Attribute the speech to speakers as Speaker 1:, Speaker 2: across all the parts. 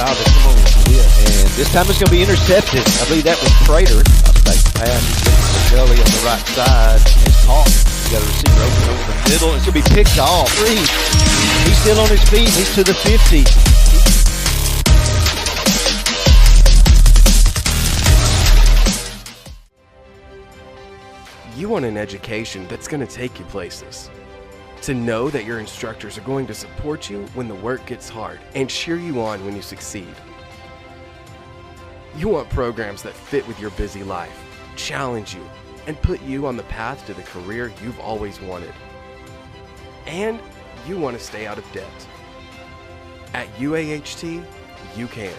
Speaker 1: job at and this time it's going to be intercepted. I believe that was Prater. I'll take the pass. He's getting the gully on the right side. It's caught. He's got a receiver open over the middle. It's going to be picked off. He's still on his feet. He's to the 50.
Speaker 2: You want an education that's going to take you places. To know that your instructors are going to support you when the work gets hard and cheer you on when you succeed. You want programs that fit with your busy life, challenge you, and put you on the path to the career you've always wanted. And you want to stay out of debt. At UAHT, you can.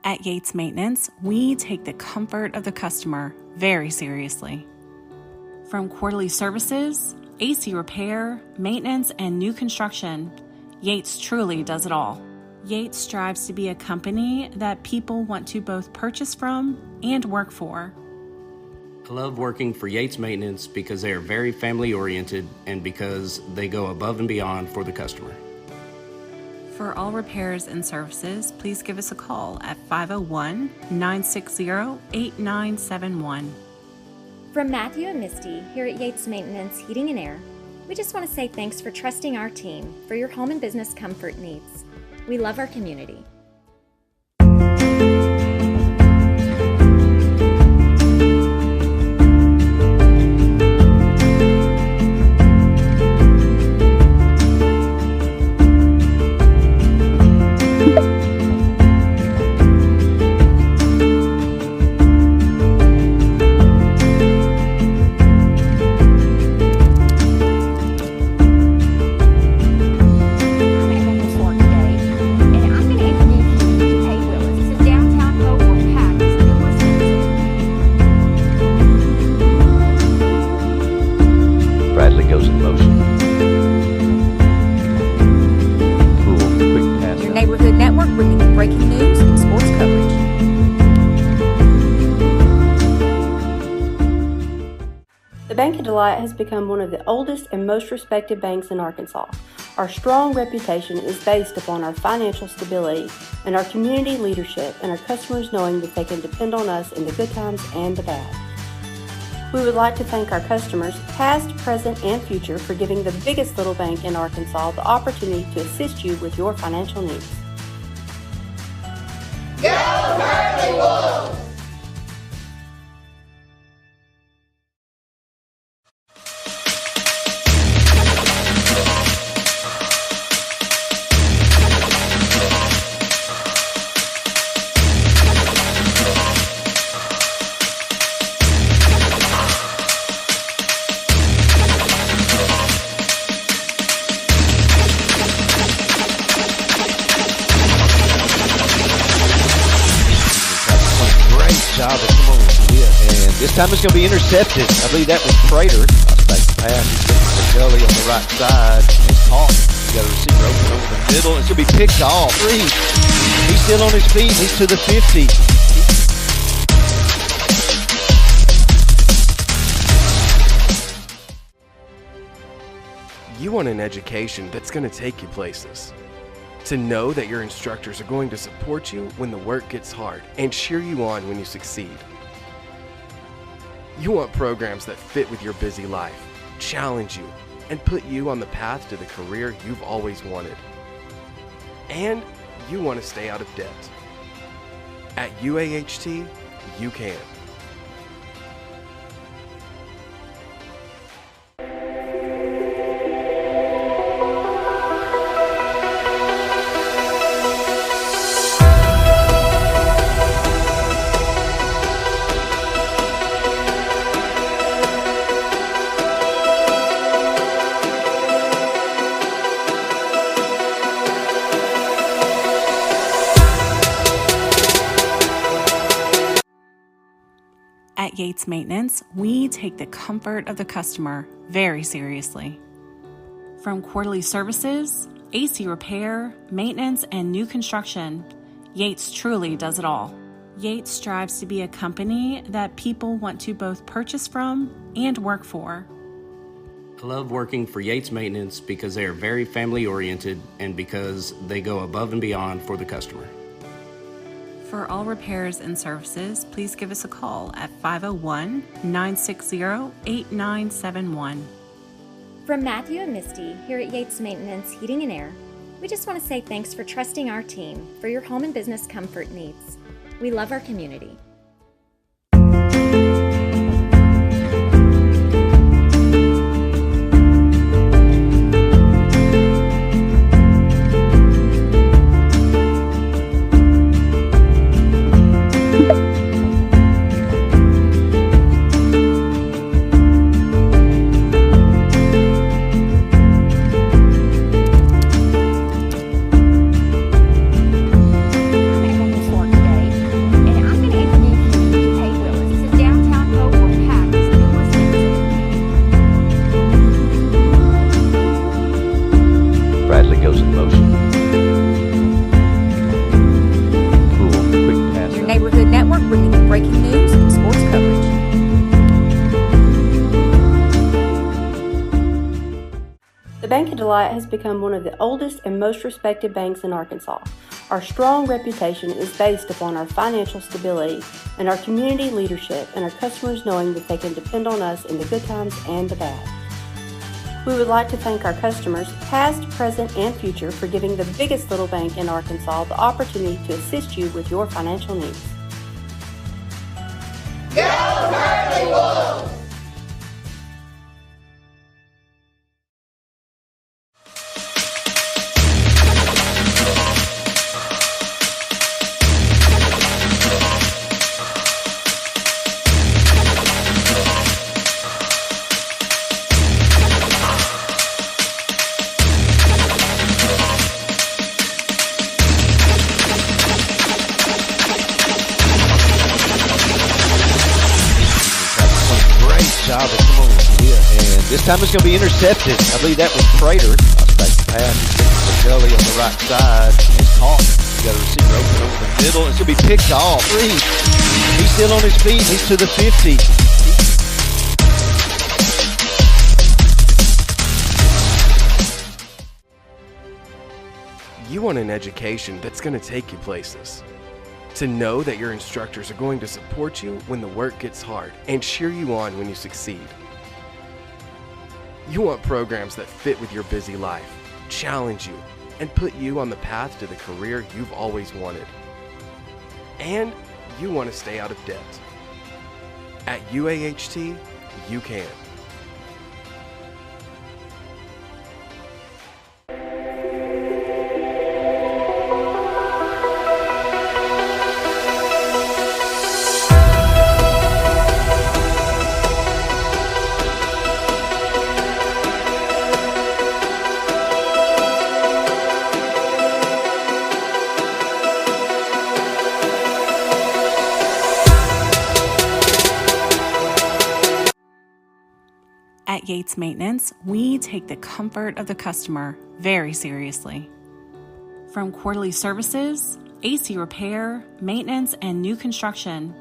Speaker 3: At Yates Maintenance, we take the comfort of the customer very seriously. From quarterly services, AC repair, maintenance, and new construction, Yates truly does it all. Yates strives to be a company that people want to both purchase from and work for.
Speaker 4: I love working for Yates Maintenance because they are very family-oriented and because they go above and beyond for the customer.
Speaker 3: For all repairs and services, please give us a call at 501-960-8971.
Speaker 5: From Matthew and Misty here at Yates Maintenance Heating and Air, we just want to say thanks for trusting our team for your home and business comfort needs. We love our community.
Speaker 6: The Bank of Delight has become one of the oldest and most respected banks in Arkansas. Our strong reputation is based upon our financial stability and our community leadership and our customers knowing that they can depend on us in the good times and the bad. We would like to thank our customers, past, present, and future, for giving the biggest little bank in Arkansas the opportunity to assist you with your financial needs.
Speaker 7: Go Hurley Wolves!
Speaker 1: Job at and this time it's going to be intercepted. I believe that was Prater. I'll take the pass. He's getting the gully on the right side. It's caught. He's got a receiver open over the middle. It's going to be picked off. He's still on his feet. He's to the 50.
Speaker 2: You want an education that's going to take you places. To know that your instructors are going to support you when the work gets hard and cheer you on when you succeed. You want programs that fit with your busy life, challenge you, and put you on the path to the career you've always wanted. And you want to stay out of debt. At UAHT, you can.
Speaker 3: At Yates Maintenance, we take the comfort of the customer very seriously. From quarterly services, AC repair, maintenance, and new construction, Yates truly does it all. Yates strives to be a company that people want to both purchase from and work for.
Speaker 4: I love working for Yates Maintenance because they are very family oriented and because they go above and beyond for the customer.
Speaker 3: For all repairs and services, please give us a call at 501-960-8971.
Speaker 5: From Matthew and Misty here at Yates Maintenance Heating and Air, we just want to say thanks for trusting our team for your home and business comfort needs. We love our community.
Speaker 1: Goes in motion. Cool, quick pass.
Speaker 8: Your neighborhood network bringing you breaking news and sports coverage.
Speaker 6: The Bank of Delight has become one of the oldest and most respected banks in Arkansas. Our strong reputation is based upon our financial stability and our community leadership and our customers knowing that they can depend on us in the good times and the bad. We would like to thank our customers, past, present, and future, for giving the biggest little bank in Arkansas the opportunity to assist you with your financial needs.
Speaker 7: Go Hurley Wolves!
Speaker 1: Job of come on, yeah, and this time it's going to be intercepted. I believe that was Prater. I'll take the pass. He's getting the gully on the right side. It's caught. You got a receiver open over the middle. It's going to be picked off. He's still on his feet. He's to the 50.
Speaker 2: You want an education that's going to take you places. To know that your instructors are going to support you when the work gets hard and cheer you on when you succeed. You want programs that fit with your busy life, challenge you, and put you on the path to the career you've always wanted. And you want to stay out of debt. At UAHT, you can.
Speaker 3: At Yates Maintenance, we take the comfort of the customer very seriously. From quarterly services, AC repair, maintenance, and new construction,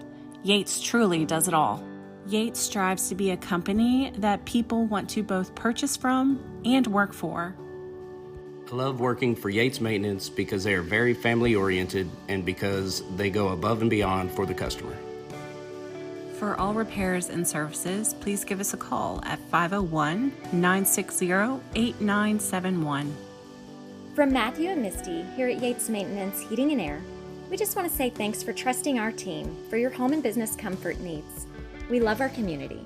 Speaker 3: Yates truly does it all. Yates strives to be a company that people want to both purchase from and work for.
Speaker 4: I love working for Yates Maintenance because they are very family oriented and because they go above and beyond for the customer.
Speaker 3: For all repairs and services, please give us a call at 501-960-8971.
Speaker 5: From Matthew and Misty here at Yates Maintenance Heating and Air, we just want to say thanks for trusting our team for your home and business comfort needs. We love our community.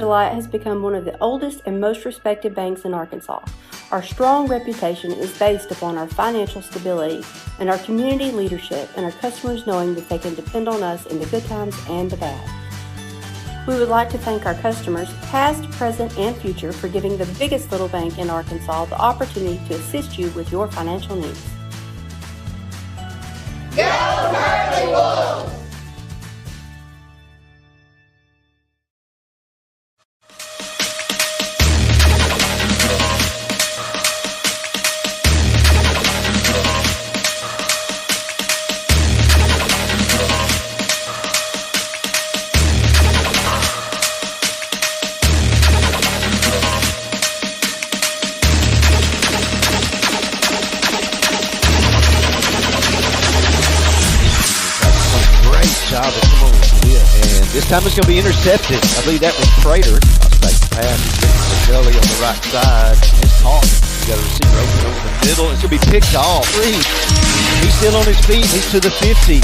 Speaker 6: Delight has become one of the oldest and most respected banks in Arkansas. Our strong reputation is based upon our financial stability and our community leadership and our customers knowing that they can depend on us in the good times and the bad. We would like to thank our customers, past, present, and future, for giving the biggest little bank in Arkansas the opportunity to assist you with your financial needs.
Speaker 7: Go Hurley Wolves!
Speaker 1: This time it's going to be intercepted. I believe that was Prater. Prospect pass. He's getting to the gully on the right side. It's caught. He's got a receiver open over the middle. It's going to be picked off. He's still on his feet. He's to the 50.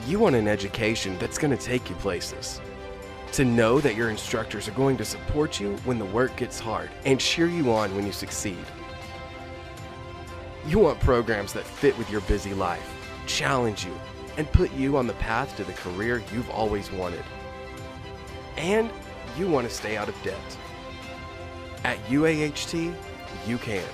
Speaker 2: You want an education that's going to take you places. To know that your instructors are going to support you when the work gets hard and cheer you on when you succeed. You want programs that fit with your busy life, challenge you, and put you on the path to the career you've always wanted. And you want to stay out of debt. At UAHT, you can.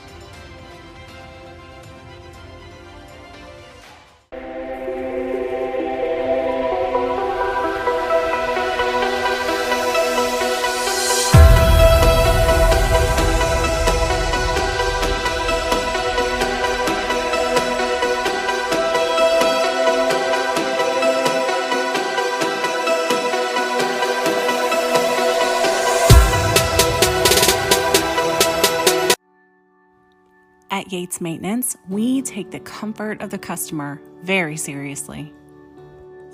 Speaker 3: At Yates Maintenance, we take the comfort of the customer very seriously.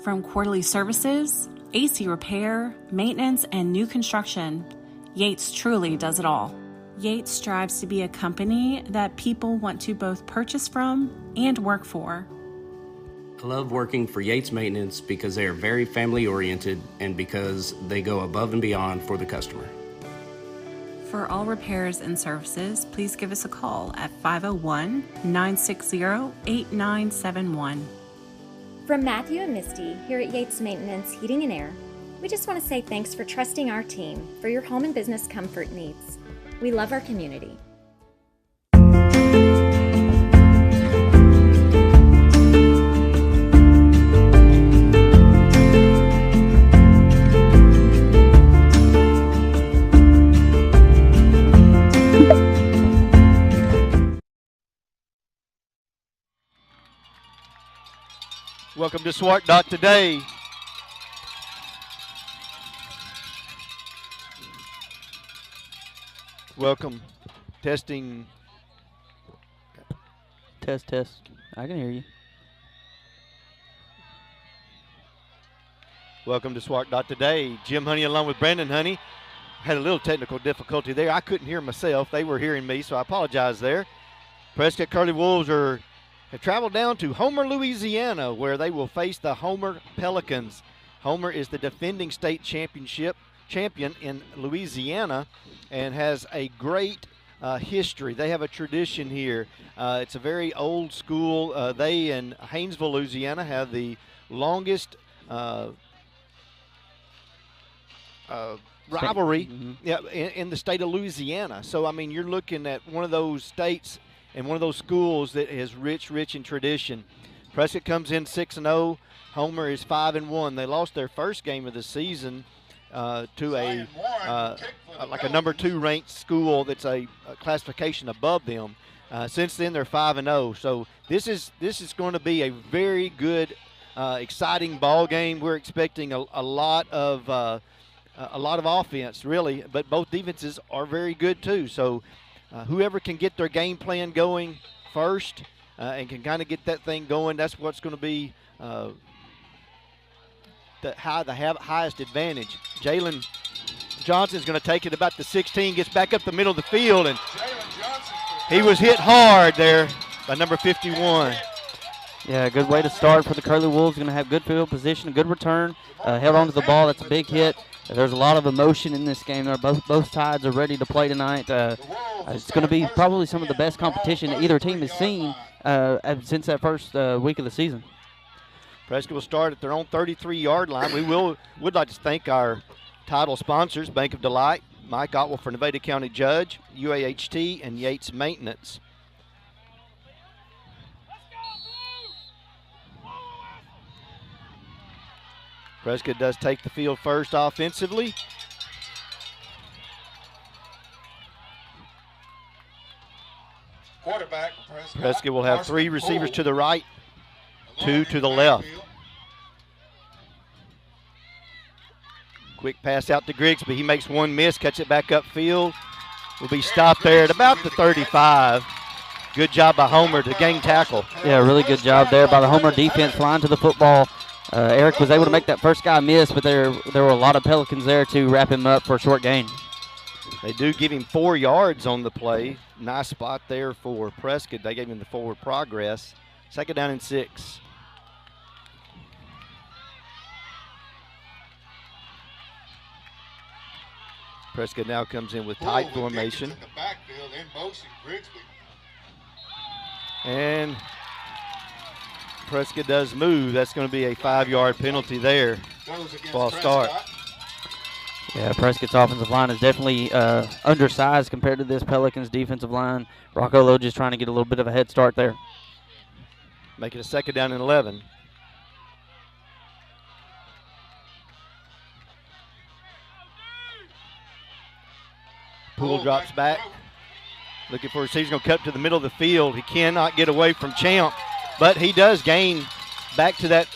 Speaker 3: From quarterly services, AC repair, maintenance, and new construction, Yates truly does it all. Yates strives to be a company that people want to both purchase from and work for.
Speaker 4: I love working for Yates Maintenance because they are very family-oriented and because they go above and beyond for the customer.
Speaker 3: For all repairs and services, please give us a call at 501-960-8971.
Speaker 5: From Matthew and Misty here at Yates Maintenance Heating and Air, we just want to say thanks for trusting our team for your home and business comfort needs. We love our community.
Speaker 1: Welcome to Swart Dot Today. Welcome. Testing.
Speaker 9: Test. I can hear you.
Speaker 1: Welcome to Swart Dot Today. Jim Honey along with Brandon Honey. Had a little technical difficulty there. I couldn't hear myself. They were hearing me, so I apologize there. Prescott Curly Wolves have traveled down to Homer, Louisiana, where they will face the Homer Pelicans. Homer is the defending state champion in Louisiana and has a great history. They have a tradition here. It's a very old school. They in Haynesville, Louisiana, have the longest rivalry in the state of Louisiana. So, I mean, you're looking at one of those states and one of those schools that is rich in tradition. Prescott comes in 6-0. Homer is 5-1. They lost their first game of the season to a number 2 ranked school that's a classification above them. Since then, they're 5-0. So this is going to be a very good, exciting ball game. We're expecting a lot of offense, really, but both defenses are very good too. So whoever can get their game plan going first and can kind of get that thing going, that's what's going to be the highest advantage. Jalen Johnson's going to take it about the 16, gets back up the middle of the field, and he was hit hard there by number 51.
Speaker 9: Yeah, good way to start for the Curly Wolves. Going to have good field position, a good return. Held on to the ball. That's a big hit. There's a lot of emotion in this game. Both sides are ready to play tonight. It's going to be probably some of the best competition that either team has seen since that first week of the season.
Speaker 1: Prescott will start at their own 33-yard line. Would like to thank our title sponsors, Bank of Delight, Mike Otwell for Nevada County Judge, UAHT, and Yates Maintenance. Prescott does take the field first offensively.
Speaker 7: Quarterback
Speaker 1: Prescott will have 3 receivers to the right, 2 to the left. Quick pass out to Grigsby. He makes one miss, cuts it back upfield. Will be stopped there at about the 35. Good job by Homer to gain tackle.
Speaker 9: Yeah, really good job there by the Homer defense flying to the football. Eric was able to make that first guy miss, but there were a lot of Pelicans there to wrap him up for a short gain.
Speaker 1: They do give him 4 yards on the play. Nice spot there for Prescott. They gave him the forward progress. 2nd down and 6. Prescott now comes in with tight formation. And Prescott does move. That's going to be a 5-yard penalty there. False start.
Speaker 9: Yeah, Prescott's offensive line is definitely undersized compared to this Pelicans defensive line. Roccolo just trying to get a little bit of a head start there.
Speaker 1: Make it a 2nd down and 11. Poole drops back. Looking for a receiver. He's going to cut to the middle of the field. He cannot get away from Champ, but he does gain back to that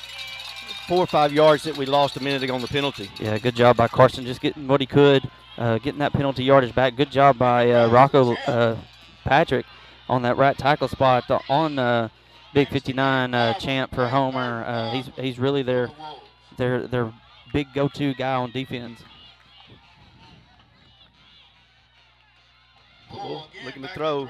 Speaker 1: 4 or 5 yards that we lost a minute ago on the penalty.
Speaker 9: Yeah, good job by Carson just getting what he could, getting that penalty yardage back. Good job by Rocco Patrick on that right tackle spot on Big 59 Champ for Homer. He's really their big go-to guy on defense.
Speaker 1: Looking to throw.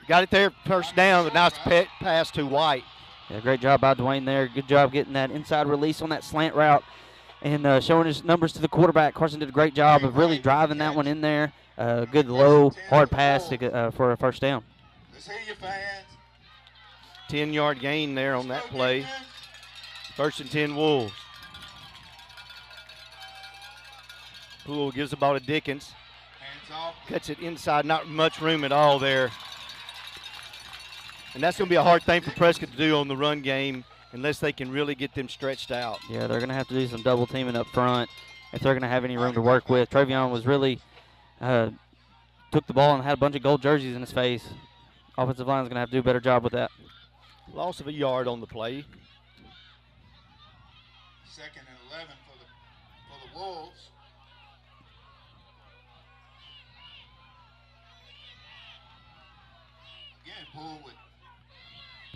Speaker 1: Got it there, first down. A nice pass to White.
Speaker 9: Yeah, great job by Dwayne there. Good job getting that inside release on that slant route and showing his numbers to the quarterback. Carson did a great job of really driving that one in there. Good low, hard pass for a first down.
Speaker 1: 10-yard gain there on that play. 1st and 10 Wolves. Poole gives the ball to Dickens. Cuts it inside, not much room at all there. And that's going to be a hard thing for Prescott to do on the run game unless they can really get them stretched out.
Speaker 9: Yeah, they're going to have to do some double teaming up front if they're going to have any room to work with. Travion was really took the ball and had a bunch of gold jerseys in his face. Offensive line is going to have to do a better job with that.
Speaker 1: Loss of a yard on the play.
Speaker 7: 2nd and 11 for the Wolves.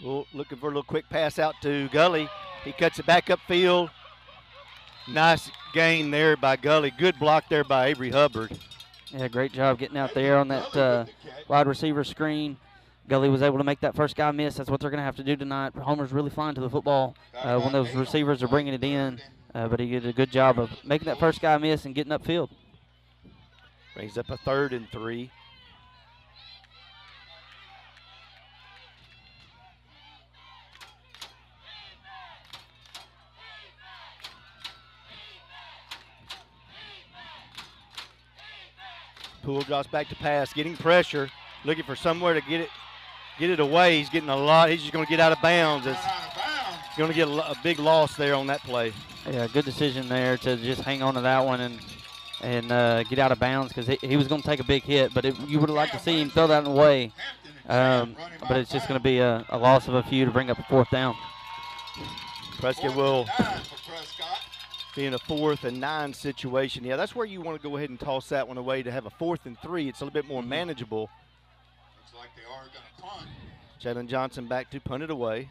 Speaker 1: Poole looking for a little quick pass out to Gully. He cuts it back upfield. Nice gain there by Gully. Good block there by Avery Hubbard.
Speaker 9: Yeah, great job getting out there on that wide receiver screen. Gully was able to make that first guy miss. That's what they're going to have to do tonight. Homer's really flying to the football when those receivers are bringing it in. But he did a good job of making that first guy miss and getting upfield.
Speaker 1: Brings up a 3rd and 3. Poole drops back to pass, getting pressure, looking for somewhere to get it away. He's getting a lot. He's just going to get out of bounds. He's going to get a big loss there on that play.
Speaker 9: Yeah, good decision there to just hang on to that one and get out of bounds because he was going to take a big hit. But you would have liked to see him throw that away. But it's just going to be a loss of a few to bring up a 4th down.
Speaker 1: Prescott will be in a 4th and 9 situation. Yeah, that's where you want to go ahead and toss that one away to have a 4th and 3. It's a little bit more manageable.
Speaker 7: Looks like they are going to punt.
Speaker 1: Jalen Johnson back to punt it away.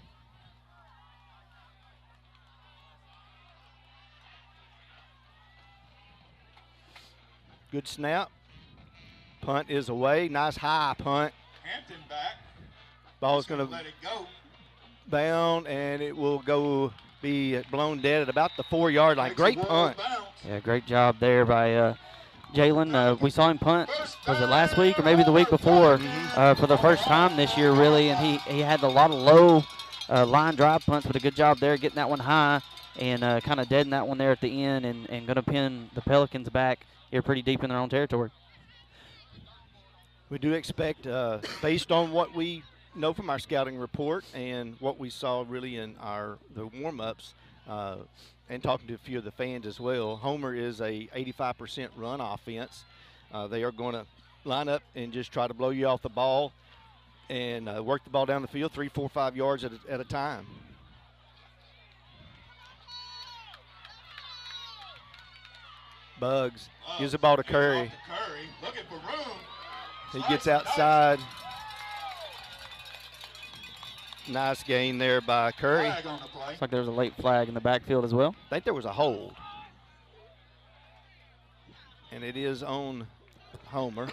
Speaker 1: Good snap. Punt is away. Nice high punt.
Speaker 7: Hampton back.
Speaker 1: Ball's going to
Speaker 7: let it go.
Speaker 1: bound, and it will be blown dead at about the 4-yard line. Great punt.
Speaker 9: Yeah, great job there by Jalen. We saw him punt, was it last week or maybe the week before, for the first time this year, really, and he had a lot of low line drive punts, but a good job there getting that one high and kind of deading that one there at the end and going to pin the Pelicans back here pretty deep in their own territory.
Speaker 1: We do expect, based on what we know from our scouting report and what we saw really in the warm-ups, and talking to a few of the fans as well, Homer is a 85% run offense. They are going to line up and just try to blow you off the ball and work the ball down the field 3, 4, 5 yards at a time. Bugs gives the ball to Curry.
Speaker 7: Looking for room.
Speaker 1: He gets outside. Nice gain there by Curry.
Speaker 9: Looks like there's a late flag in the backfield as well.
Speaker 1: I think there was a hold. And it is on Homer.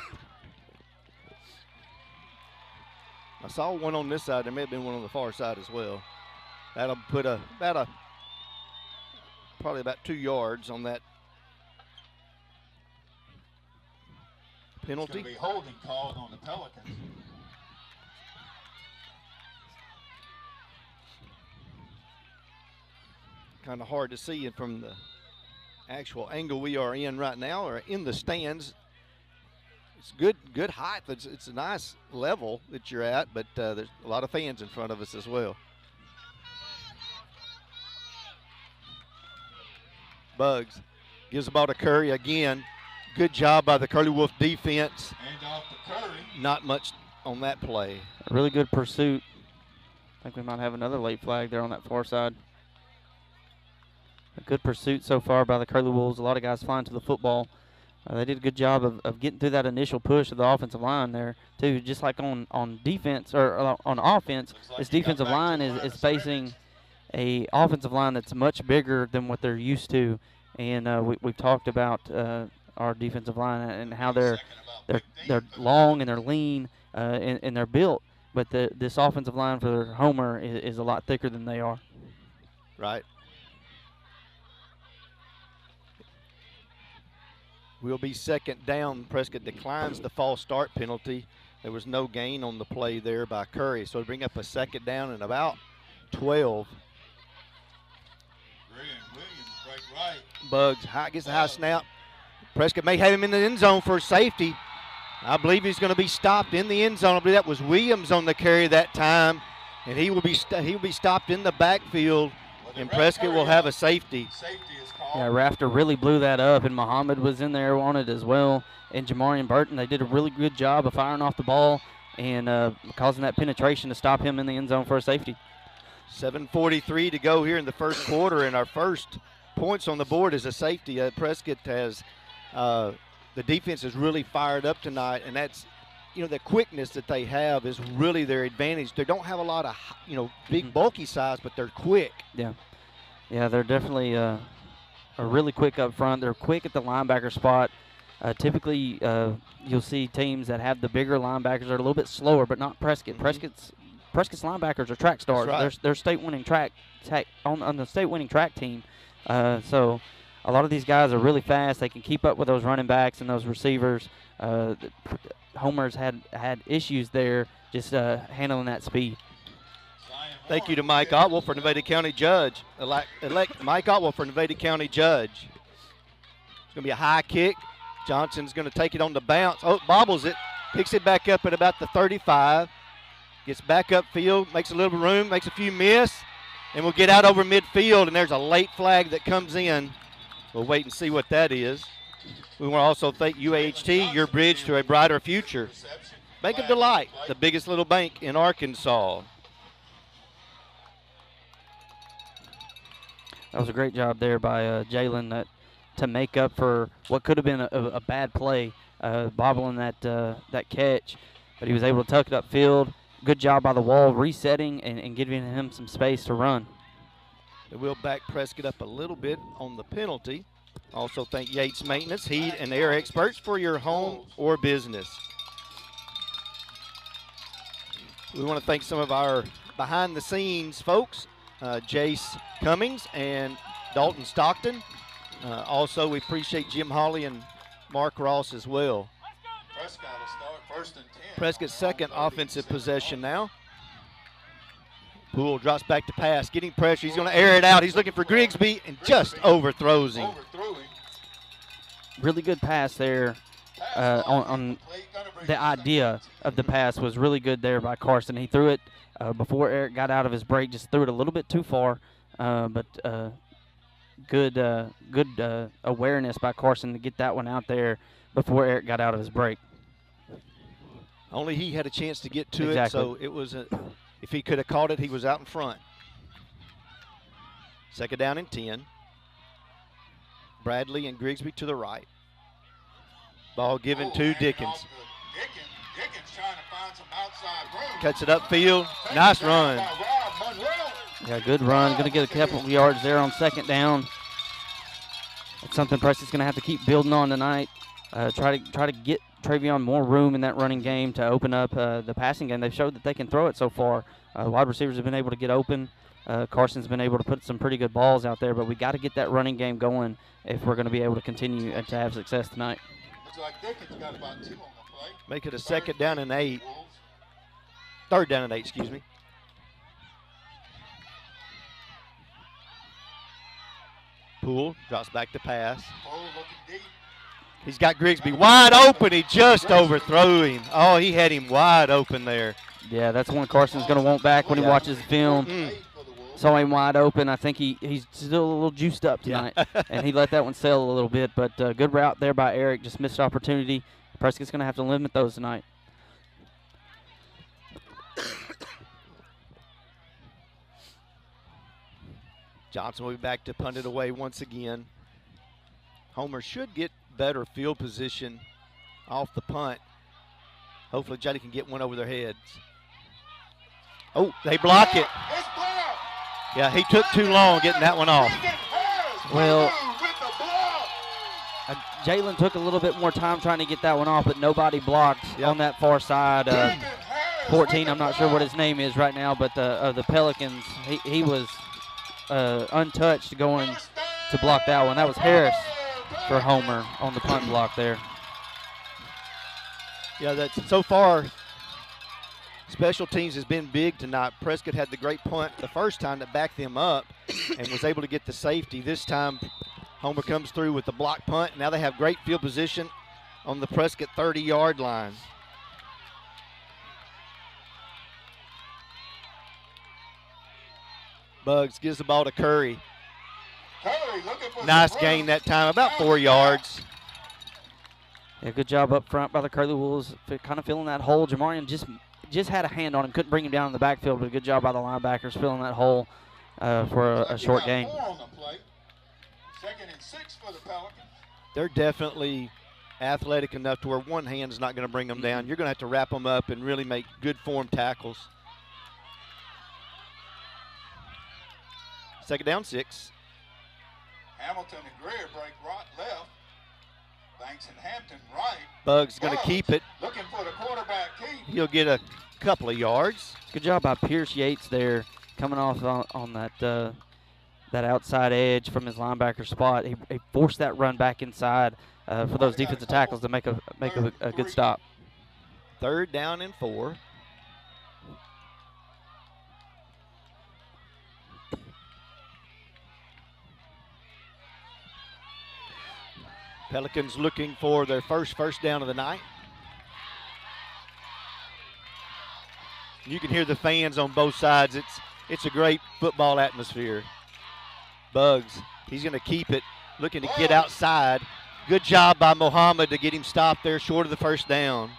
Speaker 1: I saw one on this side. There may have been one on the far side as well. That'll put probably about 2 yards on that penalty.
Speaker 7: It's going to be holding called on the Pelicans.
Speaker 1: Kind of hard to see it from the actual angle we are in right now, or in the stands. It's good height. It's a nice level that you're at, but there's a lot of fans in front of us as well. Bugs gives the ball to Curry again. Good job by the Curly Wolf defense.
Speaker 7: And off to Curry.
Speaker 1: Not much on that play.
Speaker 9: A really good pursuit. I think we might have another late flag there on that far side. A good pursuit so far by the Curly Wolves. A lot of guys flying to the football. They did a good job of getting through that initial push of the offensive line there, too. Just like on defense or on offense, this defensive line is facing a offensive line that's much bigger than what they're used to. And we've talked about our defensive line and how they're long and they're lean and they're built. But this offensive line for Homer is a lot thicker than they are.
Speaker 1: Right. Will be second down. Prescott declines the false start penalty. There was no gain on the play there by Curry. So bring up a second down and about 12.
Speaker 7: Right.
Speaker 1: Bugs gets the high snap. Prescott may have him in the end zone for safety. I believe he's going to be stopped in the end zone. I believe that was Williams on the carry that time, and he will be stopped in the backfield, and Prescott will have a safety.
Speaker 9: Yeah, Rafter really blew that up, and Muhammad was in there on it as well. And Jamarian Burton, they did a really good job of firing off the ball and causing that penetration to stop him in the end zone for a safety.
Speaker 1: 7:43 to go here in the first quarter, and our first points on the board is a safety. Prescott has the defense is really fired up tonight, and that's, the quickness that they have is really their advantage. They don't have a lot of, big bulky size, but they're quick.
Speaker 9: Yeah, they're definitely are really quick up front. They're quick at the linebacker spot. Typically, you'll see teams that have the bigger linebackers are a little bit slower, but not Prescott. Prescott's linebackers are track stars.
Speaker 1: Right.
Speaker 9: They're state-winning track on the state-winning track team. So a lot of these guys are really fast. They can keep up with those running backs and those receivers. Homer's had issues there just handling that speed.
Speaker 1: Thank you to Mike Otwell for Nevada County Judge. Elect Mike Otwell for Nevada County Judge. It's going to be a high kick. Johnson's going to take it on the bounce. Oh, bobbles it. Picks it back up at about the 35. Gets back upfield, makes a little room, makes a few miss, and we'll get out over midfield, and there's a late flag that comes in. We'll wait and see what that is. We want to also thank UAHT, your bridge to a brighter future. Bank of Delight, the biggest little bank in Arkansas.
Speaker 9: That was a great job there by Jalen to make up for what could have been a bad play, bobbling that catch. But he was able to tuck it upfield. Good job by the wall, resetting and giving him some space to run.
Speaker 1: They will back Prescott up a little bit on the penalty. Also thank Yates Maintenance, Heat and Air Experts for your home or business. We want to thank some of our behind the scenes folks, Jace Cummings and Dalton Stockton. Also, we appreciate Jim Hawley and Mark Ross as well.
Speaker 7: Prescott will start first and 10.
Speaker 1: Prescott's second offensive possession now. Poole drops back to pass, getting pressure. He's going to air it out. He's looking for Grigsby and just overthrows him.
Speaker 9: Really good pass there. On the idea of the pass was really good there by Carson. He threw it before Eric got out of his break. Just threw it a little bit too far, but good awareness by Carson to get that one out there before Eric got out of his break.
Speaker 1: Only he had a chance to get to
Speaker 9: Exactly.
Speaker 1: it, so it was if he could have caught it, he was out in front. Second down and 10. Bradley and Grigsby to the right. Ball given to Dickens.
Speaker 7: Dickens trying to find some outside room.
Speaker 1: Cuts it upfield. Nice run.
Speaker 9: Yeah, good run. Going to get a couple of yards there on second down. It's something Preston's going to have to keep building on tonight. Try to get Travion more room in that running game to open up the passing game. They've showed that they can throw it so far. Wide receivers have been able to get open. Carson's been able to put some pretty good balls out there, but we got to get that running game going if we're going to be able to continue to have success tonight.
Speaker 7: Looks like Dickens got about 2 on the play.
Speaker 1: Make it a second down and 8. Third down and 8, excuse me. Poole drops back to pass.
Speaker 7: Poole looking deep.
Speaker 1: He's got Grigsby wide open. He just overthrew him. Oh, he had him wide open there.
Speaker 9: Yeah, that's one Carson's going to want back when he watches the film. Saw him wide open. I think he's still a little juiced up tonight, and he let that one sail a little bit. But good route there by Eric. Just missed opportunity. Prescott's going to have to limit those tonight.
Speaker 1: Johnson will be back to punt it away once again. Homer should get better field position off the punt. Hopefully Johnny can get one over their heads. Oh, they block it. Yeah, he took too long getting that one off.
Speaker 9: Well, Jalen took a little bit more time trying to get that one off, but nobody blocked on that far side. 14, I'm not sure what his name is right now, but of the Pelicans, he was untouched going to block that one. That was Harris for Homer on the punt block there.
Speaker 1: Yeah, that's so far. Special teams has been big tonight. Prescott had the great punt the first time that backed them up and was able to get the safety. This time, Homer comes through with the block punt. Now they have great field position on the Prescott 30-yard line. Bugs gives the ball to Curry. Nice gain that time, about 4 yards.
Speaker 9: Yeah, good job up front by the Curly Wolves, kind of filling that hole. Jamarian just had a hand on him, couldn't bring him down in the backfield, but a good job by the linebackers filling that hole for a short gain.
Speaker 7: Second and 6 for the Pelicans.
Speaker 1: They're definitely athletic enough to where one hand is not going to bring them down. You're going to have to wrap them up and really make good form tackles. Second down, 6.
Speaker 7: Hamilton and Greer break right, left. Banks and Hampton right.
Speaker 1: Bug's going to keep it.
Speaker 7: Looking for the quarterback keep.
Speaker 1: He'll get a couple of yards.
Speaker 9: Good job by Pierce Yates there, coming off on that that outside edge from his linebacker spot. He forced that run back inside for those defensive tackles to make a good stop.
Speaker 1: Third down and 4. Pelicans looking for their first down of the night. You can hear the fans on both sides. It's a great football atmosphere. Bugs, he's going to keep it, looking to get outside. Good job by Mohammed to get him stopped there short of the first down.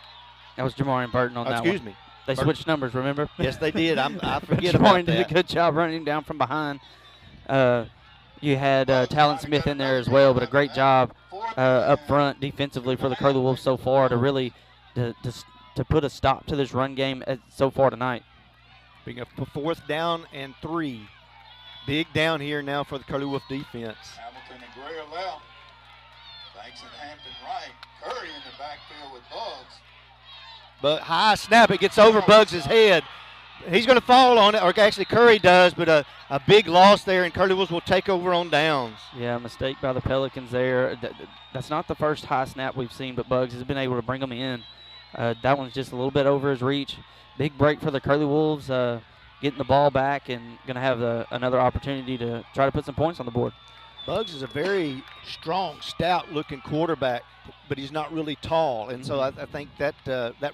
Speaker 9: That was Jamarian Burton on that one.
Speaker 1: Excuse me.
Speaker 9: They switched numbers, remember?
Speaker 1: Yes, they did. I forget about that.
Speaker 9: Did a good job running down from behind. You had Talon Smith in there as well, but a great job up front defensively for the Curly Wolves so far to really to put a stop to this run game so far tonight.
Speaker 1: Being a 4th down and 3. Big down here now for the Curly Wolf defense.
Speaker 7: Hamilton and Greer left. Banks and Hampton right. Curry in the backfield with Bugs.
Speaker 1: But high snap, it gets over Bugs' head. He's going to fall on it, or actually Curry does, but a big loss there, and Curly Wolves will take over on downs.
Speaker 9: Yeah, mistake by the Pelicans there. That's not the first high snap we've seen, but Bugs has been able to bring them in. That one's just a little bit over his reach. Big break for the Curly Wolves, getting the ball back and going to have another opportunity to try to put some points on the board.
Speaker 1: Bugs is a very strong, stout-looking quarterback, but he's not really tall, and so I think that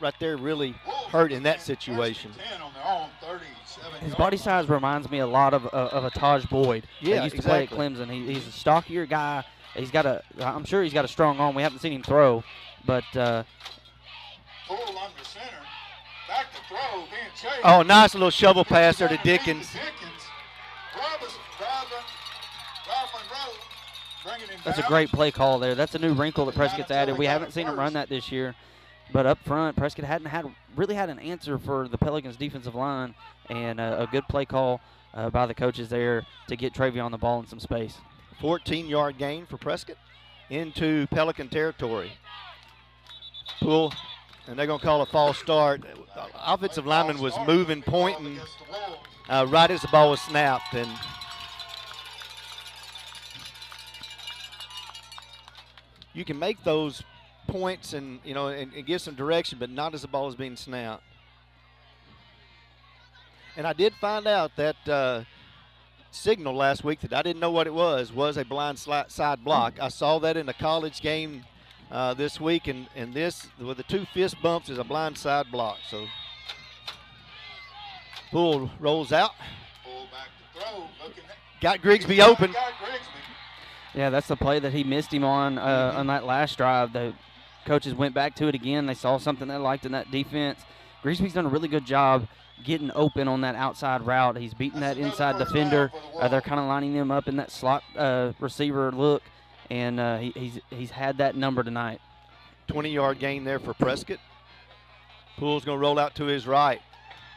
Speaker 1: right there really hurt in that situation.
Speaker 9: His body size reminds me a lot of a Taj Boyd.
Speaker 1: Yeah,
Speaker 9: that used to play at Clemson. He's a stockier guy. I'm sure he's got a strong arm. We haven't seen him throw, but.
Speaker 7: Pull under center. Back to throw. Being chased.
Speaker 1: Oh, nice little shovel pass there to Dickens.
Speaker 9: That's a great play call there. That's a new wrinkle that Prescott's added. We haven't seen him run that this year. But up front, Prescott hadn't really had an answer for the Pelicans' defensive line, and a good play call by the coaches there to get Travion the ball in some space.
Speaker 1: 14-yard gain for Prescott into Pelican territory. Poole, and they're going to call a false start. The offensive lineman was moving, pointing right as the ball was snapped, and you can make those points and give some direction, but not as the ball is being snapped. And I did find out that signal last week that I didn't know what it was a blind side block. I saw that in a college game this week, and this with the 2 fist bumps is a blind side block. So Poole rolls out.
Speaker 7: Pull back to throw.
Speaker 1: Got Grigsby open.
Speaker 9: Yeah, that's the play that he missed him on that last drive. The coaches went back to it again. They saw something they liked in that defense. Grigsby's done a really good job getting open on that outside route. He's beating that inside defender. They're kind of lining him up in that slot receiver look, and he's had that number tonight.
Speaker 1: 20-yard gain there for Prescott. Poole's going to roll out to his right.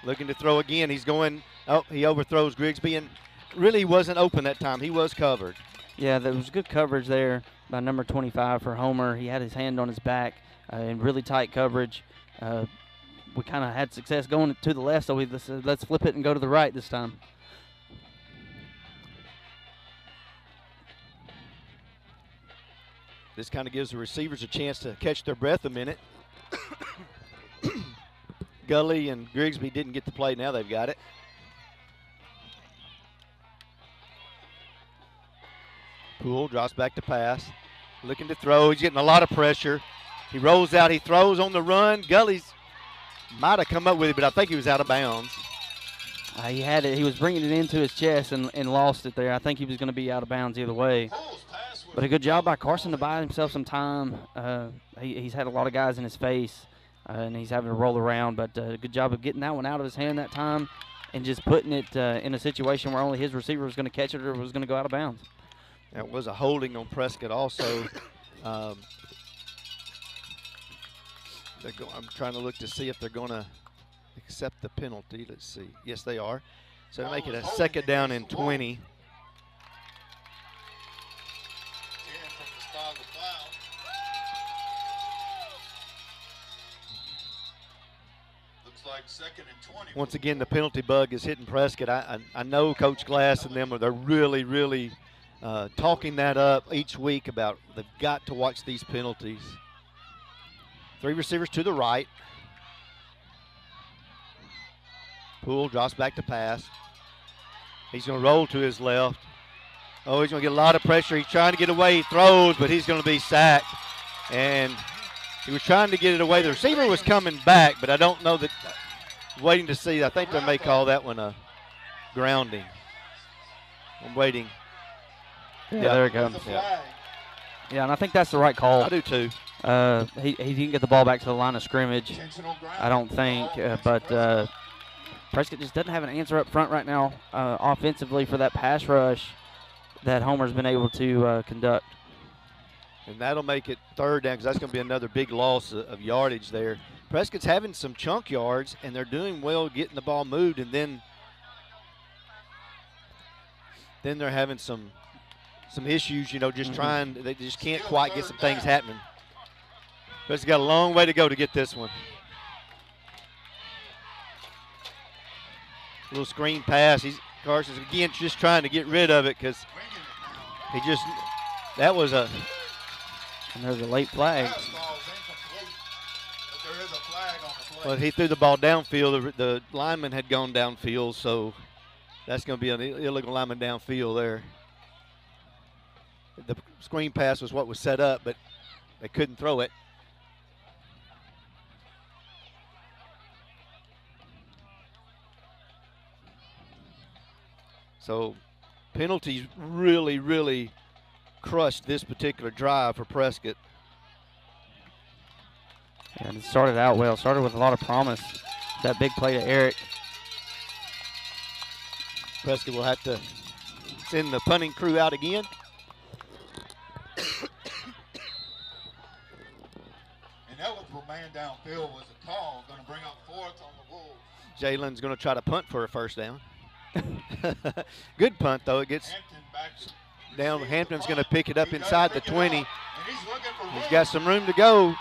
Speaker 1: Looking to throw again. He's going, he overthrows Grigsby, and really wasn't open that time. He was covered.
Speaker 9: Yeah, there was good coverage there by number 25 for Homer. He had his hand on his back in really tight coverage. We kind of had success going to the left, so let's flip it and go to the right this time.
Speaker 1: This kind of gives the receivers a chance to catch their breath a minute. Gully and Grigsby didn't get the play. Now they've got it. Poole drops back to pass. Looking to throw. He's getting a lot of pressure. He rolls out. He throws on the run. Gully's might have come up with it, but I think he was out of bounds.
Speaker 9: He had it. He was bringing it into his chest and lost it there. I think he was going to be out of bounds either way. But a good job by Carson to buy himself some time. He's had a lot of guys in his face, and he's having to roll around. But a good job of getting that one out of his hand that time and just putting it in a situation where only his receiver was going to catch it or was going to go out of bounds.
Speaker 1: That was a holding on Prescott also. I'm trying to look to see if they're going to accept the penalty. Let's see. Yes, they are. So they make it a second down and 20.
Speaker 7: Looks like second and 20.
Speaker 1: Once again, the penalty bug is hitting Prescott. I know Coach Glass and them, they're really, really talking that up each week about they've got to watch these penalties. 3 receivers to the right. Poole drops back to pass. He's going to roll to his left. Oh, he's going to get a lot of pressure. He's trying to get away. He throws, but he's going to be sacked. And he was trying to get it away. The receiver was coming back, but I don't know that. Waiting to see. I think they may call that one a grounding. I'm waiting.
Speaker 9: Yeah, there it comes. Yeah, and I think that's the right call.
Speaker 1: I do too.
Speaker 9: He didn't get the ball back to the line of scrimmage, I don't think. But Prescott just doesn't have an answer up front right now offensively for that pass rush that Homer's been able to conduct.
Speaker 1: And that'll make it third down because that's going to be another big loss of yardage there. Prescott's having some chunk yards, and they're doing well getting the ball moved, and then they're having some issues, just trying. They just can't quite get some things happening. Prescott's got a long way to go to get this one. Little screen pass. Carson's again just trying to get rid of it because that was a.
Speaker 9: And there's a late flag.
Speaker 1: Well, he threw the ball downfield. The lineman had gone downfield, so that's going to be an illegal lineman downfield there. The screen pass was what was set up, but they couldn't throw it. So penalties really, really crushed this particular drive for Prescott.
Speaker 9: And it started out well. Started with a lot of promise. That big play to Eric.
Speaker 1: Prescott will have to send the punting crew out again.
Speaker 7: Ineligible man downfield was a call, going to bring up fourth on the Wolves.
Speaker 1: Jalen's going to try to punt for a first down. Good punt, though. It gets down. Hampton's going to pick it up inside the 20. He's got some room to go.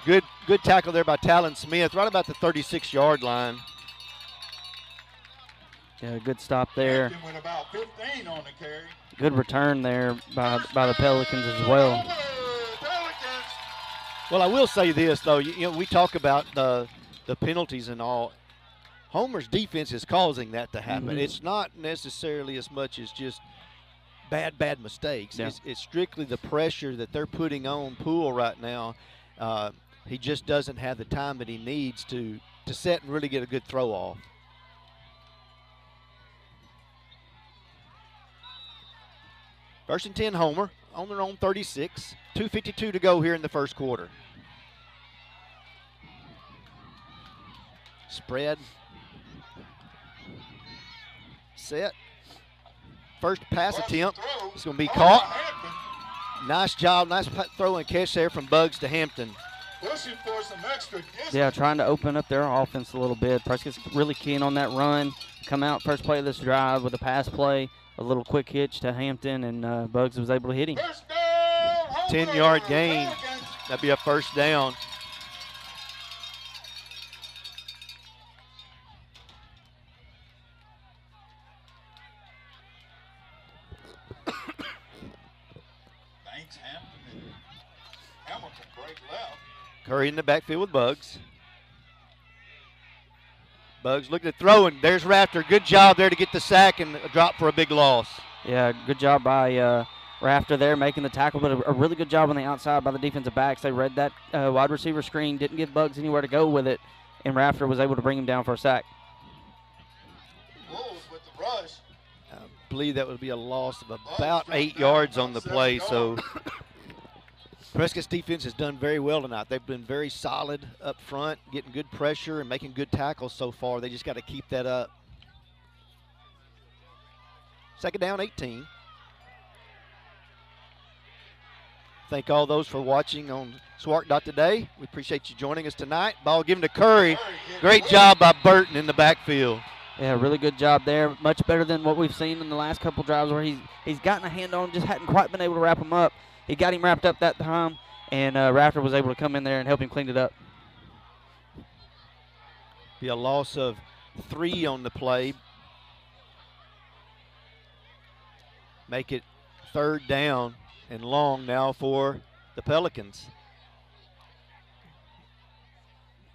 Speaker 1: Good tackle there by Talon Smith, right about the 36-yard line.
Speaker 9: Yeah, good stop there.
Speaker 7: Went about 15 on the carry.
Speaker 9: Good return there by the Pelicans as well.
Speaker 1: Well, I will say this, though. You know, we talk about the penalties and all. Homer's defense is causing that to happen.
Speaker 9: Mm-hmm.
Speaker 1: It's not necessarily as much as just bad mistakes.
Speaker 9: Yeah.
Speaker 1: It's strictly the pressure that they're putting on Poole right now. He just doesn't have the time that he needs to set and really get a good throw off. First and 10, Homer on their own 36. 2:52 to go here in the first quarter. Spread. Set. First pass attempt. It's going to be caught. Nice job, nice throw and catch there from Bugs to Hampton.
Speaker 7: Pushing for some extra distance.
Speaker 9: Yeah, trying to open up their offense a little bit. Prescott's really keen on that run. Come out first play of this drive with a pass play, a little quick hitch to Hampton, and Bugs was able to hit him.
Speaker 1: 10-yard gain. That'd be a first down. Curry in the backfield with Bugs. Bugs looking to throw, and there's Rafter. Good job there to get the sack and a drop for a big loss.
Speaker 9: Yeah, good job by Rafter there making the tackle, but a really good job on the outside by the defensive backs. They read that wide receiver screen, didn't give Bugs anywhere to go with it, and Rafter was able to bring him down for a sack.
Speaker 7: Wolves with the rush.
Speaker 1: I believe that would be a loss of about 8 yards on the play, so Prescott's defense has done very well tonight. They've been very solid up front, getting good pressure and making good tackles so far. They just got to keep that up. Second down, 18. Thank all those for watching on Swart.today. We appreciate you joining us tonight. Ball given to Curry. Great job by Burton in the backfield.
Speaker 9: Yeah, really good job there. Much better than what we've seen in the last couple drives where he's gotten a hand on him, just hadn't quite been able to wrap him up. He got him wrapped up that time, and Rafter was able to come in there and help him clean it up.
Speaker 1: Be a loss of 3 on the play. Make it third down and long now for the Pelicans.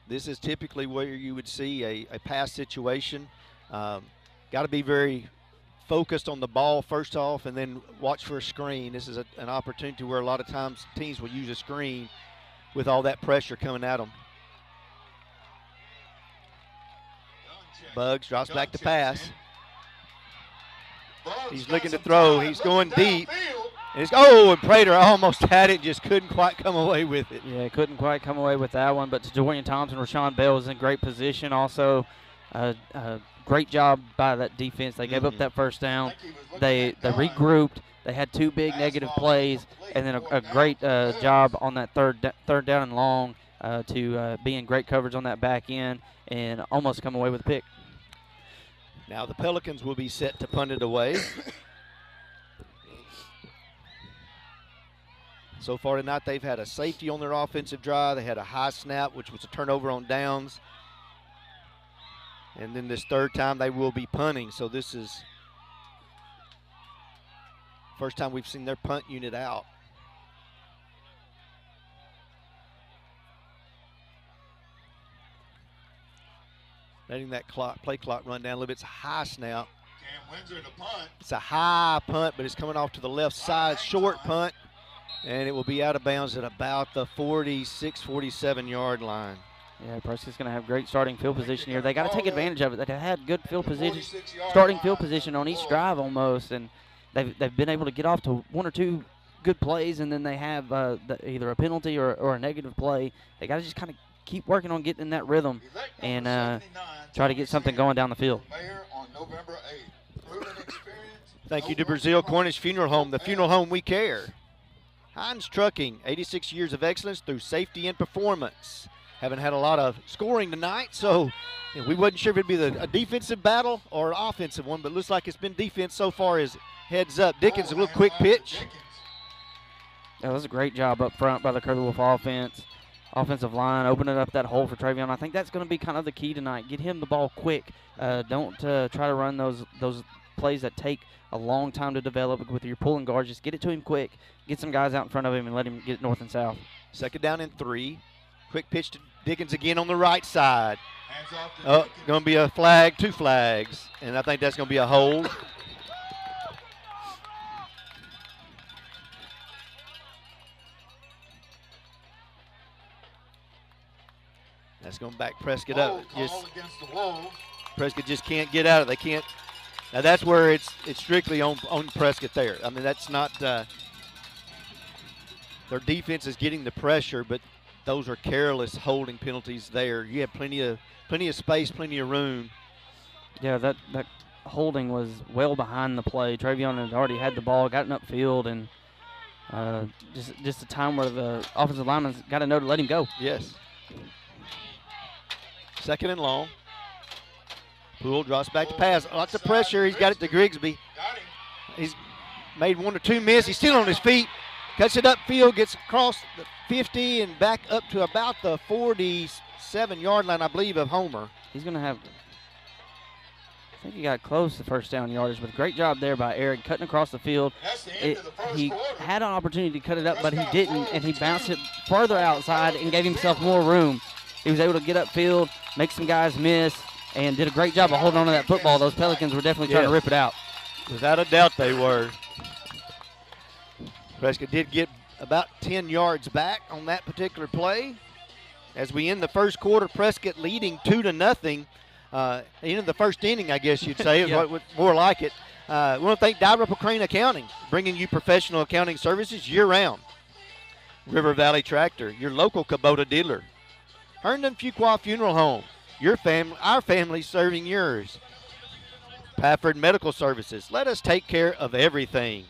Speaker 1: This is typically where you would see a pass situation. Got to be very focused on the ball first off and then watch for a screen. This is an opportunity where a lot of times teams will use a screen with all that pressure coming at them. Bugs drops back to pass. He's looking to throw. He's going deep. And Prater almost had it, just couldn't quite come away with it.
Speaker 9: Yeah, couldn't quite come away with that one. But Jorian Thompson, Rashawn Bell was in great position. Also, great job by that defense. They gave up that first down. They regrouped. They had 2 big negative plays, and then a great job on that third down and long to be in great coverage on that back end and almost come away with a pick.
Speaker 1: Now the Pelicans will be set to punt it away. So far tonight, they've had a safety on their offensive drive. They had a high snap, which was a turnover on downs. And then this third time they will be punting. So this is first time we've seen their punt unit out. Letting that play clock run down a little bit. It's a high snap.
Speaker 7: Cam Windsor to punt.
Speaker 1: It's a high punt, but it's coming off to the left side. Short punt, and it will be out of bounds at about the 46, 47-yard line.
Speaker 9: Yeah, Prescott's going to have great starting field position here. They got to take advantage of it. They've had good field position, starting field position on each drive almost, and they've been able to get off to one or two good plays, and then they have either a penalty or a negative play. They got to just kind of keep working on getting in that rhythm and try to get something going down the field.
Speaker 1: Thank you to Brazil Cornish Funeral Home, the funeral home we care. Hines Trucking, 86 years of excellence through safety and performance. Haven't had a lot of scoring tonight, so we wasn't sure if it'd be a defensive battle or an offensive one, but it looks like it's been defense so far as heads up. Dickens, a little quick pitch.
Speaker 9: That was a great job up front by the Curly Wolf offense. Offensive line, opening up that hole for Travion. I think that's going to be kind of the key tonight. Get him the ball quick. Don't try to run those plays that take a long time to develop with your pulling guards. Just get it to him quick. Get some guys out in front of him and let him get north and south.
Speaker 1: Second down and 3. Quick pitch to Dickens again on the right side. Oh, going to be a flag, 2 flags, and I think that's going to be a hold. That's going to back Prescott up. Prescott just can't get out of it. They can't. Now that's where it's strictly on Prescott there. I mean, that's not their defense is getting the pressure, but those are careless holding penalties there. You have plenty of space, plenty of room.
Speaker 9: Yeah, that holding was well behind the play. Travion had already had the ball, gotten upfield, and just a time where the offensive lineman's got to know to let him go.
Speaker 1: Yes. Second and long. Poole drops back to pass. Lots of pressure. He's got it to Grigsby. He's made 1 or 2 miss. He's still on his feet. Cuts it upfield, gets across the 50 and back up to about the 47-yard line, I believe, of Homer.
Speaker 9: He's going to have, I think he got close to first down yardage, but great job there by Eric cutting across the field. He had an opportunity to cut it up, but he didn't, and he bounced it further outside and gave himself more room. He was able to get upfield, make some guys miss, and did a great job of holding on to that football. Those Pelicans were definitely trying to rip it out.
Speaker 1: Without a doubt they were. Prescott did get about 10 yards back on that particular play. As we end the first quarter, Prescott leading 2-0. End of the first inning, I guess you'd say,
Speaker 9: Yeah.
Speaker 1: is more like it. We want to thank Dalrymple Crane Accounting, bringing you professional accounting services year-round. River Valley Tractor, your local Kubota dealer. Herndon Fuqua Funeral Home, our family serving yours. Pafford Medical Services, let us take care of everything.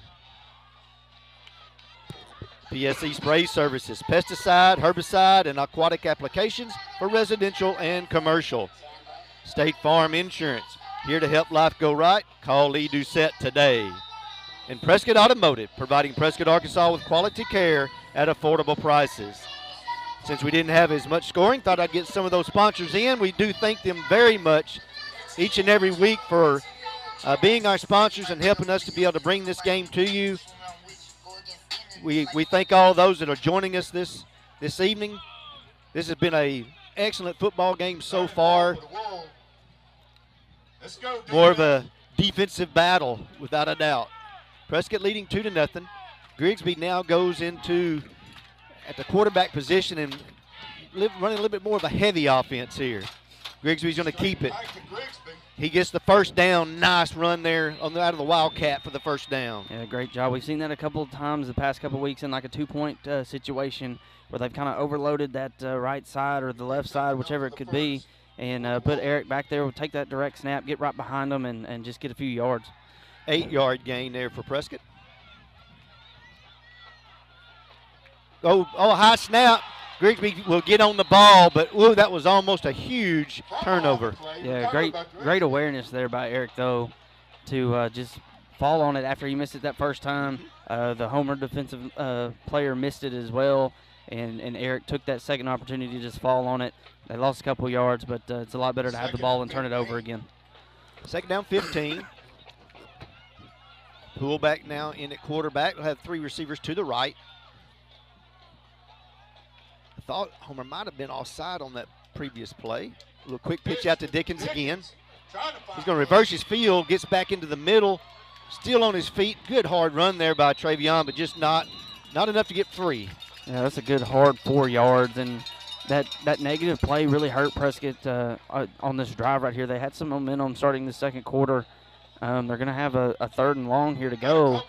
Speaker 1: PSE Spray Services, pesticide, herbicide, and aquatic applications for residential and commercial. State Farm Insurance, here to help life go right. Call Lee Doucette today. And Prescott Automotive, providing Prescott, Arkansas with quality care at affordable prices. Since we didn't have as much scoring, thought I'd get some of those sponsors in. We do thank them very much each and every week for being our sponsors and helping us to be able to bring this game to you. We thank all those that are joining us this evening. This has been an excellent football game so far. More of a defensive battle, without a doubt. Prescott leading 2-0. Grigsby now goes into at the quarterback position and running a little bit more of a heavy offense here. Grigsby's going to keep it. He gets the first down. Nice run there out of the Wildcat for the first down.
Speaker 9: Yeah, great job. We've seen that a couple of times the past couple of weeks in like a 2-point situation where they've kind of overloaded that right side or the left side, whichever it could be, and put Eric back there, take that direct snap, get right behind them, and just get a few yards.
Speaker 1: 8-yard gain there for Prescott. Oh, high snap. Grigsby will get on the ball, but that was almost a huge turnover.
Speaker 9: Yeah, great awareness there by Eric, though, to just fall on it after he missed it that first time. The Homer defensive player missed it as well, and Eric took that second opportunity to just fall on it. They lost a couple yards, but it's a lot better to have the ball and turn it over again.
Speaker 1: Second down, 15. Poole back now in at quarterback. We'll have 3 receivers to the right. I thought Homer might have been offside on that previous play. A little quick pitch out to Dickens again. He's going to reverse his field, gets back into the middle, still on his feet. Good hard run there by Travion, but just not enough to get free.
Speaker 9: Yeah, that's a good hard 4 yards, and that negative play really hurt Prescott on this drive right here. They had some momentum starting the second quarter. They're going to have a 3rd and long here to go,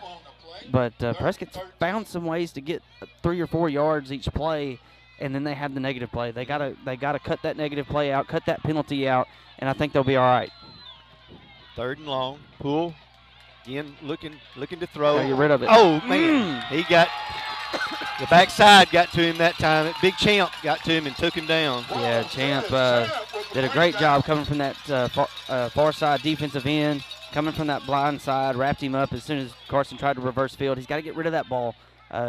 Speaker 9: but Prescott's found some ways to get 3 or 4 yards each play, and then they have the negative play. They gotta cut that negative play out, cut that penalty out, and I think they'll be all right.
Speaker 1: 3rd and long. Poole again looking to throw.
Speaker 9: Get rid of it.
Speaker 1: Oh man, he got the backside got to him that time. Big Champ got to him and took him down.
Speaker 9: Yeah, Champ did a great job coming from that far side defensive end, coming from that blind side, wrapped him up as soon as Carson tried to reverse field. He's got to get rid of that ball.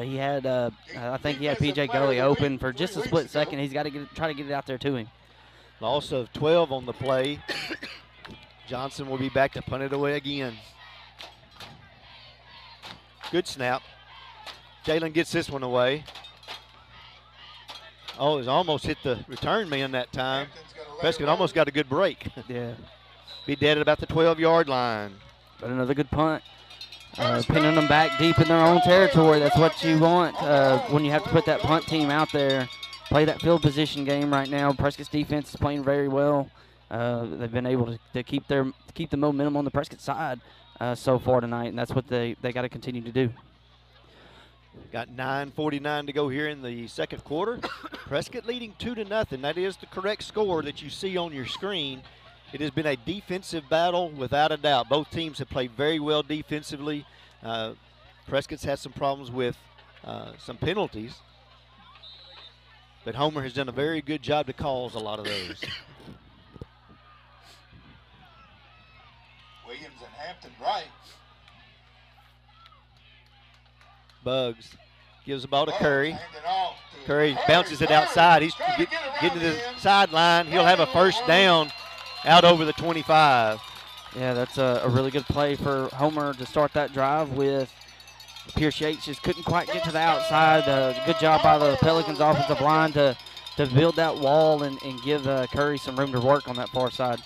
Speaker 9: He had, I think he had P.J. Gully open for just a split second. He's got to try to get it out there to him.
Speaker 1: Loss of 12 on the play. Johnson will be back to punt it away again. Good snap. Jalen gets this one away. Oh, it almost hit the return man that time. Prescott almost got a good break.
Speaker 9: Yeah.
Speaker 1: Be dead at about the 12-yard line.
Speaker 9: But another good punt. Pinning them back deep in their own territory. That's what you want when you have to put that punt team out there. Play that field position game right now. Prescott's defense is playing very well. They've been able to keep the momentum on the Prescott side so far tonight, and that's what they got to continue to do.
Speaker 1: Got 9:49 to go here in the second quarter. Prescott leading 2-0. That is the correct score that you see on your screen. It has been a defensive battle without a doubt. Both teams have played very well defensively. Prescott's had some problems with some penalties, but Homer has done a very good job to cause a lot of those.
Speaker 7: Williams and Hampton right.
Speaker 1: Bugs gives the ball to Curry. Curry bounces it outside. He's getting to the sideline. He'll have a first down out over the 25.
Speaker 9: Yeah, that's a really good play for Homer to start that drive with. Pierce Yates just couldn't quite get to the outside. Good job by the Pelicans offensive line to build that wall and give Curry some room to work on that far side.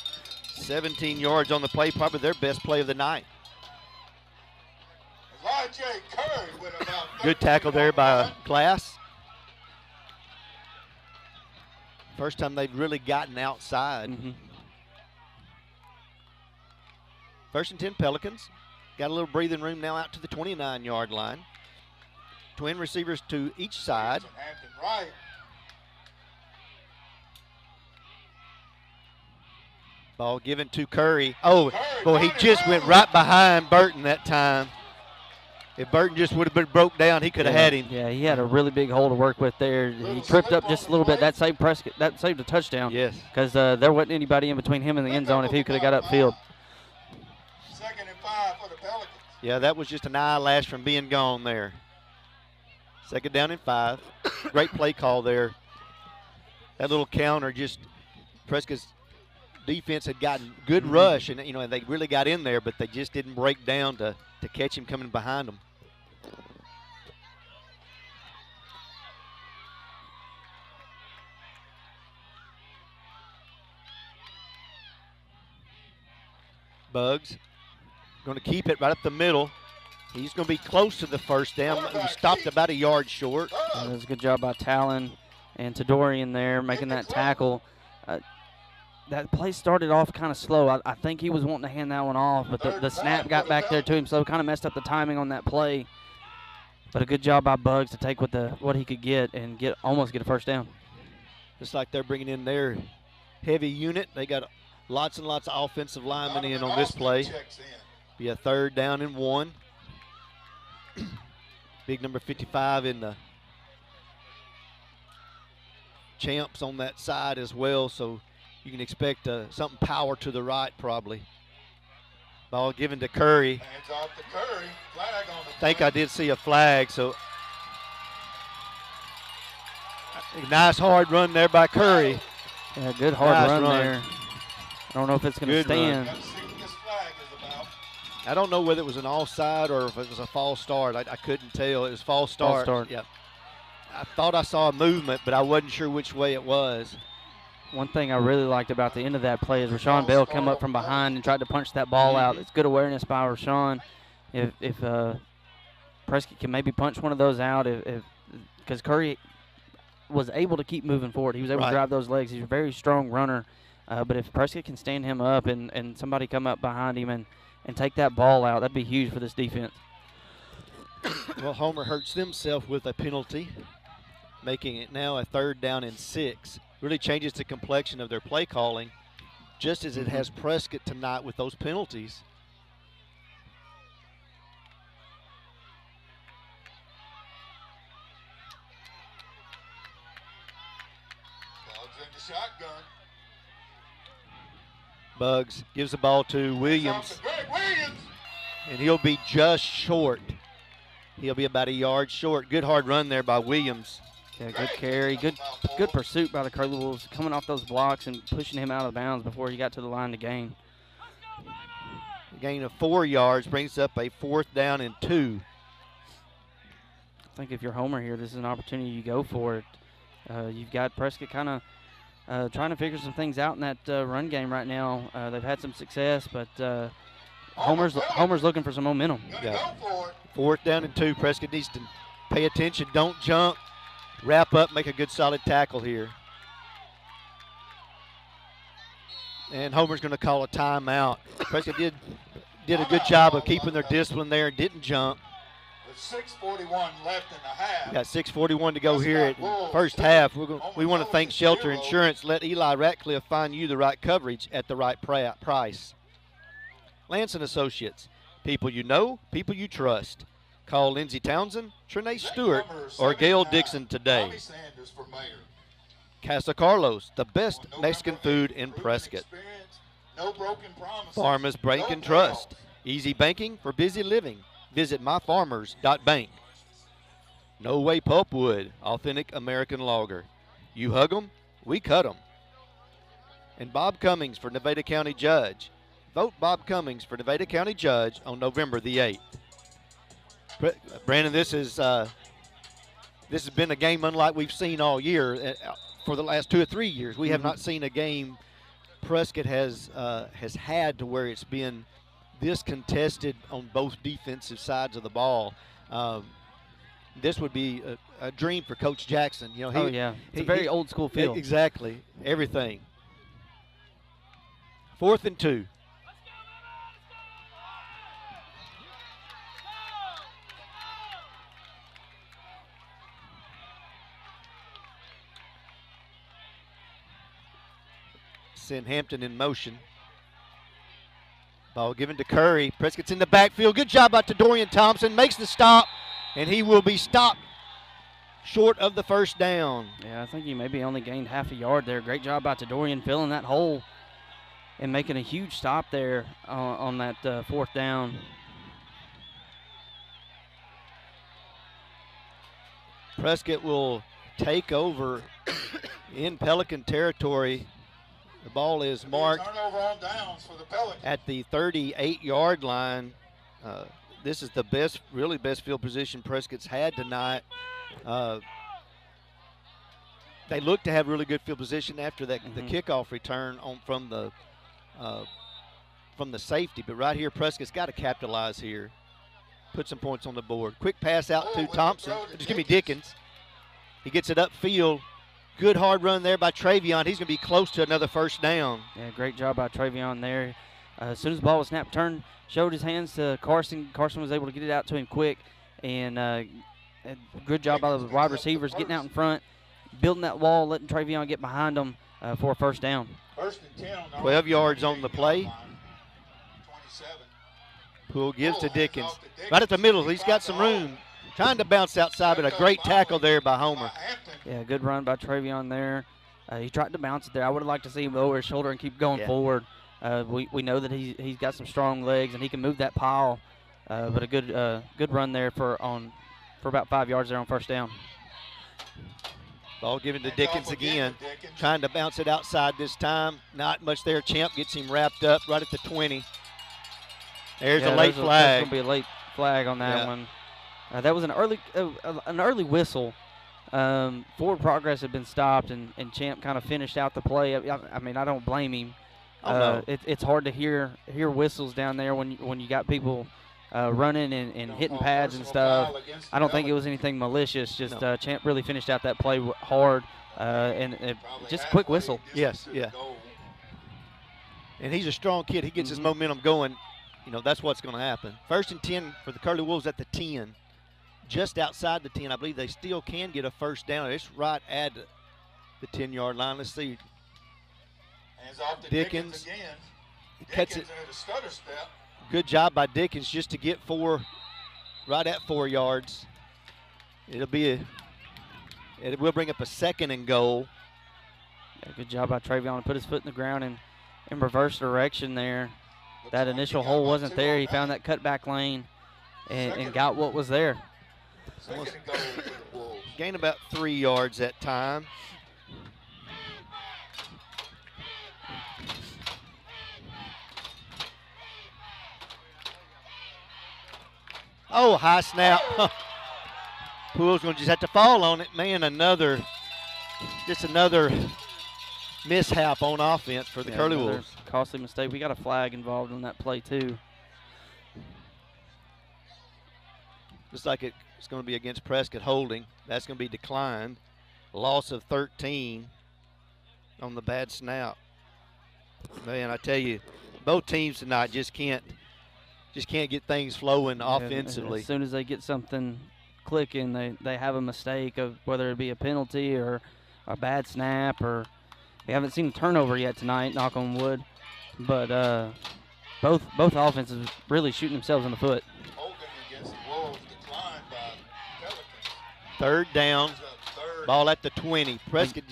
Speaker 1: 17 yards on the play, probably their best play of the night. Good tackle there by Glass. First time they've really gotten outside.
Speaker 9: Mm-hmm.
Speaker 1: First and 10 Pelicans. Got a little breathing room now out to the 29-yard line. Twin receivers to each side. Ball given to Curry. Oh, boy, he just went right behind Burton that time. If Burton just would have been broke down, he could have had him.
Speaker 9: Yeah, he had a really big hole to work with there. He tripped up just a little bit. That saved Prescott. That saved a touchdown.
Speaker 1: Yes.
Speaker 9: Because there wasn't anybody in between him and the end zone if he could have got upfield.
Speaker 7: 2nd and 5 for the Pelicans.
Speaker 1: Yeah, that was just an eyelash from being gone there. 2nd down and 5. Great play call there. That little counter just Prescott's defense had gotten good rush, and they really got in there, but they just didn't break down to catch him coming behind them. Bugs going to keep it right up the middle. He's going to be close to the first down. He stopped about a yard short.
Speaker 9: That was a good job by Talon and Tadorian there making that tackle. That play started off kind of slow. I think he was wanting to hand that one off, but the snap got back there to him, so kind of messed up the timing on that play. But a good job by Bugs to take what he could get and almost get a first down.
Speaker 1: Just like they're bringing in their heavy unit. They got lots and lots of offensive linemen in on this play. Be a 3rd down and 1. Big number 55 in the Champs on that side as well, so you can expect something power to the right probably. Ball given to Curry.
Speaker 7: Hands off to Curry. Flag on the
Speaker 1: I think I did see a flag, so Nice hard run there by Curry.
Speaker 9: Yeah, good hard
Speaker 1: Nice
Speaker 9: run
Speaker 1: run.
Speaker 9: there. I don't know if it's going to
Speaker 1: Good run.
Speaker 9: stand.
Speaker 7: Got to see what this flag is about.
Speaker 1: I don't know whether it was an offside or if it was a false start. I couldn't tell. It was false start.
Speaker 9: False start.
Speaker 1: Yep. I thought I saw a movement, but I wasn't sure which way it was.
Speaker 9: One thing I really liked about the end of that play is Rashawn Bell come up from behind and tried to punch that ball out. It's good awareness by Rashawn. If Prescott can maybe punch one of those out, because Curry was able to keep moving forward. He was able to drive those legs. He's a very strong runner. But if Prescott can stand him up and somebody come up behind him and take that ball out, that'd be huge for this defense.
Speaker 1: Well, Homer hurts themselves with a penalty, making it now a 3rd down and 6. Really changes the complexion of their play calling, just as it has Prescott tonight with those penalties.
Speaker 7: Bugs in the shotgun.
Speaker 1: Bugs gives the ball to Williams,
Speaker 7: Greg Williams.
Speaker 1: and he'll be just short. He'll be about a yard short. Good hard run there by Williams.
Speaker 9: Yeah, good carry, good pursuit by the Curly Wolves, coming off those blocks and pushing him out of bounds before he got to the line to gain.
Speaker 1: A gain of 4 yards brings up a 4th down and 2.
Speaker 9: I think if you're Homer here, this is an opportunity you go for it. You've got Prescott kind of trying to figure some things out in that run game right now. They've had some success, but Homer's looking for some momentum.
Speaker 1: Yeah. 4th down and 2. Prescott needs to pay attention. Don't jump. Wrap up, make a good solid tackle here. And Homer's going to call a timeout. Prescott did a good job of keeping their discipline there and didn't jump.
Speaker 7: With 6:41 left in the half.
Speaker 1: Got 6:41 to go here at first half. We want to thank Shelter Insurance. Let Eli Ratcliffe find you the right coverage at the right price. Lance and Associates, people you know, people you trust. Call Lindsey Townsend, Trinae Stewart, or Gail Dixon today. Casa Carlos, the best Mexican food in Prescott. Farmers Bank and Trust, easy banking for busy living. Visit myfarmers.bank. No Way Pulpwood, authentic American lager. You hug 'em, we cut 'em. And Bob Cummings for Nevada County Judge. Vote Bob Cummings for Nevada County Judge on November the 8th. Brandon, this has been a game unlike we've seen all year. For the last 2 or 3 years, we have not seen a game Prescott has had to where it's been this contested on both defensive sides of the ball. This would be a dream for Coach Jackson. You know,
Speaker 9: it's a very old school feel.
Speaker 1: Exactly, everything. 4th and 2. Send Hampton in motion. Ball given to Curry. Prescott's in the backfield. Good job by Dorian Thompson. Makes the stop, and he will be stopped short of the 1st down.
Speaker 9: Yeah, I think he maybe only gained half a yard there. Great job by Dorian filling that hole and making a huge stop there on that 4th down.
Speaker 1: Prescott will take over in Pelican territory. The ball is marked
Speaker 7: Turnover on downs for the Pelicans.
Speaker 1: at the 38-yard line. This is the best field position Prescott's had tonight. They look to have really good field position after that the kickoff return from the safety. But right here, Prescott's got to capitalize here. Put some points on the board. Quick pass out to Thompson. Just give me Dickens. He gets it upfield. Good hard run there by Travion. He's going to be close to another 1st down.
Speaker 9: Yeah, great job by Travion there. As soon as the ball was snapped, turned, showed his hands to Carson. Carson was able to get it out to him quick. And good job by the wide receivers getting out in front, building that wall, letting Travion get behind them for a 1st down.
Speaker 7: 1st and 10 on
Speaker 1: 12 yards on the play.
Speaker 7: 27.
Speaker 1: Poole gives to Dickens. Right at the middle. He's got some room. Trying to bounce outside, but a great tackle there by Homer.
Speaker 9: Yeah, good run by Travion there. He tried to bounce it there. I would have liked to see him lower his shoulder and keep going forward. We know that he's got some strong legs and he can move that pile. But a good run there for about 5 yards there on 1st down.
Speaker 1: Ball given to Dickens again. Trying to bounce it outside this time. Not much there. Champ gets him wrapped up right at the 20. There's a late flag.
Speaker 9: There's going to be a late flag on that one. That was an early whistle. Forward progress had been stopped, and Champ kind of finished out the play. I mean, I don't blame him.
Speaker 1: No.
Speaker 9: It's hard to hear whistles down there when you got people running and hitting pads and stuff. I don't think it was anything malicious. Just Champ really finished out that play hard, and just a quick whistle.
Speaker 1: Yes, yeah. And he's a strong kid. He gets his momentum going. You know, that's what's going to happen. 1st and 10 for the Curly Wolves at the 10. Just outside the 10. I believe they still can get a first down. It's right at the 10-yard line. Let's see.
Speaker 7: Hands off to
Speaker 1: Dickens.
Speaker 7: Again.
Speaker 1: He cuts it.
Speaker 7: Into the stutter step.
Speaker 1: Good job by Dickens just to get right at 4 yards. It will bring up a 2nd and goal.
Speaker 9: Yeah, good job by Travion to put his foot in the ground and in reverse direction there. That initial hole wasn't there. He found that cutback lane and got what was there.
Speaker 1: Gained about 3 yards that time. Oh, high snap. Poole's going to just have to fall on it. Man, another mishap on offense for the Curly Wolves.
Speaker 9: Costly mistake. We got a flag involved in that play, too.
Speaker 1: Looks like it's going to be against Prescott holding. That's going to be declined. Loss of 13 on the bad snap. Man, I tell you, both teams tonight just can't get things flowing offensively.
Speaker 9: As soon as they get something clicking, they have a mistake of whether it be a penalty or a bad snap, or we haven't seen a turnover yet tonight, knock on wood. But both offenses really shooting themselves in the foot.
Speaker 7: Against the Wolves, declined by Pelicans.
Speaker 1: 3rd down, ball at the 20. Prescott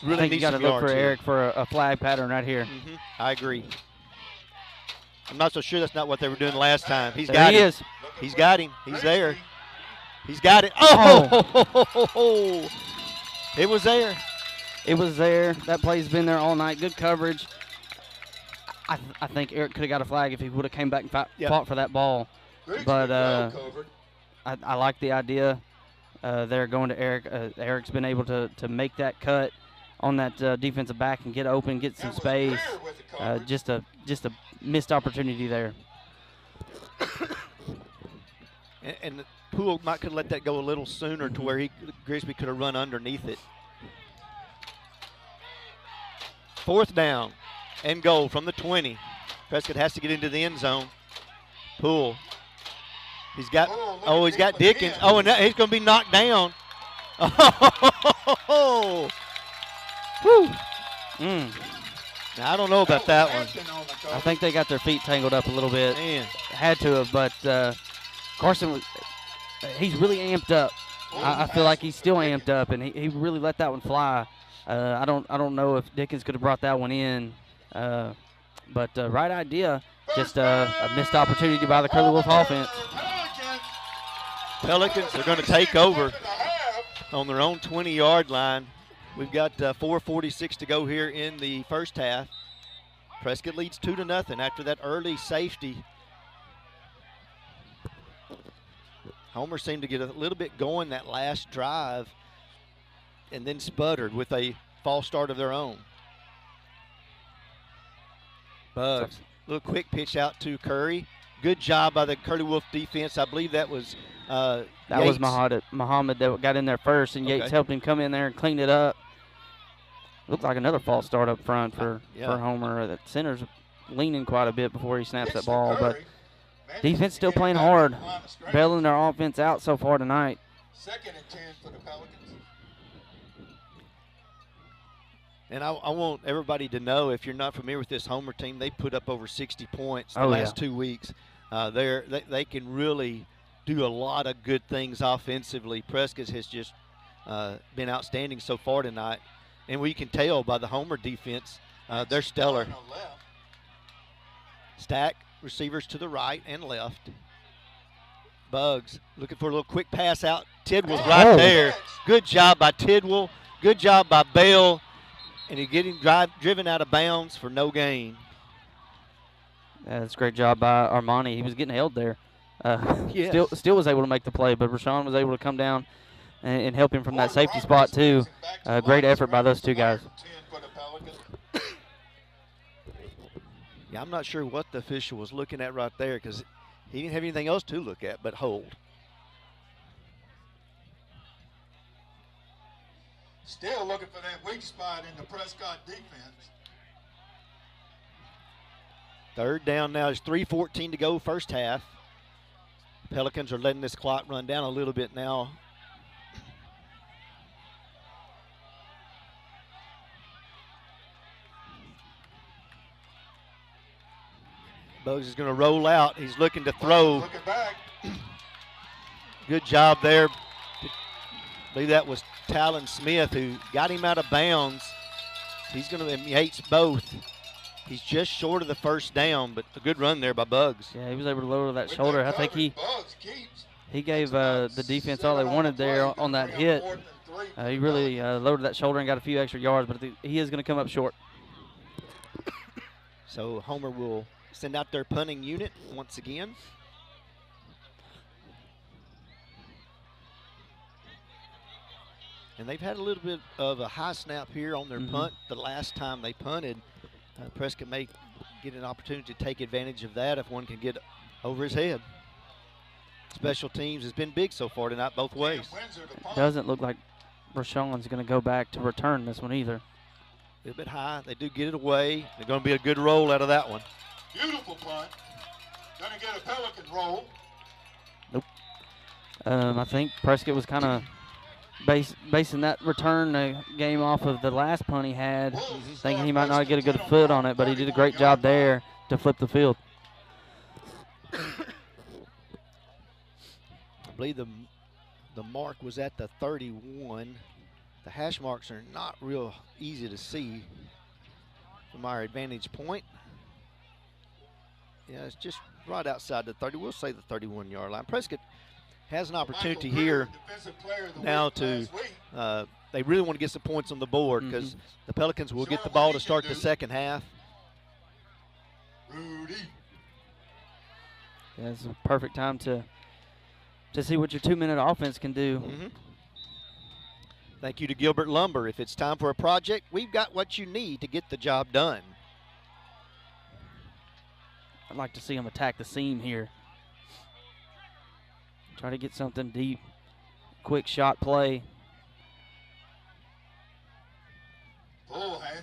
Speaker 1: really
Speaker 9: I think
Speaker 1: needs
Speaker 9: you got to look for
Speaker 1: here.
Speaker 9: Eric for a flag pattern right here.
Speaker 1: I agree. I'm not so sure that's not what they were doing last time. He's
Speaker 9: There
Speaker 1: got
Speaker 9: he
Speaker 1: him.
Speaker 9: is.
Speaker 1: He's got him. He's there. He's got it. Oh! It was there.
Speaker 9: It was there. That play's been there all night. Good coverage. I think Eric could have got a flag if he would have came back and fought for that ball. But I like the idea. They're going to Eric. Eric's been able to make that cut on that defensive back and get open, get some space. Just a missed opportunity there.
Speaker 1: And Poole might could let that go a little sooner to where Grisby could have run underneath it. 4th down and goal from the 20. Prescott has to get into the end zone. Poole. He's got Dickens. Oh, and he's going to be knocked down. Oh! Whew. Now, I don't know about that one.
Speaker 9: I think they got their feet tangled up a little bit.
Speaker 1: Man.
Speaker 9: Had to have, but Carson, he's really amped up. I feel like he's still amped up, and he really let that one fly. I don't know if Dickens could have brought that one in, but right idea. Just a missed opportunity by the Curly Wolf offense.
Speaker 1: Pelicans are going to take over on their own 20-yard line. We've got 4:46 to go here in the first half. Prescott leads 2-0 after that early safety. Homer seemed to get a little bit going that last drive and then sputtered with a false start of their own. Bugs, little quick pitch out to Curry. Good job by the Curly Wolf defense. I believe that was
Speaker 9: That was Muhammad that got in there first, and Yates helped him come in there and clean it up. Looked like another false start up front for Homer. The center's leaning quite a bit before he snaps that ball, but defense still playing hard, bailing their offense out so far tonight.
Speaker 7: 2nd and 10 for the Pelicans.
Speaker 1: And I want everybody to know, if you're not familiar with this Homer team, they put up over 60 points the last 2 weeks. They can really do a lot of good things offensively. Prescott has just been outstanding so far tonight. And we can tell by the Homer defense, they're stellar. Stack receivers to the right and left. Bugs looking for a little quick pass out Tidwell's right there. Good job by Tidwell. Good job by Bell. And he's getting driven out of bounds for no gain.
Speaker 9: Yeah, that's a great job by Armani. He was getting held there.
Speaker 1: Yes.
Speaker 9: Still was able to make the play, but Rashawn was able to come down and help him from that safety spot too. Great effort by those two guys.
Speaker 1: Yeah, I'm not sure what the official was looking at right there because he didn't have anything else to look at but hold.
Speaker 7: Still looking for that weak spot in the Prescott defense.
Speaker 1: Third down now is 3:14 to go, first half. Pelicans are letting this clock run down a little bit now. Bugs is going to roll out. He's looking to throw.
Speaker 7: Looking back.
Speaker 1: Good job there. I believe that was Talon Smith who got him out of bounds. He's going to Yates both. He's just short of the first down, but a good run there by Bugs.
Speaker 9: Yeah, he was able to lower that shoulder. I think he gave the defense all they wanted there on that hit. He really lowered that shoulder and got a few extra yards, but he is going to come up short.
Speaker 1: So Homer will send out their punting unit once again. And they've had a little bit of a high snap here on their punt the last time they punted. Prescott may get an opportunity to take advantage of that if one can get over his head. Special teams has been big so far tonight both ways.
Speaker 9: It doesn't look like Rashawn's going to go back to return this one either.
Speaker 1: A little bit high. They do get it away. They're going to be a good roll out of that one.
Speaker 7: Beautiful punt. Going to get a Pelican roll.
Speaker 9: Nope. I think Prescott was kind of basing that return game off of the last punt he had, thinking he might not get a good foot on it, but he did a great job there to flip the field.
Speaker 1: I believe the mark was at the 31. The hash marks are not real easy to see from our advantage point. Yeah, it's just right outside the 30. We'll say the 31-yard line. Prescott has an opportunity here now to they really want to get some points on the board because the Pelicans will get the ball to start the second half.
Speaker 9: Yeah, it's a perfect time to see what your 2-minute offense can do.
Speaker 1: Thank you to Gilbert Lumber. If it's time for a project, we've got what you need to get the job done.
Speaker 9: I'd like to see him attack the seam here. Try to get something deep. Quick shot play.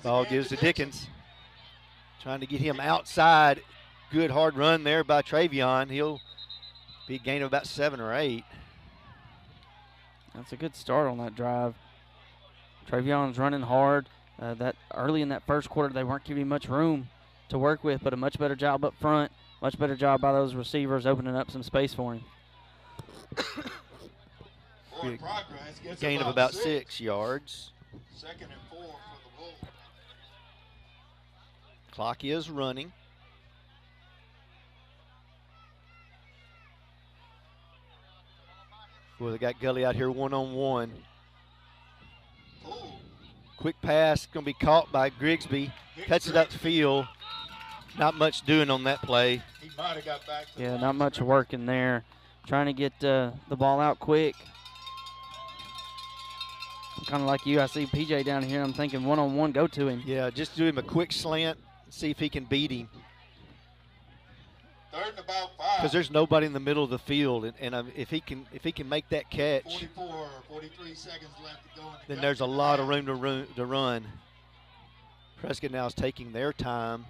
Speaker 1: Ball gives to Dickens. Trying to get him outside. Good hard run there by Travion. He'll be a gain of about 7 or 8.
Speaker 9: That's a good start on that drive. Travion's running hard. That early in that first quarter, they weren't giving him much room to work with, but a much better job up front. Much better job by those receivers opening up some space for him.
Speaker 1: Gain of about 6 yards.
Speaker 7: 2nd and 4 for the Wolves.
Speaker 1: Clock is running. Well, they got Gully out here one-on-one. Quick pass, going to be caught by Grigsby. Cuts it up the field. Not much doing on that play.
Speaker 7: He might have got back.
Speaker 9: Yeah, not much work in there. Trying to get the ball out quick. Kind of like you, I see PJ down here. I'm thinking one-on-one, go to him.
Speaker 1: Yeah, just do him a quick slant, see if he can beat him.
Speaker 7: 3rd and about 5.
Speaker 1: Because there's nobody in the middle of the field, and if he can make that catch,
Speaker 7: 44 or 43 seconds left to go.
Speaker 1: Then there's a lot of room to run. Prescott now is taking their time.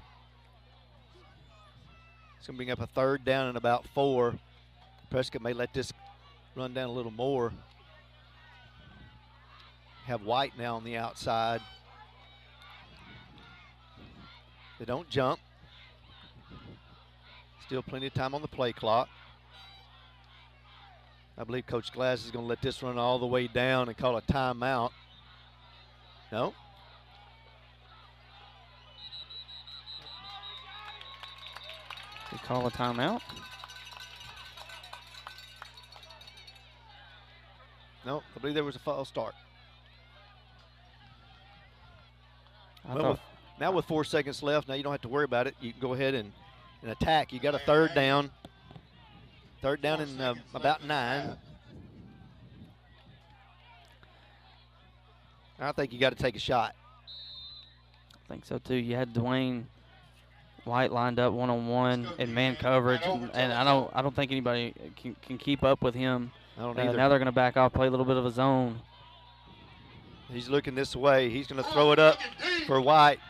Speaker 1: It's going to bring up a 3rd down and about 4. Prescott may let this run down a little more. Have White now on the outside. They don't jump. Still plenty of time on the play clock. I believe Coach Glass is going to let this run all the way down and call a timeout. No.
Speaker 9: They call a timeout.
Speaker 1: No, I believe there was a false start. Now with 4 seconds left, now you don't have to worry about it. You can go ahead and attack. You got a third down. Third down and about 9. I think you got to take a shot.
Speaker 9: I think so too. You had Dwayne White lined up one-on-one in man coverage, and I don't think anybody can keep up with him.
Speaker 1: I don't either.
Speaker 9: Now they're going to back off, play a little bit of a zone.
Speaker 1: He's looking this way. He's going to throw it up for White.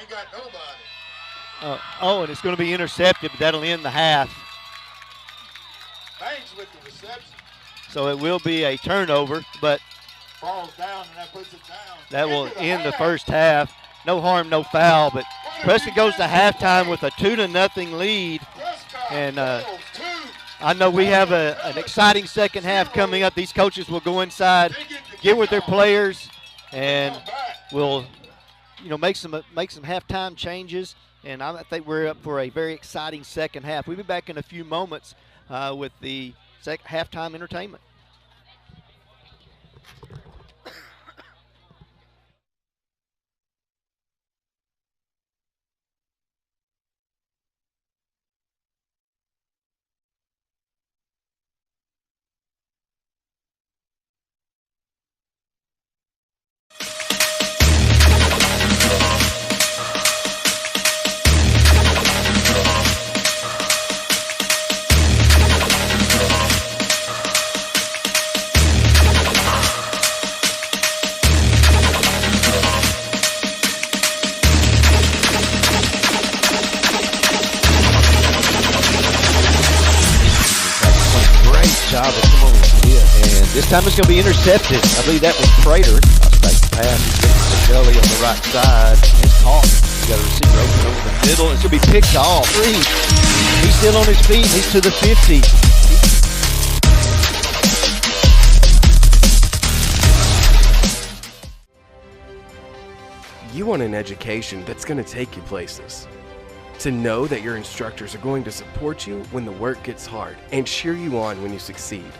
Speaker 7: Ain't got nobody.
Speaker 1: And it's going to be intercepted, but that'll end the half.
Speaker 7: Banks with the reception.
Speaker 1: So it will be a turnover, but
Speaker 7: falls down and that puts it down.
Speaker 1: That will end the first half. No harm, no foul, but Prescott goes to halftime with a 2-0 lead. And I know we have an exciting second half coming up. These coaches will go inside, get with their players, and will make some halftime changes. And I think we're up for a very exciting second half. We'll be back in a few moments with the halftime entertainment. This time it's going to be intercepted. I believe that was Prater. Pass to Gully on the right side. It's caught. You got a receiver open over the middle. It's going to be picked off. He's still on his feet. He's to the 50.
Speaker 2: You want an education that's going to take you places. To know that your instructors are going to support you when the work gets hard and cheer you on when you succeed.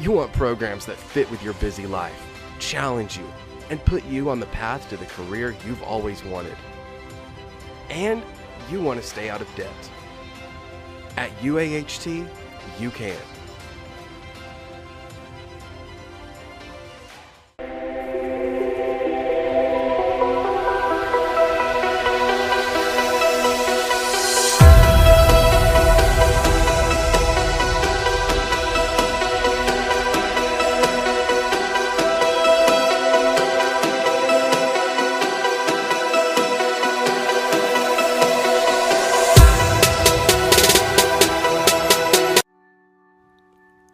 Speaker 2: You want programs that fit with your busy life, challenge you, and put you on the path to the career you've always wanted. And you want to stay out of debt. At UAHT, you can.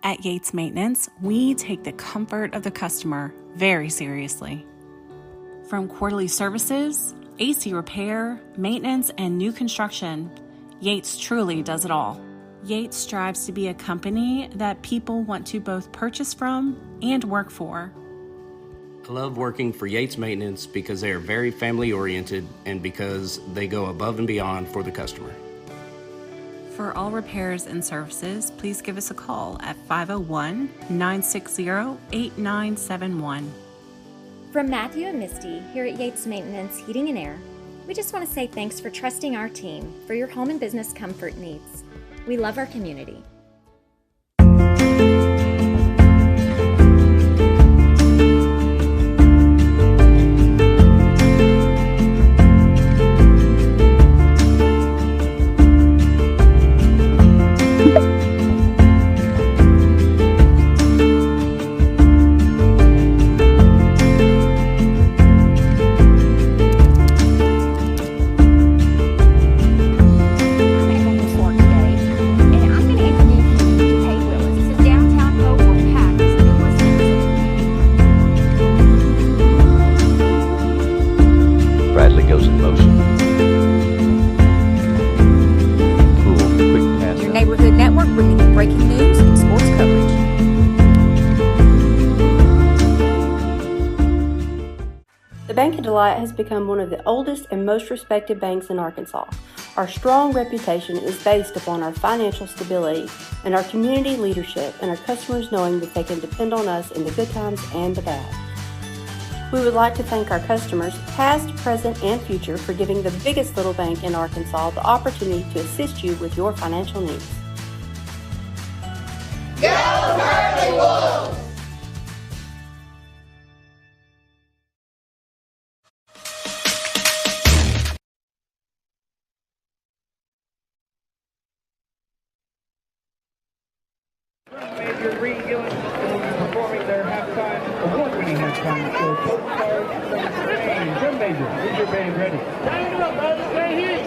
Speaker 3: At Yates Maintenance, we take the comfort of the customer very seriously. From quarterly services, AC repair, maintenance, and new construction, Yates truly does it all. Yates strives to be a company that people want to both purchase from and work for.
Speaker 4: I love working for Yates Maintenance because they are very family-oriented and because they go above and beyond for the customer.
Speaker 3: For all repairs and services, please give us a call at 501-960-8971.
Speaker 5: From Matthew and Misty here at Yates Maintenance Heating and Air, we just want to say thanks for trusting our team for your home and business comfort needs. We love our community.
Speaker 6: of Delight has become one of the oldest and most respected banks in Arkansas. Our strong reputation is based upon our financial stability and our community leadership and our customers knowing that they can depend on us in the good times and the bad. We would like to thank our customers, past, present, and future, for giving the biggest little bank in Arkansas the opportunity to assist you with your financial needs.
Speaker 10: Go Hurley Wolves!
Speaker 11: Major Reed Gillis will be performing their award-winning halftime show, Postcards from Spain. Drum major, is your band ready? Turn it up, brother. Stay here.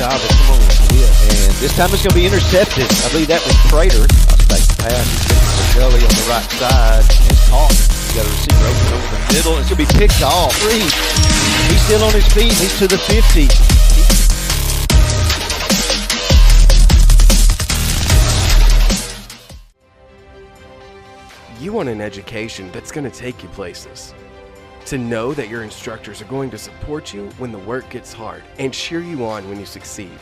Speaker 1: job at come on with. And this time it's going to be intercepted. I believe that was Prater. I'll take the pass. He's looking for Gully on the right side. And caught. You got a receiver open over the middle. It's going to be picked off. He's still on his feet. He's to the 50.
Speaker 2: You want an education that's going to take you places. To know that your instructors are going to support you when the work gets hard and cheer you on when you succeed.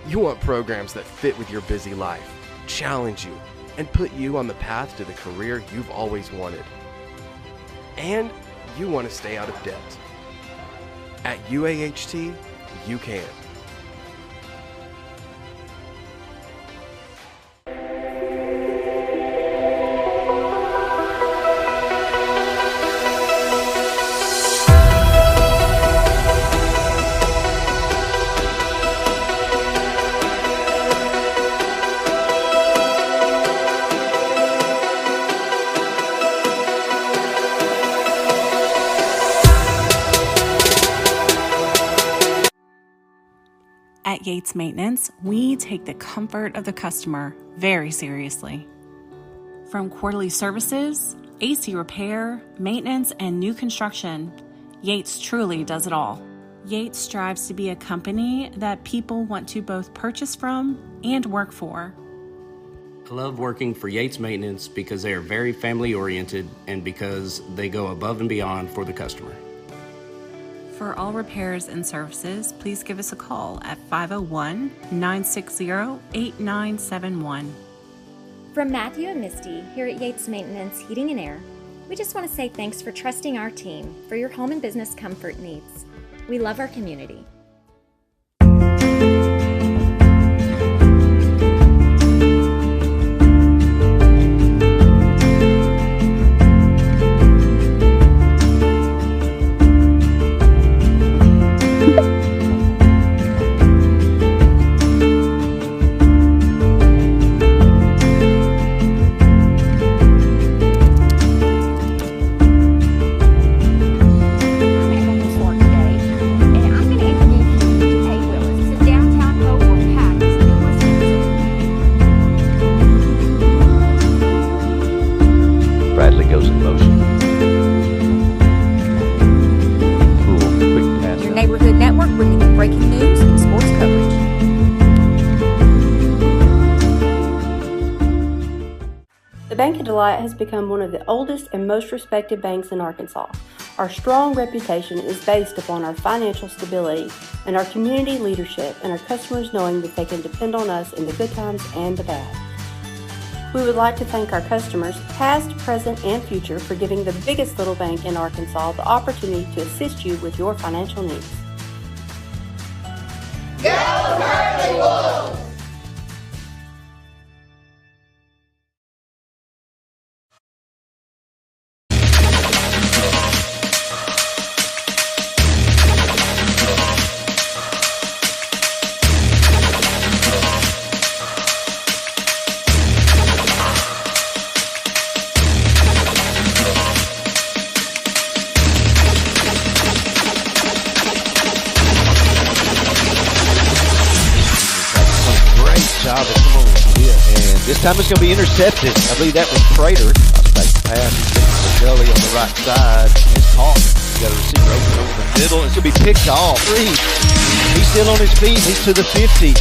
Speaker 2: You want programs that fit with your busy life, challenge you, and put you on the path to the career you've always wanted. And you want to stay out of debt. At UAHT, you can.
Speaker 3: At Yates Maintenance, we take the comfort of the customer very seriously. From quarterly services, AC repair, maintenance, and new construction, Yates truly does it all. Yates strives to be a company that people want to both purchase from and work for.
Speaker 4: I love working for Yates Maintenance because they are very family oriented and because they go above and beyond for the customer.
Speaker 3: For all repairs and services, please give us a call at 501-960-8971.
Speaker 5: From Matthew and Misty here at Yates Maintenance Heating and Air, we just want to say thanks for trusting our team for your home and business comfort needs. We love our community.
Speaker 1: Goes in motion. Cool. Quick pass.
Speaker 8: Your neighborhood network bringing you breaking news and sports coverage.
Speaker 6: The Bank of Delight has become one of the oldest and most respected banks in Arkansas. Our strong reputation is based upon our financial stability and our community leadership and our customers knowing that they can depend on us in the good times and the bad. We would like to thank our customers, past, present, and future, for giving the biggest little bank in Arkansas the opportunity to assist you with your financial needs.
Speaker 1: Job at come on with. And this time it's going to be intercepted. I believe that was Prater. I'll take the pass. He's looking for Gully on the right side. And caught. You got a receiver open over the middle. It's going to be picked off. He's still on his feet. He's to the 50.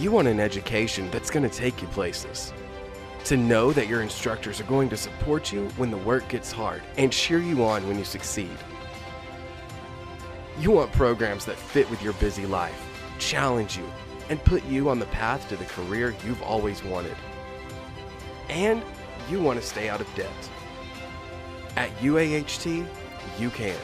Speaker 2: You want an education that's going to take you places. To know that your instructors are going to support you when the work gets hard and cheer you on when you succeed. You want programs that fit with your busy life, challenge you, and put you on the path to the career you've always wanted. And you want to stay out of debt. At UAHT, you can.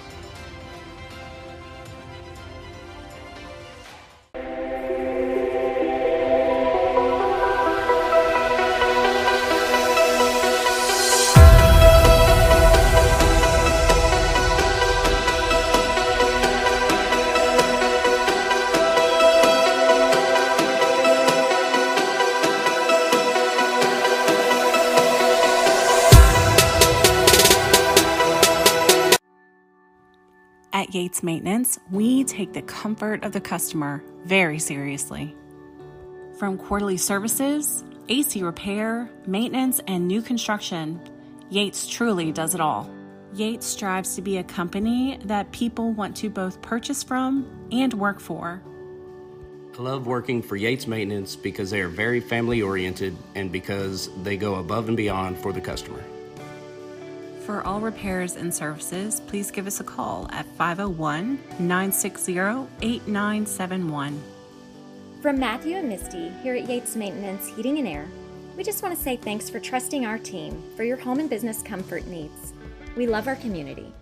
Speaker 3: At Yates Maintenance, we take the comfort of the customer very seriously. From quarterly services, AC repair, maintenance, and new construction, Yates truly does it all. Yates strives to be a company that people want to both purchase from and work for.
Speaker 4: I love working for Yates Maintenance because they are very family oriented and because they go above and beyond for the customer.
Speaker 3: For all repairs and services, please give us a call at 501-960-8971.
Speaker 5: From Matthew and Misty here at Yates Maintenance Heating and Air, we just want to say thanks for trusting our team for your home and business comfort needs. We love our community.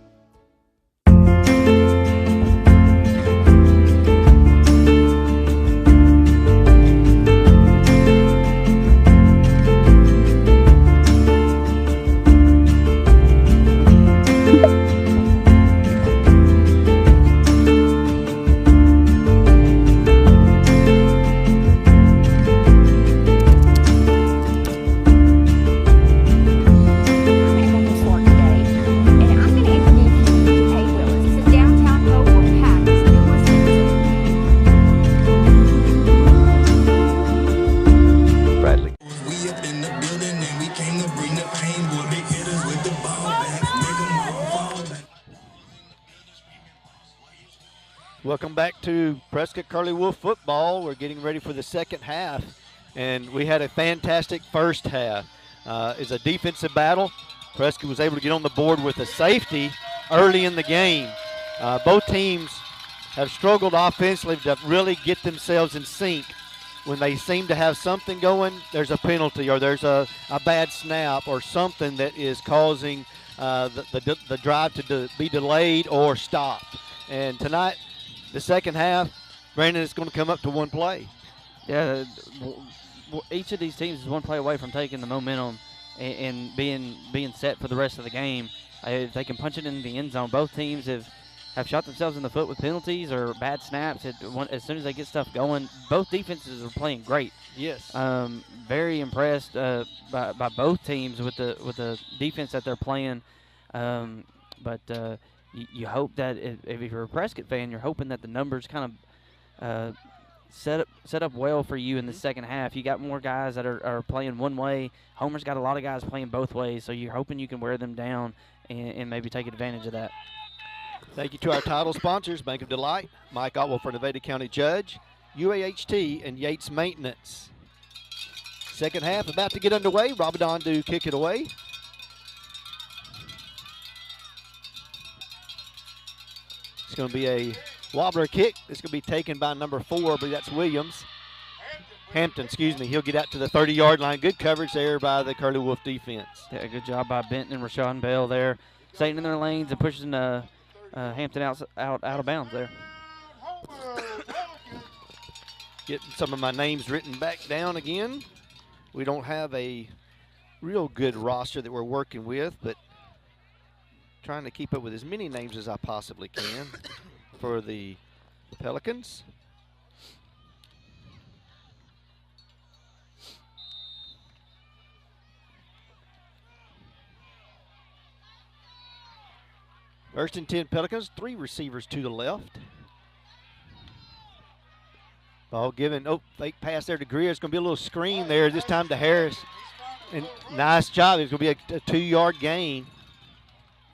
Speaker 1: Welcome back to Prescott Curly Wolf football. We're getting ready for the second half, and we had a fantastic first half. It's a defensive battle. Prescott was able to get on the board with a safety early in the game. Both teams have struggled offensively to really get themselves in sync. When they seem to have something going, there's a penalty or there's a bad snap or something that is causing the drive to be delayed or stopped. And tonight, the second half, Brandon, is going to come up to one play.
Speaker 9: Yeah, each of these teams is one play away from taking the momentum and being set for the rest of the game. If they can punch it in the end zone, both teams have shot themselves in the foot with penalties or bad snaps. As soon as they get stuff going, both defenses are playing great.
Speaker 1: Yes.
Speaker 9: Very impressed by both teams with the defense that they're playing. You hope that if you're a Prescott fan, you're hoping that the numbers kind of set up well for you in the second half. You got more guys that are playing one way. Homer's got a lot of guys playing both ways, so you're hoping you can wear them down and maybe take advantage of that.
Speaker 1: Thank you to our title sponsors, Bank of Delight, Mike Otwell for Nevada County Judge, UAHT, and Yates Maintenance. Second half about to get underway. Rabadon to kick it away. It's going to be a wobbler kick. It's going to be taken by number 4, but that's Williams. Hampton, excuse me. He'll get out to the 30-yard line. Good coverage there by the Curly Wolf defense.
Speaker 9: Yeah, good job by Benton and Rashawn Bell there, staying in their lanes and pushing Hampton out of bounds there.
Speaker 1: Getting some of my names written back down again. We don't have a real good roster that we're working with, but trying to keep up with as many names as I possibly can for the Pelicans. First and 10 Pelicans, 3 receivers to the left. Ball given, fake pass there to Greer. It's going to be a little screen there this time to Harris. And nice job. It's going to be a 2-yard gain.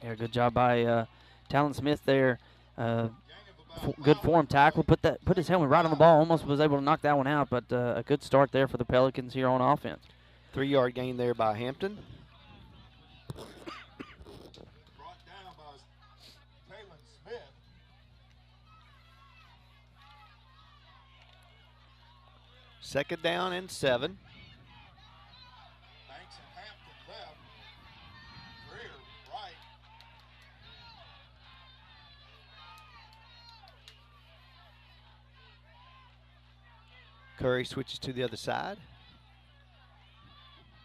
Speaker 9: Yeah, good job by Talon Smith there. Good form tackle. Put his helmet right on the ball. Almost was able to knock that one out, but a good start there for the Pelicans here on offense.
Speaker 1: 3-yard gain there by Hampton.
Speaker 7: Brought down by Talon Smith.
Speaker 1: Second down and 7.
Speaker 7: Banks and Hampton left. Greer right.
Speaker 1: Curry switches to the other side.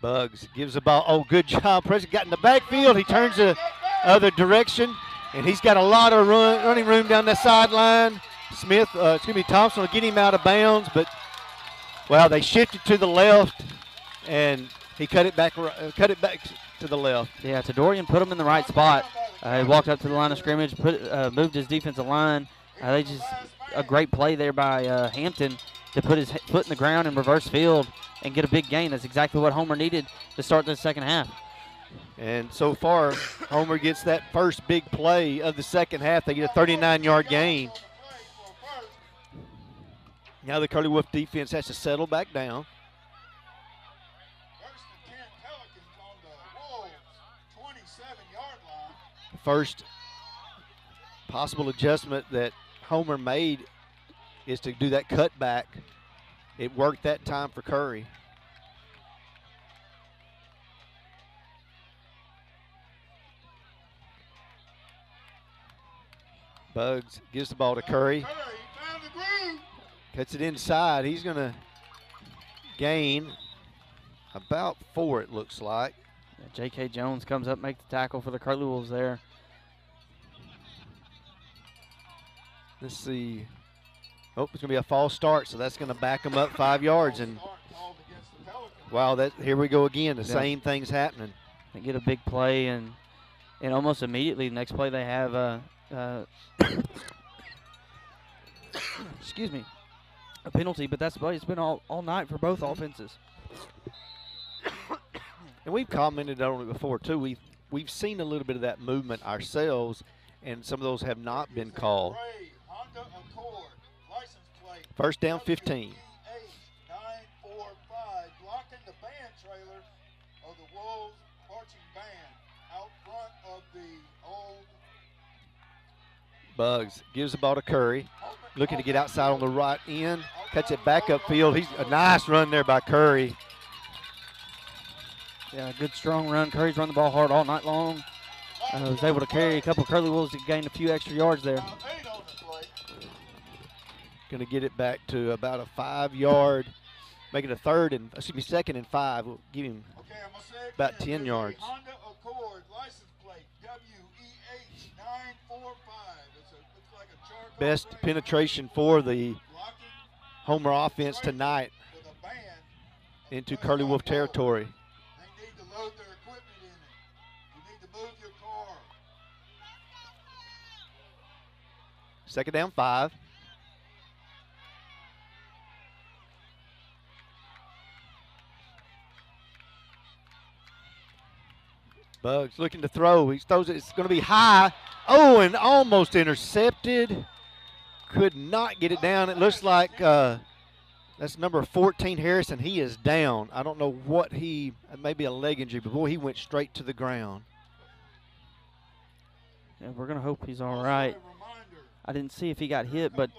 Speaker 1: Bugs gives the ball. Oh, good job. Prescott got in the backfield. He turns the other direction, and he's got a lot of running room down the sideline. Thompson will get him out of bounds, but, well, they shifted to the left, and he cut it back to the left.
Speaker 9: Yeah, Dorian put him in the right spot. He walked up to the line of scrimmage, moved his defensive line. They just a great play there by Hampton to put his foot in the ground in reverse field and get a big gain. That's exactly what Homer needed to start the second half.
Speaker 1: And so far, Homer gets that first big play of the second half. They get a 39-yard gain. Now the Curly Wolf defense has to settle back down. First possible adjustment that Homer made is to do that cutback. It worked that time for Curry. Bugs gives the ball to Curry. Cuts it inside. He's going to gain about 4, it looks like.
Speaker 9: Yeah, J.K. Jones comes up, make the tackle for the Curly Wolves there.
Speaker 1: Let's see. Oh, it's going to be a false start, so that's going to back them up 5 yards. And wow, here we go again. The same thing's happening.
Speaker 9: They get a big play, and almost immediately the next play they have excuse me, a penalty, but that's the play it's been all night for both offenses.
Speaker 1: And we've commented on it before too. We've seen a little bit of that movement ourselves, and some of those have not been called. First down, 15.
Speaker 7: Blocking the band trailer of the Wolves marching band out front of the old.
Speaker 1: Bugs gives the ball to Curry, looking to get outside on the right end, cuts it back upfield. He's a nice run there by Curry.
Speaker 9: Yeah, good strong run. Curry's run the ball hard all night long. Was able to carry a couple of Curly Wolves to gain a few extra yards there.
Speaker 1: Going to get it back to about a 5-yard, make it a second and 5. We'll give him about 10 yards.
Speaker 7: Honda Accord license plate WEH945. Looks like a charcoal
Speaker 1: Best penetration for the Homer offense tonight into Curly Wolf territory.
Speaker 7: They need to load their equipment in it. You need to move your car.
Speaker 1: Second down, 5. Bugs looking to throw. He throws it. It's going to be high. Oh, and almost intercepted. Could not get it down. It looks like that's number 14, Harrison. He is down. I don't know what maybe a leg injury, but boy, he went straight to the ground.
Speaker 9: Yeah, we're going to hope he's all right. I didn't see if he got hit, but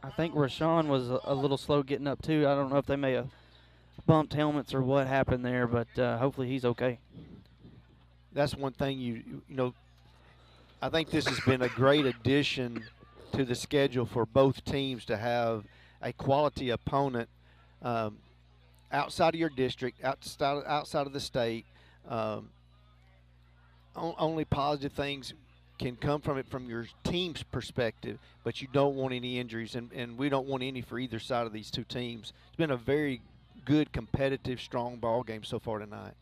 Speaker 9: I think Rashawn was a little slow getting up too. I don't know if they may have bumped helmets or what happened there, but hopefully he's okay.
Speaker 1: That's one thing you know. I think this has been a great addition to the schedule for both teams to have a quality opponent outside of your district, outside of the state. Only positive things can come from it from your team's perspective, but you don't want any injuries, and we don't want any for either side of these two teams. It's been a very good, competitive, strong ball game so far tonight.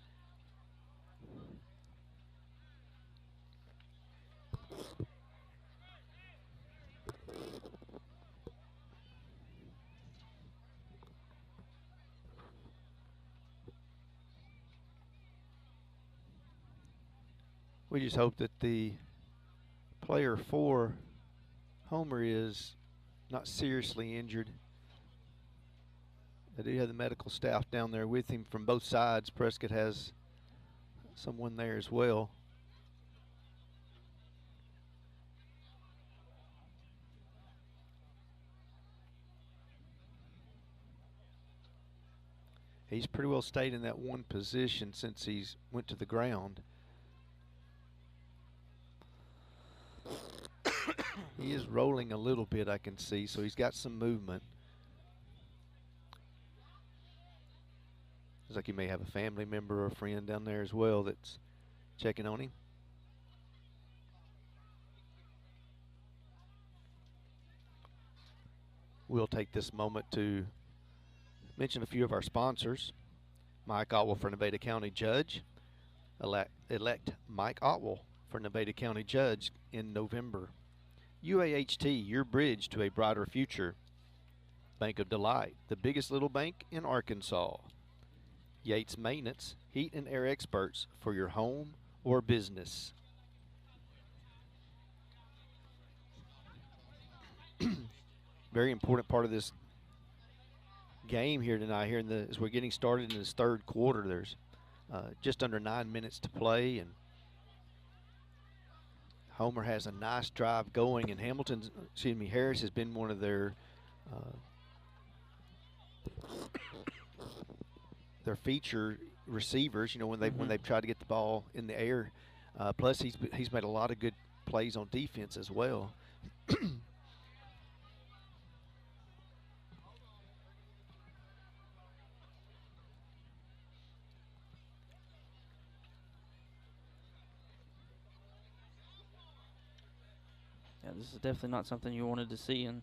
Speaker 1: We just hope that the player for Homer is not seriously injured. They do have the medical staff down there with him from both sides. Prescott has someone there as well. He's pretty well stayed in that one position since he's went to the ground. He is rolling a little bit, I can see, so he's got some movement. Looks like he may have a family member or a friend down there as well that's checking on him. We'll take this moment to mention a few of our sponsors. Mike Otwell for Nevada County Judge. Elect Mike Otwell for Nevada County Judge in November. UAHT, your bridge to a brighter future. Bank of Delight, the biggest little bank in Arkansas. Yates Maintenance, heat and air experts for your home or business. Very important part of this game here tonight. Here as we're getting started in this third quarter, there's just under 9 minutes to play, and Homer has a nice drive going, and Harris has been one of their feature receivers. You know, when they've tried to get the ball in the air. Plus, he's made a lot of good plays on defense as well.
Speaker 9: Yeah, this is definitely not something you wanted to see in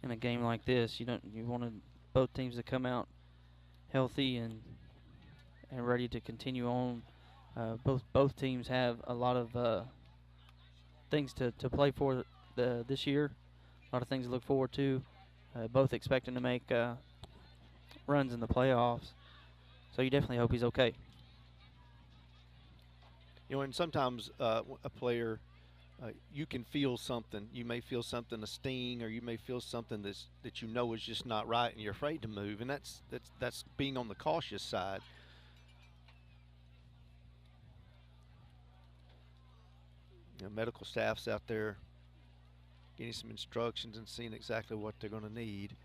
Speaker 9: a game like this. You wanted both teams to come out healthy and ready to continue on. Both teams have a lot of things to play for this year. A lot of things to look forward to. Both expecting to make runs in the playoffs. So you definitely hope he's okay.
Speaker 1: You know, and sometimes a player, you can feel something. You may feel something, a sting, or you may feel something that you know is just not right, and you're afraid to move, and that's being on the cautious side. You know, medical staff's out there getting some instructions and seeing exactly what they're going to need.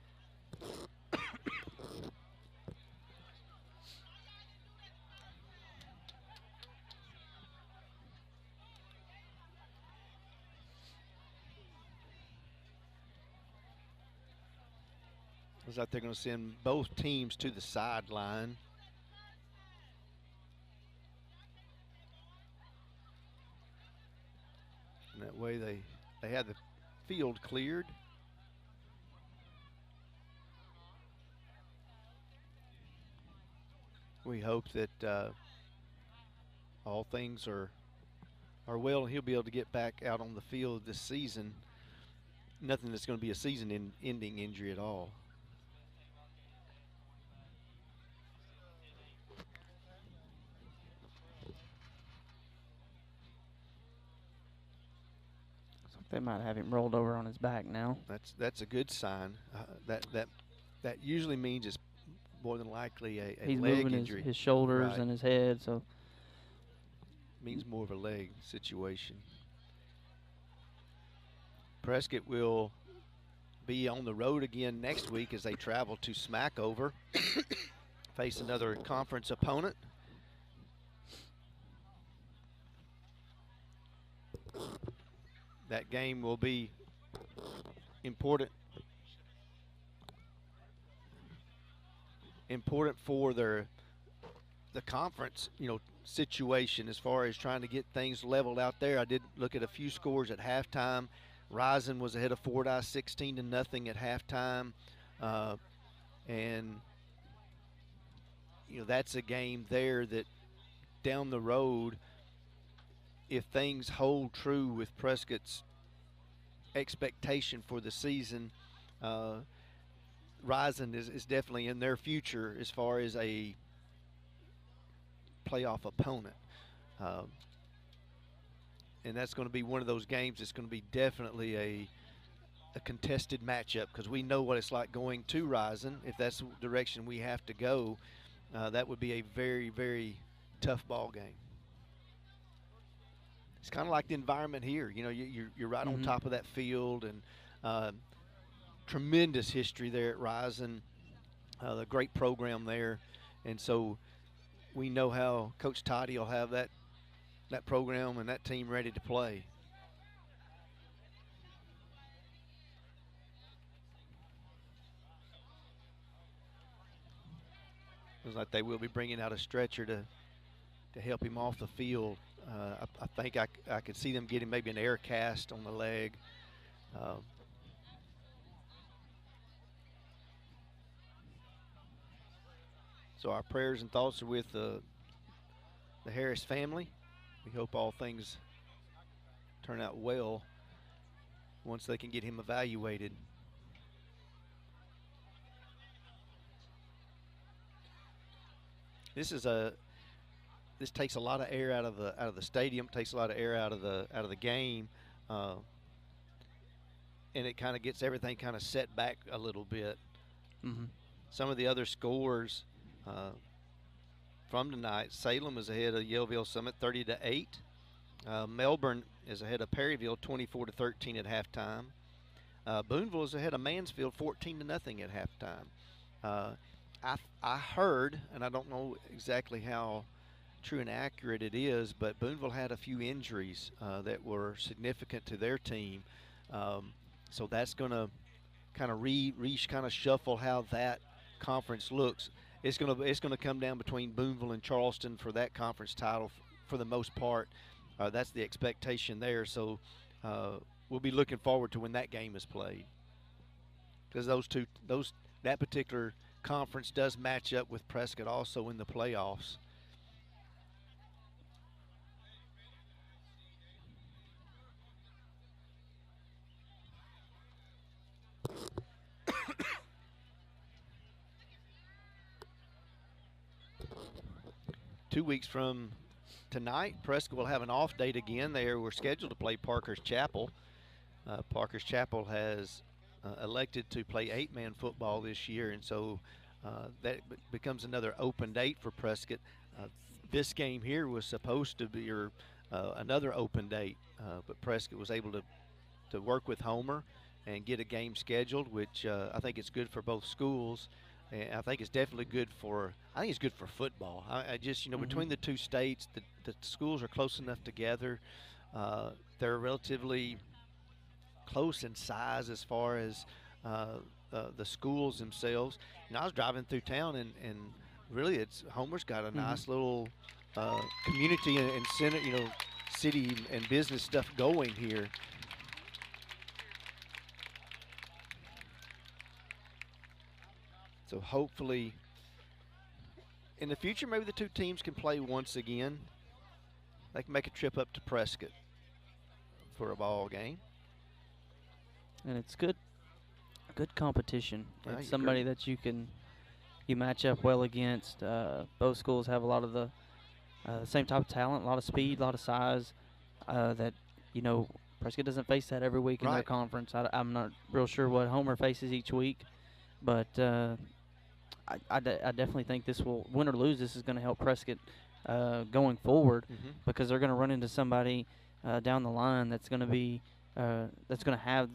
Speaker 1: Looks like they're going to send both teams to the sideline. And that way they have the field cleared. We hope that all things are well, and he'll be able to get back out on the field this season. Nothing that's going to be a season-ending injury at all.
Speaker 9: They might have him rolled over on his back now.
Speaker 1: That's a good sign. That usually means it's more than likely a
Speaker 9: He's
Speaker 1: leg
Speaker 9: moving
Speaker 1: injury.
Speaker 9: His shoulders
Speaker 1: Right.
Speaker 9: and his head, so
Speaker 1: means more of a leg situation. Prescott will be on the road again next week as they travel to Smackover, face another conference opponent. That game will be important for the conference, situation as far as trying to get things leveled out there. I did look at a few scores at halftime. Rising was ahead of Fordyce 16-0 at halftime, and that's a game there that down the road, if things hold true with Prescott's expectation for the season, Rising is definitely in their future as far as a playoff opponent. And that's going to be one of those games that's going to be definitely a contested matchup, because we know what it's like going to Rising. If that's the direction we have to go, that would be a very, very tough ball game. It's kind of like the environment here. You're right on top of that field, and tremendous history there at Rising, the great program there. And so we know how Coach Toddy will have that program and that team ready to play. Looks like they will be bringing out a stretcher to help him off the field. I think I could see them getting maybe an air cast on the leg. So our prayers and thoughts are with the Harris family. We hope all things turn out well once they can get him evaluated. This takes a lot of air out of the stadium, takes a lot of air out of the game, and it kind of gets everything kind of set back a little bit.
Speaker 9: Mm-hmm.
Speaker 1: Some of the other scores from tonight: Salem is ahead of Yellville Summit 30-8. Melbourne is ahead of Perryville 24-13 at halftime. Booneville is ahead of Mansfield 14-0 at halftime. I heard, and I don't know exactly how true and accurate it is, but Booneville had a few injuries that were significant to their team. So that's going to kind of shuffle how that conference looks. It's going to come down between Booneville and Charleston for that conference title for the most part. That's the expectation there. So we'll be looking forward to when that game is played, because that particular conference does match up with Prescott also in the playoffs. Two weeks from tonight, Prescott will have an off date again. We're scheduled to play Parker's Chapel. Parker's Chapel has elected to play 8-man football this year, and so that becomes another open date for Prescott. This game here was supposed to be another open date, but Prescott was able to work with Homer and get a game scheduled, which I think it's good for both schools. And I think it's definitely good for football. I just, between the two states, the schools are close enough together. They're relatively close in size as far as the schools themselves. I was driving through town, and really, Homer's got a nice little community and center, city and business stuff going here. So hopefully, in the future, maybe the two teams can play once again. They can make a trip up to Prescott for a ball game.
Speaker 9: And it's good competition.
Speaker 1: Yeah,
Speaker 9: It's somebody that you match up well against. Both schools have a lot of the same type of talent, a lot of speed, a lot of size. That Prescott doesn't face that every week in their conference. I'm not real sure what Homer faces each week, but I definitely think this will, win or lose, this is going to help Prescott going forward, because they're going to run into somebody down the line that's going to be that's going to have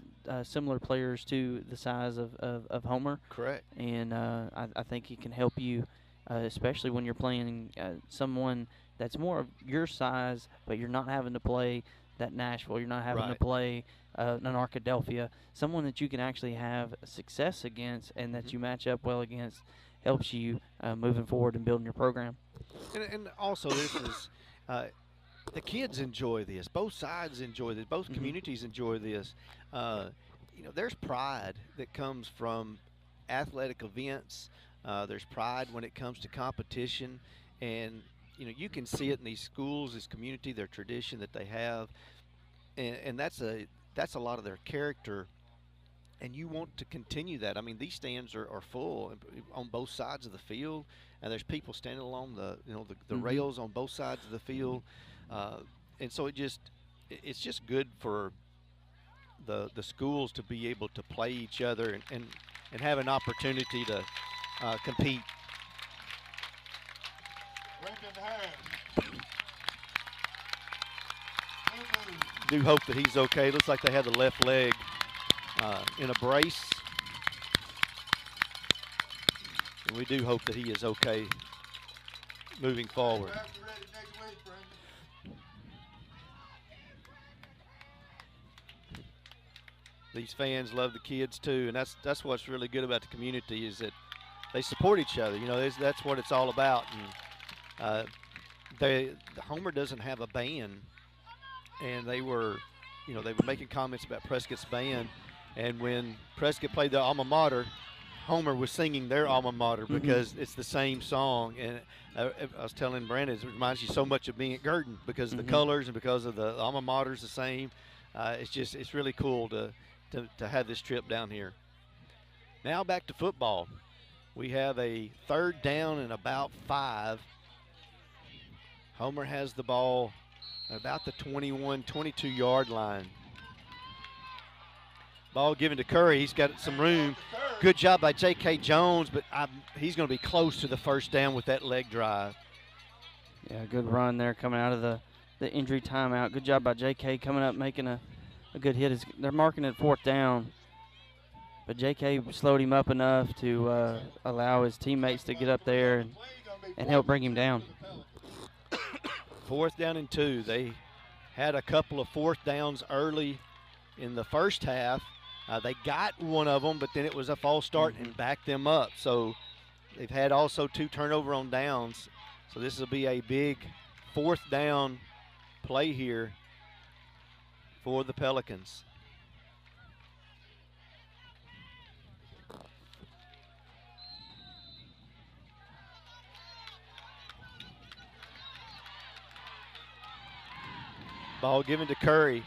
Speaker 9: similar players to the size of Homer.
Speaker 1: Correct.
Speaker 9: And I think he can help you, especially when you're playing someone that's more of your size, but you're not having to play that Nashville. You're not having to play an Arkadelphia. Someone that you can actually have success against and that you match up well against helps you moving forward and building your program.
Speaker 1: And also, this is the kids enjoy this. Both sides enjoy this. Both communities enjoy this. There's pride that comes from athletic events. There's pride when it comes to competition, and you can see it in these schools, this community, their tradition that they have, and that's a lot of their character. And you want to continue that. I mean, these stands are full on both sides of the field, and there's people standing along the rails on both sides of the field, and so it's just good for the schools to be able to play each other and have an opportunity to compete. Do hope that he's okay. Looks like they have the left leg in a brace. And we do hope that he is okay moving forward. These fans love the kids too, and that's what's really good about the community, is that they support each other. That's what it's all about. And Homer doesn't have a band, and they were making comments about Prescott's band. And when Prescott played their alma mater, Homer was singing their alma mater because it's the same song. And I was telling Brandon, it reminds you so much of being at Girton because of the colors and because of the alma mater's the same. It's really cool to have this trip down here. Now back to football. We have a 3rd down and about 5. Homer has the ball about the 21, 22-yard line. Ball given to Curry. He's got some room. Good job by J.K. Jones, but he's going to be close to the 1st down with that leg drive.
Speaker 9: Yeah, good run there coming out of the injury timeout. Good job by J.K. coming up, making a good hit. They're marking it 4th down, but J.K. slowed him up enough to allow his teammates to get up there and help bring him down.
Speaker 1: 4th down and 2. They had a couple of 4th downs early in the first half. They got one of them, but then it was a false start and backed them up. So they've had also 2 turnover on downs. So this will be a big 4th down play here for the Pelicans. Ball given to Curry.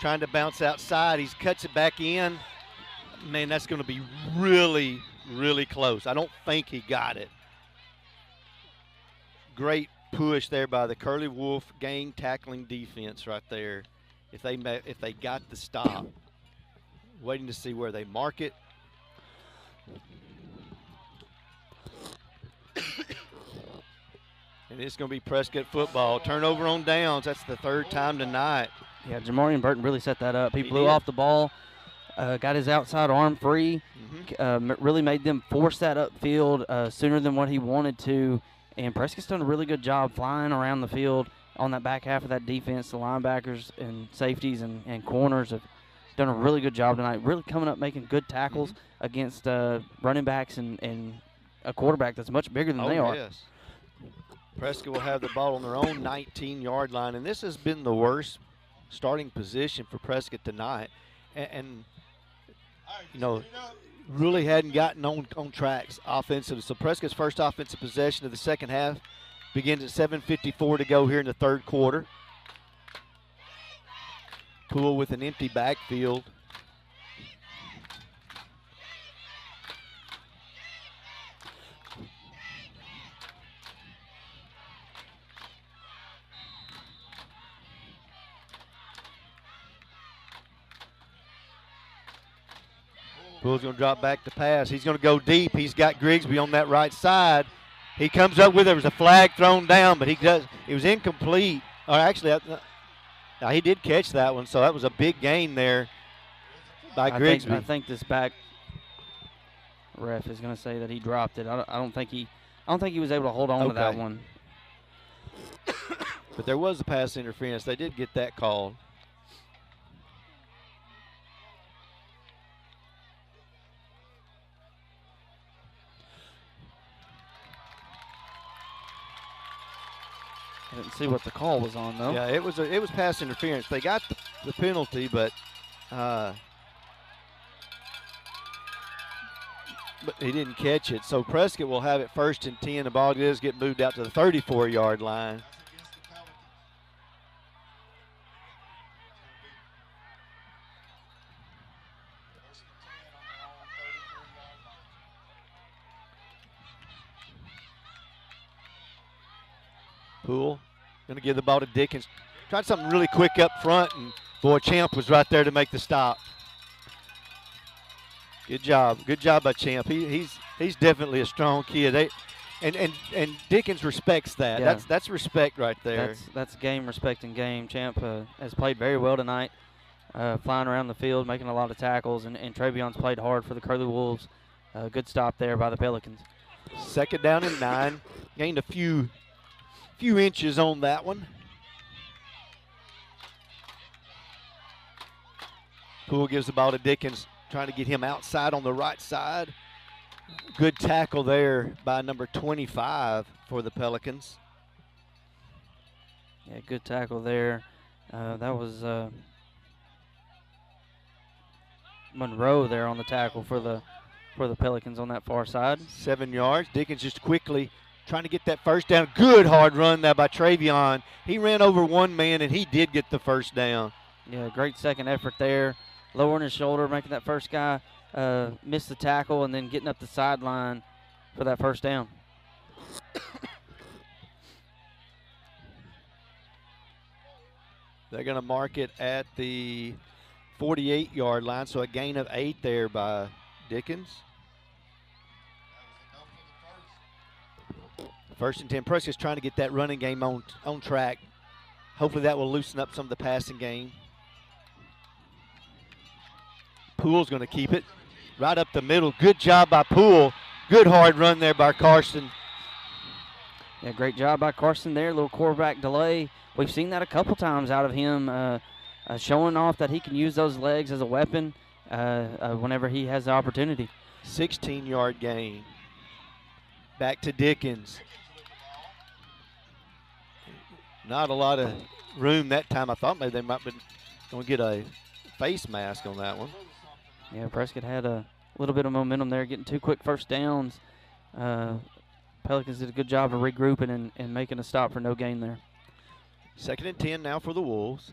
Speaker 1: Trying to bounce outside. He cuts it back in. Man, that's going to be really, really close. I don't think he got it. Great push there by the Curly Wolf gang tackling defense right there. If they got the stop. Waiting to see where they mark it. And it's going to be Prescott football. Turnover on downs. That's the 3rd time tonight.
Speaker 9: Yeah, Jamarian Burton really set that up. He blew off the ball, got his outside arm free, really made them force that upfield sooner than what he wanted to. And Prescott's done a really good job flying around the field on that back half of that defense. The linebackers and safeties and corners have done a really good job tonight, really coming up making good tackles against running backs and a quarterback that's much bigger than they are.
Speaker 1: Yes. Prescott will have the ball on their own 19-yard line, and this has been the worst starting position for Prescott tonight, and you know, really hadn't gotten on tracks offensively. So Prescott's first offensive possession of the second half begins at 7:54 to go here in the 3rd quarter. Poole with an empty backfield. Poole's going to drop back to pass. He's going to go deep. He's got Grigsby on that right side. He comes up with it. There was a flag thrown down, but it was incomplete. Or actually, he did catch that one, so that was a big gain there by Grigsby.
Speaker 9: I think this back ref is going to say that he dropped it. I don't think he was able to hold on to that one.
Speaker 1: But there was a pass interference. They did get that called.
Speaker 9: I didn't see what the call was on, though.
Speaker 1: Yeah, it was pass interference. They got the penalty, but he didn't catch it. So Prescott will have it 1st and 10. The ball does get moved out to the 34-yard line. Poole going to give the ball to Dickens. Tried something really quick up front, and boy, Champ was right there to make the stop. Good job by Champ. He's definitely a strong kid. And Dickens respects that.
Speaker 9: Yeah.
Speaker 1: That's respect right there.
Speaker 9: That's game respecting game. Champ has played very well tonight, flying around the field, making a lot of tackles, and Trayvion's played hard for the Curly Wolves. Good stop there by the Pelicans.
Speaker 1: 2nd down and 9. Gained a few inches on that one. Poole gives the ball to Dickens, trying to get him outside on the right side. Good tackle there by number 25 for the Pelicans.
Speaker 9: Yeah, good tackle there. That was Monroe there on the tackle for the for the Pelicans on that far side.
Speaker 1: 7 yards. Dickens just quickly trying to get that first down. Good hard run there by Travion. He ran over one man, and he did get the first down.
Speaker 9: Yeah, great second effort there. Lowering his shoulder, making that first guy miss the tackle, and then getting up the sideline for that first down.
Speaker 1: They're going to mark it at the 48-yard line, so a gain of 8 there by Dickens. First and 10. Prescott's trying to get that running game on track. Hopefully that will loosen up some of the passing game. Poole's going to keep it right up the middle. Good job by Poole. Good hard run there by Carson.
Speaker 9: Yeah, great job by Carson there. A little quarterback delay. We've seen that a couple times out of him, showing off that he can use those legs as a weapon whenever he has the opportunity.
Speaker 1: 16-yard gain. Back to Dickens. Not a lot of room that time. I thought maybe they might be going to get a face mask on that one.
Speaker 9: Yeah, Prescott had a little bit of momentum there, getting 2 quick first downs. Pelicans did a good job of regrouping and making a stop for no gain there.
Speaker 1: 2nd and 10 now for the Wolves.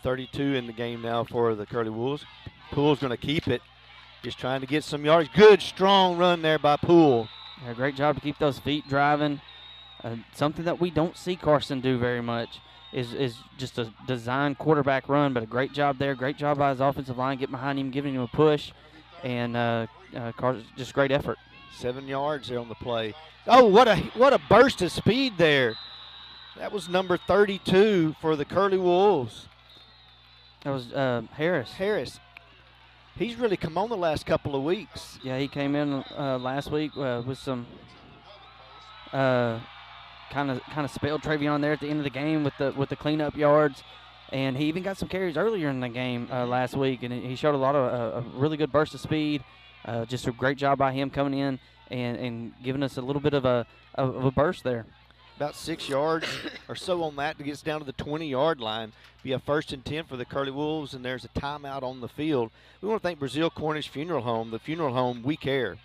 Speaker 1: .32 in the game now for the Curly Wolves. Poole's going to keep it. Just trying to get some yards. Good, strong run there by Poole.
Speaker 9: Yeah, great job to keep those feet driving. Something that we don't see Carson do very much is just a designed quarterback run, but a great job there. Great job by his offensive line, getting behind him, giving him a push, and just great effort.
Speaker 1: 7 yards there on the play. Oh, what a burst of speed there. That was number 32 for the Curly Wolves.
Speaker 9: That was Harris.
Speaker 1: He's really come on the last couple of weeks.
Speaker 9: Yeah, he came in last week with some kind of spelled Travion there at the end of the game with the cleanup yards, and he even got some carries earlier in the game last week, and he showed a lot of a really good burst of speed. Just a great job by him coming in and giving us a little bit of a burst there.
Speaker 1: About 6 yards or so on that to get us down to the 20-yard line. Be a 1st and 10 for the Curly Wolves, and there's a timeout on the field. We want to thank Brazil Cornish Funeral Home, the funeral home we care.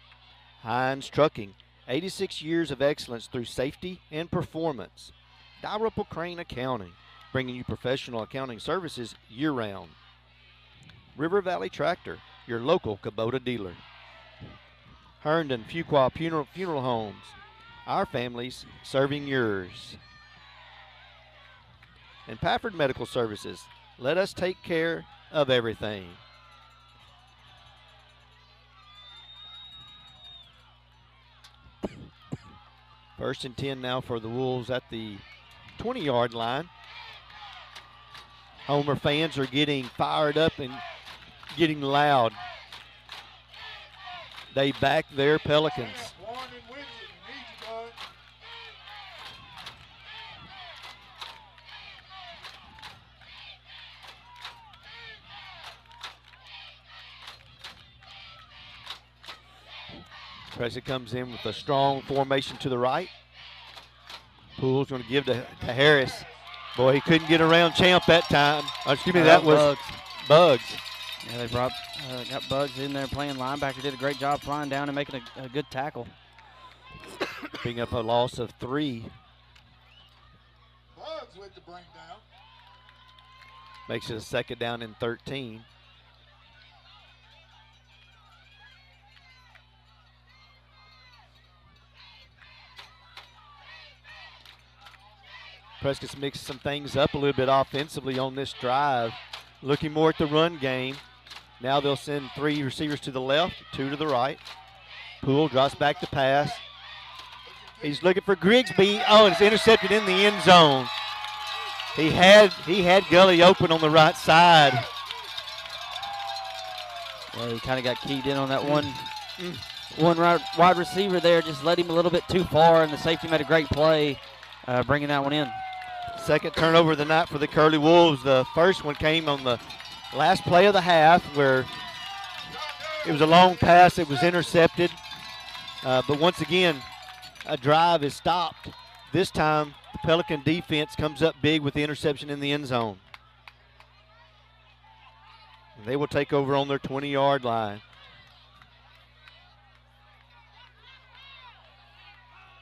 Speaker 1: Hines Trucking, 86 years of excellence through safety and performance. Dalrymple Crane Accounting, bringing you professional accounting services year-round. River Valley Tractor, your local Kubota dealer. Herndon Fuqua Funeral Homes, our families serving yours. And Pafford Medical Services, let us take care of everything. First and 10 now for the Wolves at the 20-yard line. Homer fans are getting fired up and getting loud. They back their Pelicans. Prescott comes in with a strong formation to the right. Poole's going to give to Harris. Boy, he couldn't get around Champ that time. Excuse me, that was Bugs.
Speaker 9: Yeah, they got Bugs in there playing linebacker. Did a great job flying down and making a good tackle.
Speaker 1: Being up a loss of 3.
Speaker 7: Bugs with the bring down.
Speaker 1: Makes it a 2nd down and 13. Prescott's mixed some things up a little bit offensively on this drive. Looking more at the run game. Now they'll send 3 receivers to the left, 2 to the right. Poole drops back to pass. He's looking for Grigsby. Oh, and it's intercepted in the end zone. He had Gully open on the right side.
Speaker 9: Yeah, he kind of got keyed in on that one wide receiver there. Just led him a little bit too far, and the safety made a great play bringing that one in.
Speaker 1: 2nd turnover of the night for the Curly Wolves. The first one came on the last play of the half where it was a long pass. It was intercepted. But once again, drive is stopped. This time, the Pelican defense comes up big with the interception in the end zone. And they will take over on their 20-yard line.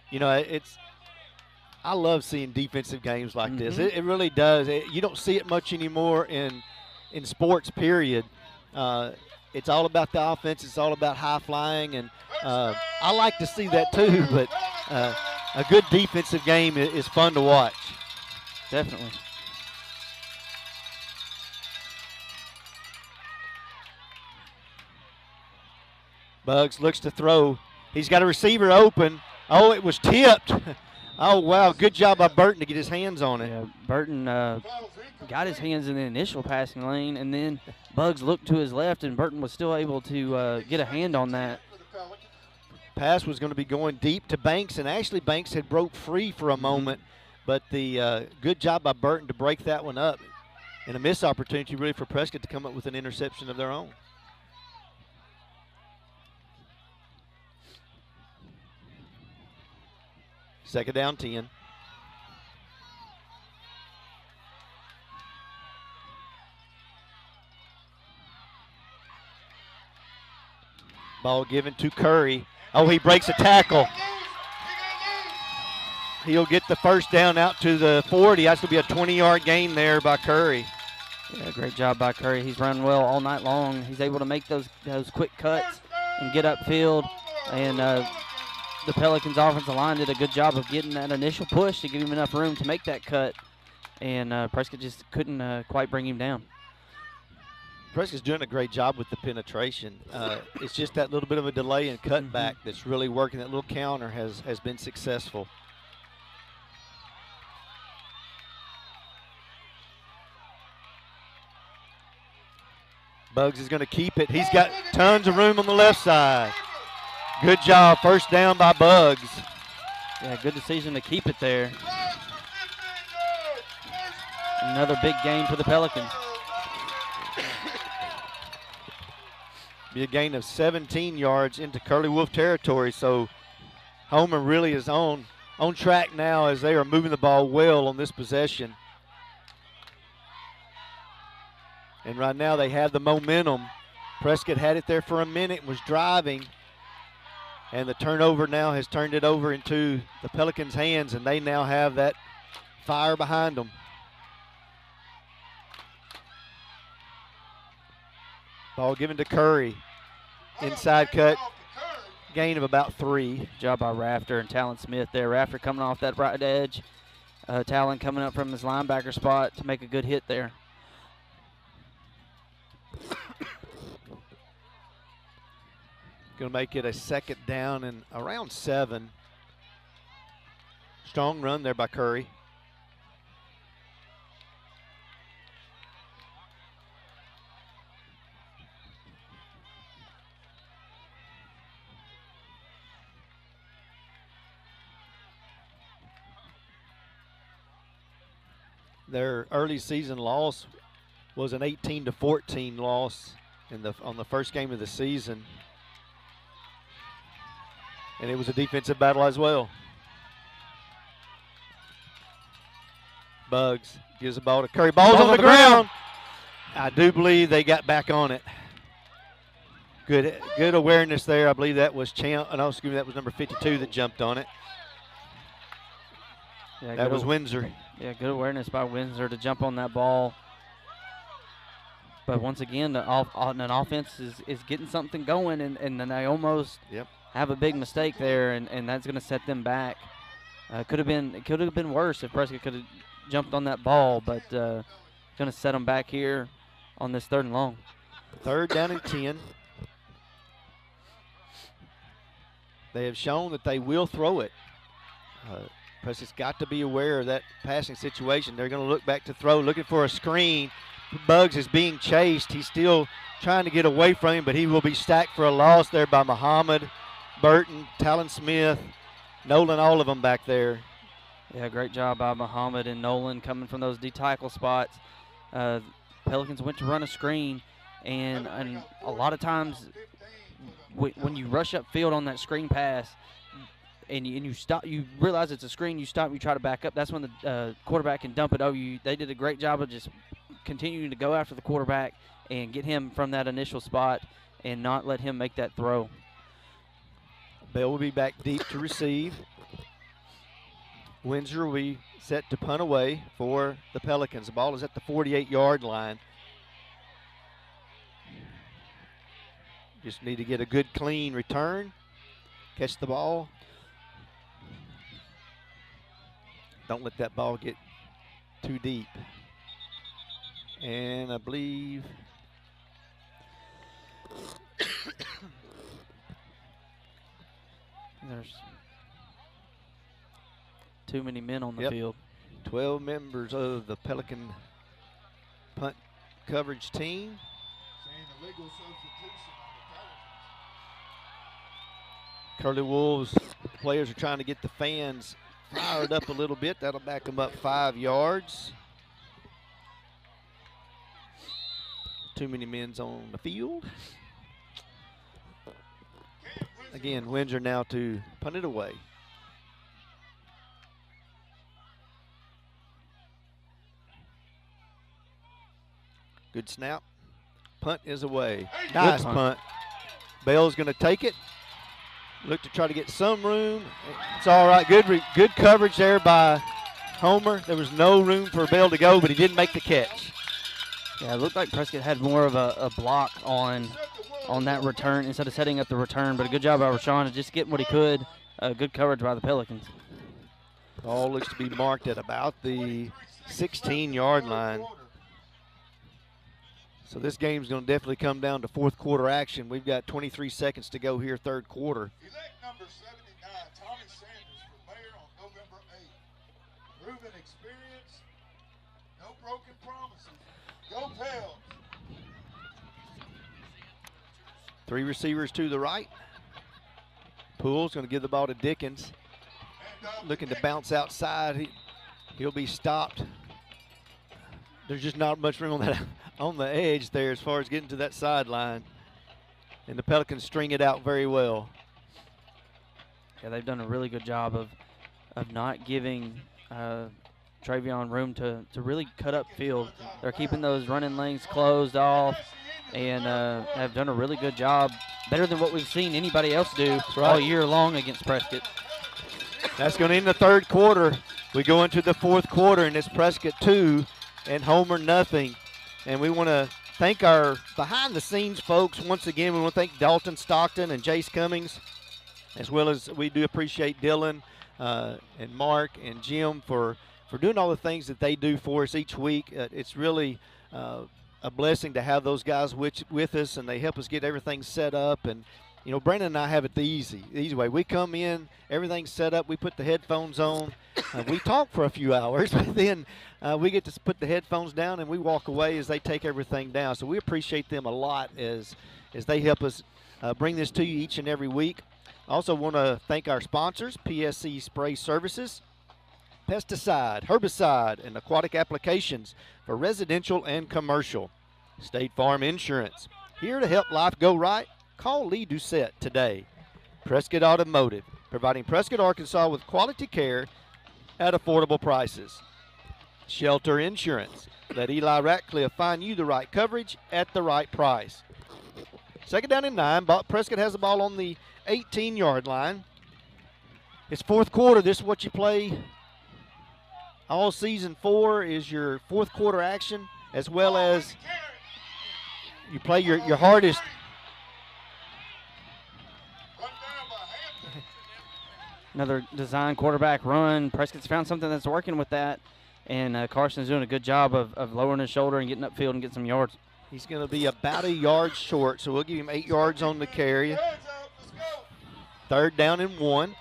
Speaker 1: You know, I love seeing defensive games like this. It really does. You don't see it much anymore in sports, period. It's all about the offense. It's all about high flying, and I like to see that too, but a good defensive game is fun to watch.
Speaker 9: Definitely.
Speaker 1: Buggs looks to throw. He's got a receiver open. Oh, it was tipped. Oh, wow. Good job by Burton to get his hands on it.
Speaker 9: Yeah, Burton got his hands in the initial passing lane, and then Buggs looked to his left, and Burton was still able to get a hand on that.
Speaker 1: Pass was going to be going deep to Banks, and actually Banks had broke free for a moment, but the good job by Burton to break that one up. And a missed opportunity really for Prescott to come up with an interception of their own. Second down, 10. Ball given to Curry. Oh, he breaks a tackle. He'll get the first down out to the 40. That's going to be a 20-yard gain there by Curry.
Speaker 9: Yeah, great job by Curry. He's run well all night long. He's able to make those quick cuts and get upfield. And the Pelicans' offensive line did a good job of getting that initial push to give him enough room to make that cut. And Prescott just couldn't quite bring him down.
Speaker 1: Prescott's doing a great job with the penetration. It's just that little bit of a delay and cutback that's really working. That little counter has been successful. Buggs is going to keep it. He's got tons of room on the left side. Good job. First down by Buggs.
Speaker 9: Yeah, good decision to keep it there. Another big game for the Pelicans.
Speaker 1: Be a gain of 17 yards into Curly Wolf territory. So Homer really is on track now as they are moving the ball well on this possession. And right now they have the momentum. Prescott had it there for a minute, was driving. And the turnover now has turned it over into the Pelicans' hands, and they now have that fire behind them. Ball given to Curry. Inside cut. Gain of about 3.
Speaker 9: Good job by Rafter and Talon Smith there. Rafter coming off that right edge. Talon coming up from his linebacker spot to make a good hit there.
Speaker 1: Going to make it a second down and around 7. Strong run there by Curry. Their early season loss was an 18-14 loss on the first game of the season. And it was a defensive battle as well. Buggs gives the ball to Curry. Ball's on the ground. I do believe they got back on it. Good awareness there. I believe that was that was number 52 that jumped on it.
Speaker 9: Yeah,
Speaker 1: that was Windsor.
Speaker 9: Yeah, good awareness by Windsor to jump on that ball. But once again, an offense is getting something going, and then they almost have a big mistake there, and that's going to set them back. It could have been worse if Prescott could have jumped on that ball, but going to set them back here on this 3rd and long.
Speaker 1: 3rd down and 10. They have shown that they will throw it. Prescott's got to be aware of that passing situation. They're going to look back to throw, looking for a screen. Buggs is being chased. He's still trying to get away from him, but he will be stacked for a loss there by Muhammad, Burton, Talon Smith, Nolan, all of them back there.
Speaker 9: Yeah, great job by Muhammad and Nolan coming from those D-tackle spots. Pelicans went to run a screen, and a lot of times when you rush upfield on that screen pass, and you stop, you realize it's a screen, you stop, you try to back up. That's when the quarterback can dump it over you. They did a great job of just continuing to go after the quarterback and get him from that initial spot and not let him make that throw.
Speaker 1: Bell will be back deep to receive. Windsor will be set to punt away for the Pelicans. The ball is at the 48-yard line. Just need to get a good, clean return. Catch the ball. Don't let that ball get too deep. And I believe
Speaker 9: there's too many men on the field.
Speaker 1: 12 members of the Pelican punt coverage team.
Speaker 7: Saying illegal substitution on the Pelicans.
Speaker 1: Curly Wolves players are trying to get the fans fired up a little bit. That'll back them up 5 yards. Too many men's on the field. Again, Windsor now to punt it away. Good snap. Punt is away. Nice punt. Bell's going to take it. Look to try to get some room. It's all right. Good coverage there by Homer. There was no room for Bell to go, but he didn't make the catch.
Speaker 9: Yeah, it looked like Prescott had more of a block on that return instead of setting up the return, but a good job by Rashawn to just getting what he could. Good coverage by the Pelicans.
Speaker 1: Ball looks to be marked at about the 16-yard line. So this game's going to definitely come down to fourth quarter action. We've got 23 seconds to go here, third quarter.
Speaker 7: Elect number 79, Tommy Sanders, for mayor on November 8th. Proven experience, no broken promises. Go Pels.
Speaker 1: 3 receivers to the right. Poole's going to give the ball to Dickens. Looking to bounce outside. He'll be stopped. There's just not much room on the edge there as far as getting to that sideline. And the Pelicans string it out very well.
Speaker 9: Yeah, they've done a really good job of not giving Travion room to really cut up field. They're keeping those running lanes closed off and have done a really good job, better than what we've seen anybody else do all year long against Prescott.
Speaker 1: That's going to end the third quarter. We go into the fourth quarter, and it's Prescott 2 and Homer nothing. And we want to thank our behind-the-scenes folks once again. We want to thank Dalton Stockton and Jace Cummings, as well as we do appreciate Dylan and Mark and Jim for doing all the things that they do for us each week. It's really a blessing to have those guys with us, and they help us get everything set up. And you know, Brandon and I have it the easy way. We come in, everything's set up, we put the headphones on, we talk for a few hours, but then we get to put the headphones down and we walk away as they take everything down. So we appreciate them a lot as they help us bring this to you each and every week. I also want to thank our sponsors, PSC Spray Services, pesticide, herbicide, and aquatic applications for residential and commercial. State Farm Insurance, here to help life go right. Call Lee Doucette today. Prescott Automotive, providing Prescott, Arkansas with quality care at affordable prices. Shelter Insurance, let Eli Ratcliffe find you the right coverage at the right price. Second down and 9, Prescott has the ball on the 18-yard line. It's fourth quarter. This is what you play all season for, is your fourth quarter action, as well as you play your hardest.
Speaker 9: Another design quarterback run. Prescott's found something that's working with that, and Carson's doing a good job of lowering his shoulder and getting upfield and getting some yards.
Speaker 1: He's going to be about a yard short, so we'll give him 8 yards on the carry. Third down and 1.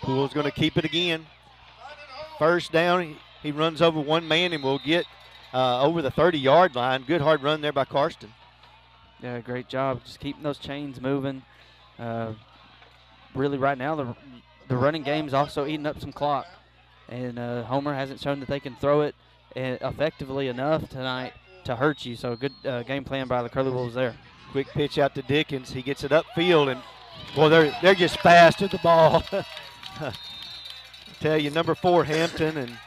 Speaker 1: Poole's going to keep it again. First down, he runs over one man and will get over the 30-yard line. Good hard run there by Karsten.
Speaker 9: Yeah, great job just keeping those chains moving. Really right now the running game's also eating up some clock. And Homer hasn't shown that they can throw it effectively enough tonight to hurt you. So good game plan by the Curly Wolves there.
Speaker 1: Quick pitch out to Dickens. He gets it upfield, and boy, they're just fast to the ball. I tell you, number 4 Hampton, and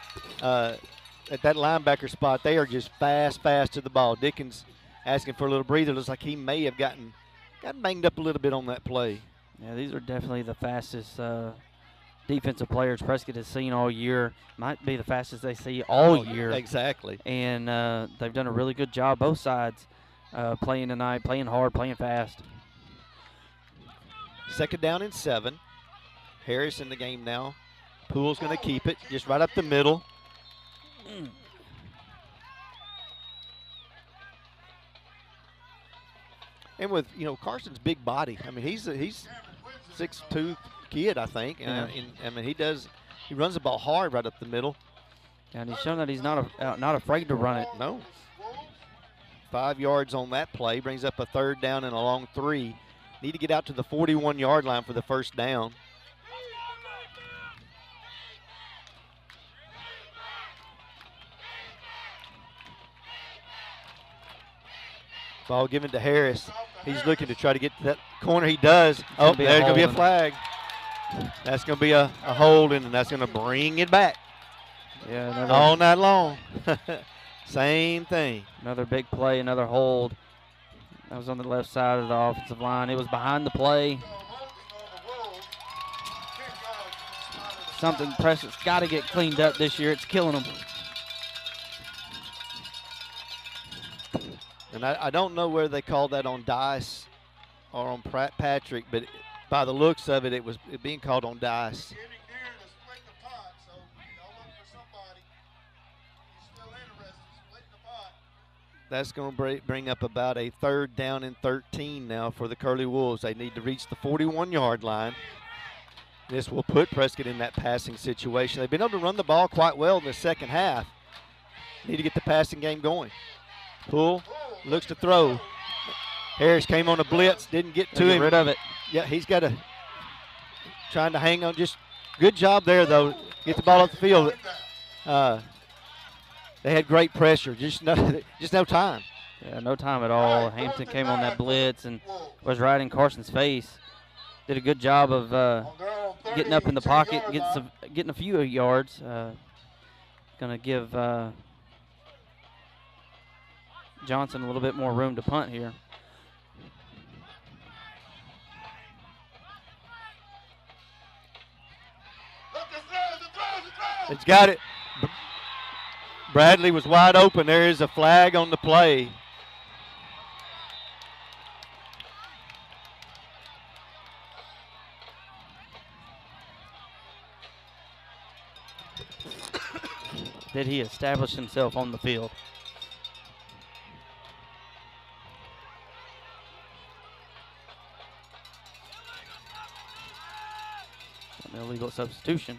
Speaker 1: at that linebacker spot, they are just fast to the ball. Dickens asking for a little breather. Looks like he may have gotten banged up a little bit on that play.
Speaker 9: Yeah, these are definitely the fastest defensive players Prescott has seen all year. Might be the fastest they see all year.
Speaker 1: Exactly.
Speaker 9: And they've done a really good job, both sides, playing tonight, playing hard, playing fast.
Speaker 1: 2nd down and 7. Harris in the game now. Poole's going to keep it just right up the middle. And with, Carson's big body, I mean, he's 6'2" kid, I think.
Speaker 9: Yeah.
Speaker 1: I mean, he runs the ball hard right up the middle.
Speaker 9: And he's shown that he's not afraid to run it.
Speaker 1: No. 5 yards on that play, brings up a 3rd down and a long 3. Need to get out to the 41-yard line for the 1st down. Ball given to Harris. He's looking to try to get to that corner. He does. Oh, there's going to be a flag. That's going to be a holding, and that's going to bring it back.
Speaker 9: Yeah,
Speaker 1: all night long. Same thing.
Speaker 9: Another big play, another hold. That was on the left side of the offensive line. It was behind the play. Something Prescott's got to get cleaned up this year. It's killing them.
Speaker 1: And I don't know whether they called that on Dice or on Patrick, but by the looks of it, it was being called on Dice. That's going to bring up about a 3rd down and 13 now for the Curly Wolves. They need to reach the 41-yard line. This will put Prescott in that passing situation. They've been able to run the ball quite well in the second half. Need to get the passing game going. Poole looks to throw. Harris came on a blitz, didn't get to him.
Speaker 9: Get rid of it.
Speaker 1: Yeah, he's got trying to hang on. Just good job there, though. Get the ball up the field. They had great pressure, just no time.
Speaker 9: Yeah, no time at all. Hampton came on that blitz and was right in Carson's face. Did a good job of getting up in the pocket, getting a few yards. Going to give Johnson a little bit more room to punt here.
Speaker 1: It's got it. Bradley was wide open. There is a flag on the play.
Speaker 9: Did he establish himself on the field? An illegal substitution.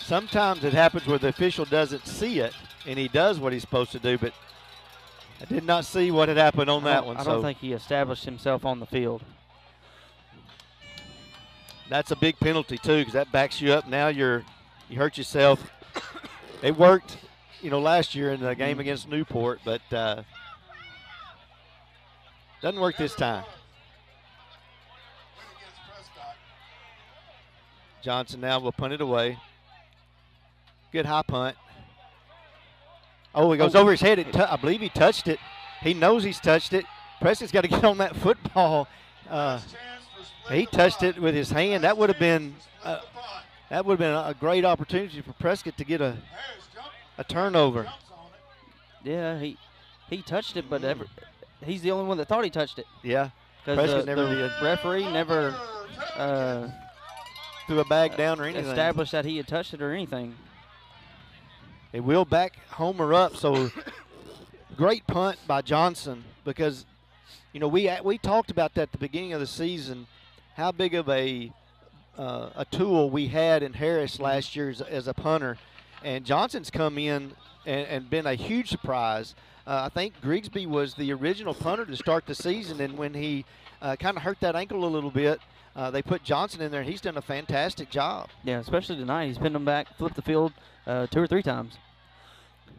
Speaker 1: Sometimes it happens where the official doesn't see it, and he does what he's supposed to do, but I did not see what had happened on that one.
Speaker 9: I don't think he established himself on the field.
Speaker 1: That's a big penalty, too, because that backs you up. Now you hurt yourself. It worked, last year in the game against Newport, but doesn't work this time. Johnson now will punt it away. Good high punt. Oh, he goes over his head. I believe he touched it. He knows he's touched it. Prescott's got to get on that football. He touched it with his hand. That would have been a great opportunity for Prescott to get a turnover.
Speaker 9: Yeah, he touched it, but he's the only one that thought he touched it.
Speaker 1: Yeah,
Speaker 9: because the referee never
Speaker 1: threw a bag down or anything.
Speaker 9: Established that he had touched it or anything.
Speaker 1: It will back Homer up, so great punt by Johnson because, we talked about that at the beginning of the season, how big of a tool we had in Harris last year as a punter. And Johnson's come in and been a huge surprise. I think Grigsby was the original punter to start the season, and when he kind of hurt that ankle a little bit, They put Johnson in there, and he's done a fantastic job.
Speaker 9: Yeah, especially tonight. He's pinned them back, flipped the field 2 or 3 times.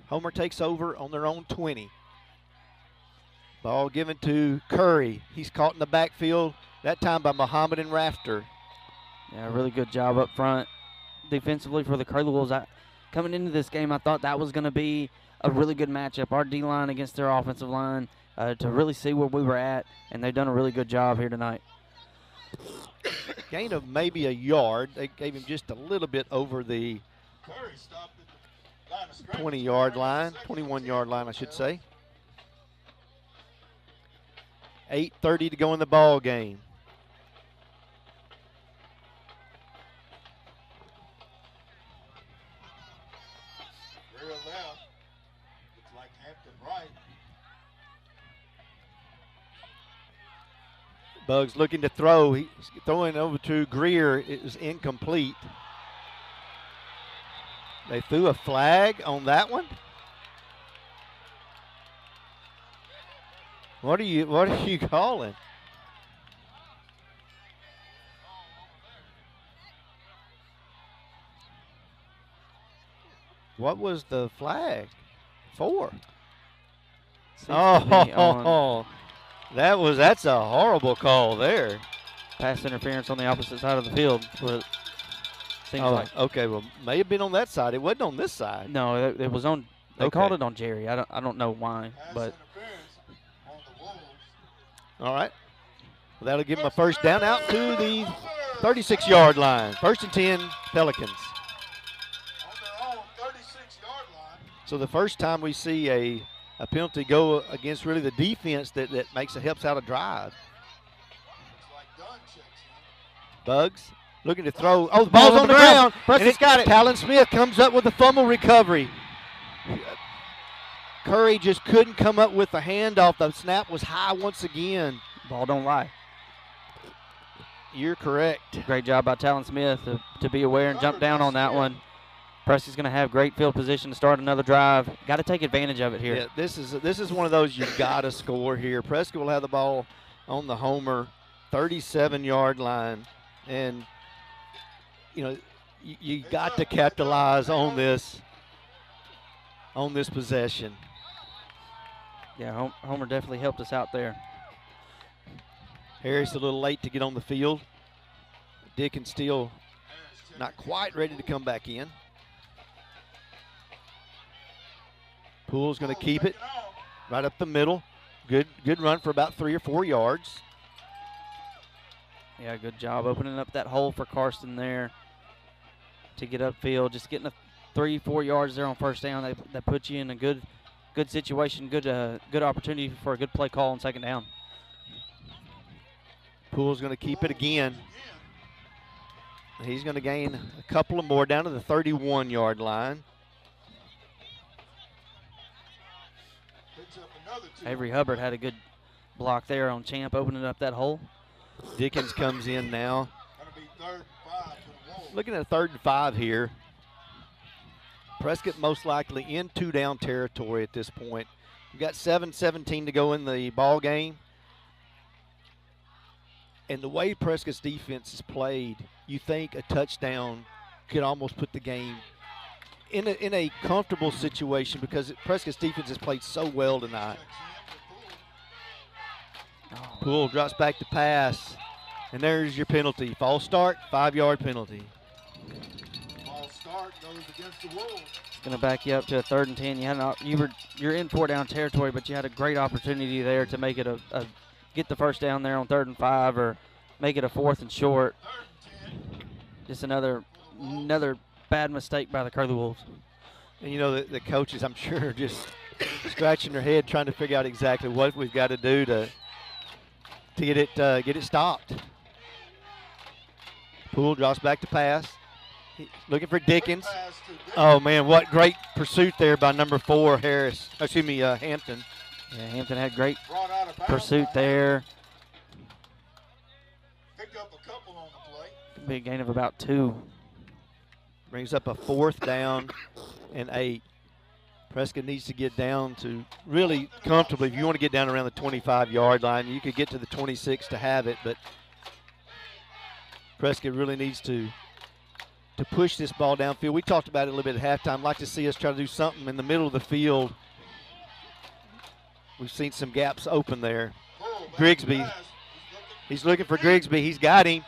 Speaker 1: Homer takes over on their own 20. Ball given to Curry. He's caught in the backfield, that time by Muhammad and Rafter.
Speaker 9: Yeah, really good job up front defensively for the Curly Wolves. Coming into this game, I thought that was going to be a really good matchup. Our D-line against their offensive line to really see where we were at, and they've done a really good job here tonight.
Speaker 1: Gain of maybe a yard. They gave him just a little bit over the 20-yard line, 21-yard line, I should say. 8:30 to go in the ball game.
Speaker 7: Rear left. Looks like Hampton right.
Speaker 1: Bugs looking to throw. He's throwing over to Greer. It was incomplete. They threw a flag on that one. What are you calling? What was the flag for? Oh, that's a horrible call there.
Speaker 9: Pass interference on the opposite side of the field. Seems like.
Speaker 1: Okay. Well, may have been on that side. It wasn't on this side.
Speaker 9: No, it was on. They called it on Jerry. I don't know why, but.
Speaker 1: All right. Well, that'll give them a first down out to the 36-yard line. 1st and 10, Pelicans.
Speaker 7: On their own 36-yard line.
Speaker 1: So the first time we see a penalty go against really the defense that helps out a drive. Bugs looking to throw. Oh, the ball's on the ground.
Speaker 9: Prescott's got it.
Speaker 1: Talon Smith comes up with a fumble recovery. Curry just couldn't come up with the handoff. The snap was high once again.
Speaker 9: Ball don't lie.
Speaker 1: You're correct.
Speaker 9: Great job by Talon Smith to be aware and jump down on that one. Prescott's going to have great field position to start another drive. Got to take advantage of it here.
Speaker 1: Yeah, this is one of those you've got to score here. Prescott will have the ball on the Homer 37-yard line, and you got to capitalize on this possession.
Speaker 9: Yeah, Homer definitely helped us out there.
Speaker 1: Harris a little late to get on the field. Dickens still not quite ready to come back in. Poole's going to keep it right up the middle. Good run for about 3 or 4 yards.
Speaker 9: Yeah, good job opening up that hole for Karsten there to get upfield. Just getting 3-4 yards there on first down. That puts you in a good situation, good opportunity for a good play call on second down.
Speaker 1: Poole's going to keep it again. He's going to gain a couple of more down to the 31-yard line.
Speaker 9: Avery Hubbard had a good block there on Champ, opening up that hole.
Speaker 1: Dickens comes in now. Looking at a 3rd and 5 here. Prescott most likely in 2-down territory at this point. We've got 7:17 to go in the ball game. And the way Prescott's defense is played, you think a touchdown could almost put the game in a comfortable situation because Prescott's defense has played so well tonight. Poole drops back to pass, and there's your penalty. False start, 5-yard penalty.
Speaker 7: False start goes against the Wolves.
Speaker 9: It's going to back you up to a 3rd and 10. You're in 4-down territory, but you had a great opportunity there to make it get the first down there on 3rd and 5 or make it a 4th and short. Just another bad mistake by the Curly Wolves.
Speaker 1: And the coaches, I'm sure, are just scratching their head trying to figure out exactly what we've got to do to get it stopped. Poole drops back to pass. Looking for Dickens. Oh, man, what great pursuit there by number 4, Hampton.
Speaker 9: Yeah, Hampton had great pursuit there.
Speaker 7: Picked up a couple on the play.
Speaker 9: Big gain of about 2.
Speaker 1: Brings up a 4th down and 8. Prescott needs to get down to really comfortably. If you want to get down around the 25-yard line, you could get to the 26 to have it, but Prescott really needs to push this ball downfield. We talked about it a little bit at halftime. I'd like to see us try to do something in the middle of the field. We've seen some gaps open there. Grigsby, he's looking for Grigsby. He's got him.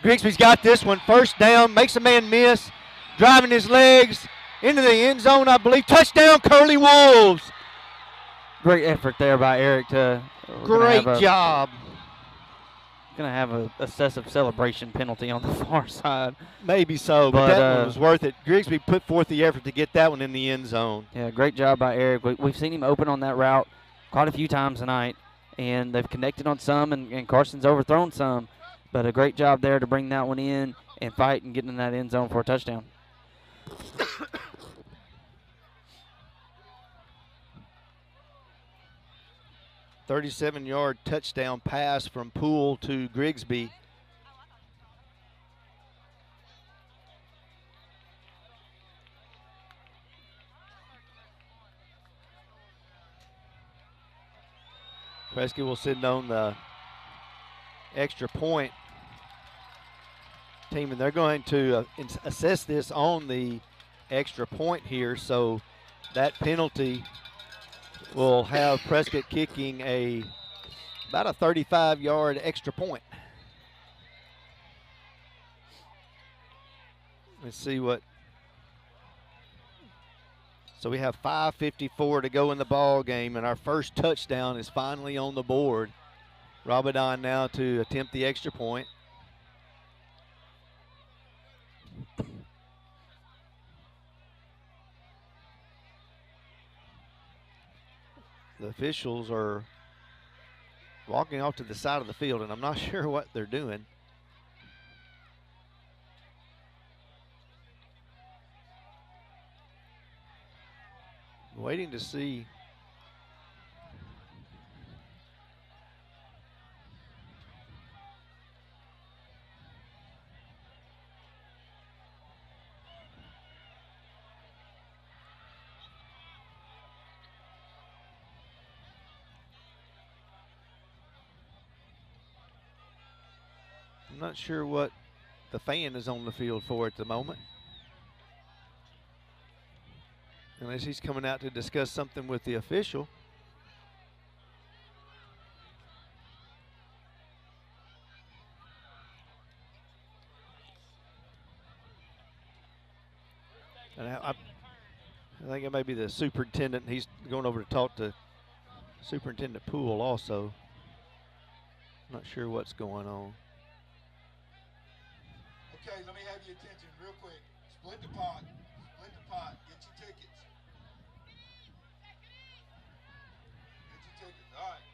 Speaker 1: Grigsby's got this one. First down, makes a man miss. Driving his legs into the end zone, I believe. Touchdown, Curly Wolves.
Speaker 9: Great effort there by Eric.
Speaker 1: Great job.
Speaker 9: Going to have a excessive celebration penalty on the far side.
Speaker 1: Maybe so, but that one was worth it. Grigsby put forth the effort to get that one in the end zone.
Speaker 9: Yeah, great job by Eric. We've seen him open on that route quite a few times tonight, and they've connected on some, and Carson's overthrown some. But a great job there to bring that one in and fight and get in that end zone for a touchdown.
Speaker 1: $37-yard touchdown pass from Poole to Grigsby. Prescott will send on the extra point team, and they're going to assess this on the extra point here. So that penalty will have Prescott kicking about a 35-yard extra point. Let's see what. So we have 5:54 to go in the ball game, and our first touchdown is finally on the board. Rabadon now to attempt the extra point. The officials are walking off to the side of the field, and I'm not sure what they're doing. Waiting to see. I'm not sure what the fan is on the field for at the moment. Unless he's coming out to discuss something with the official. And I think it may be the superintendent. He's going over to talk to Superintendent Poole also. Not sure what's going on.
Speaker 7: Okay, let me have your attention real quick. Split the pot. Split the pot. Get your tickets. Get your tickets. All right.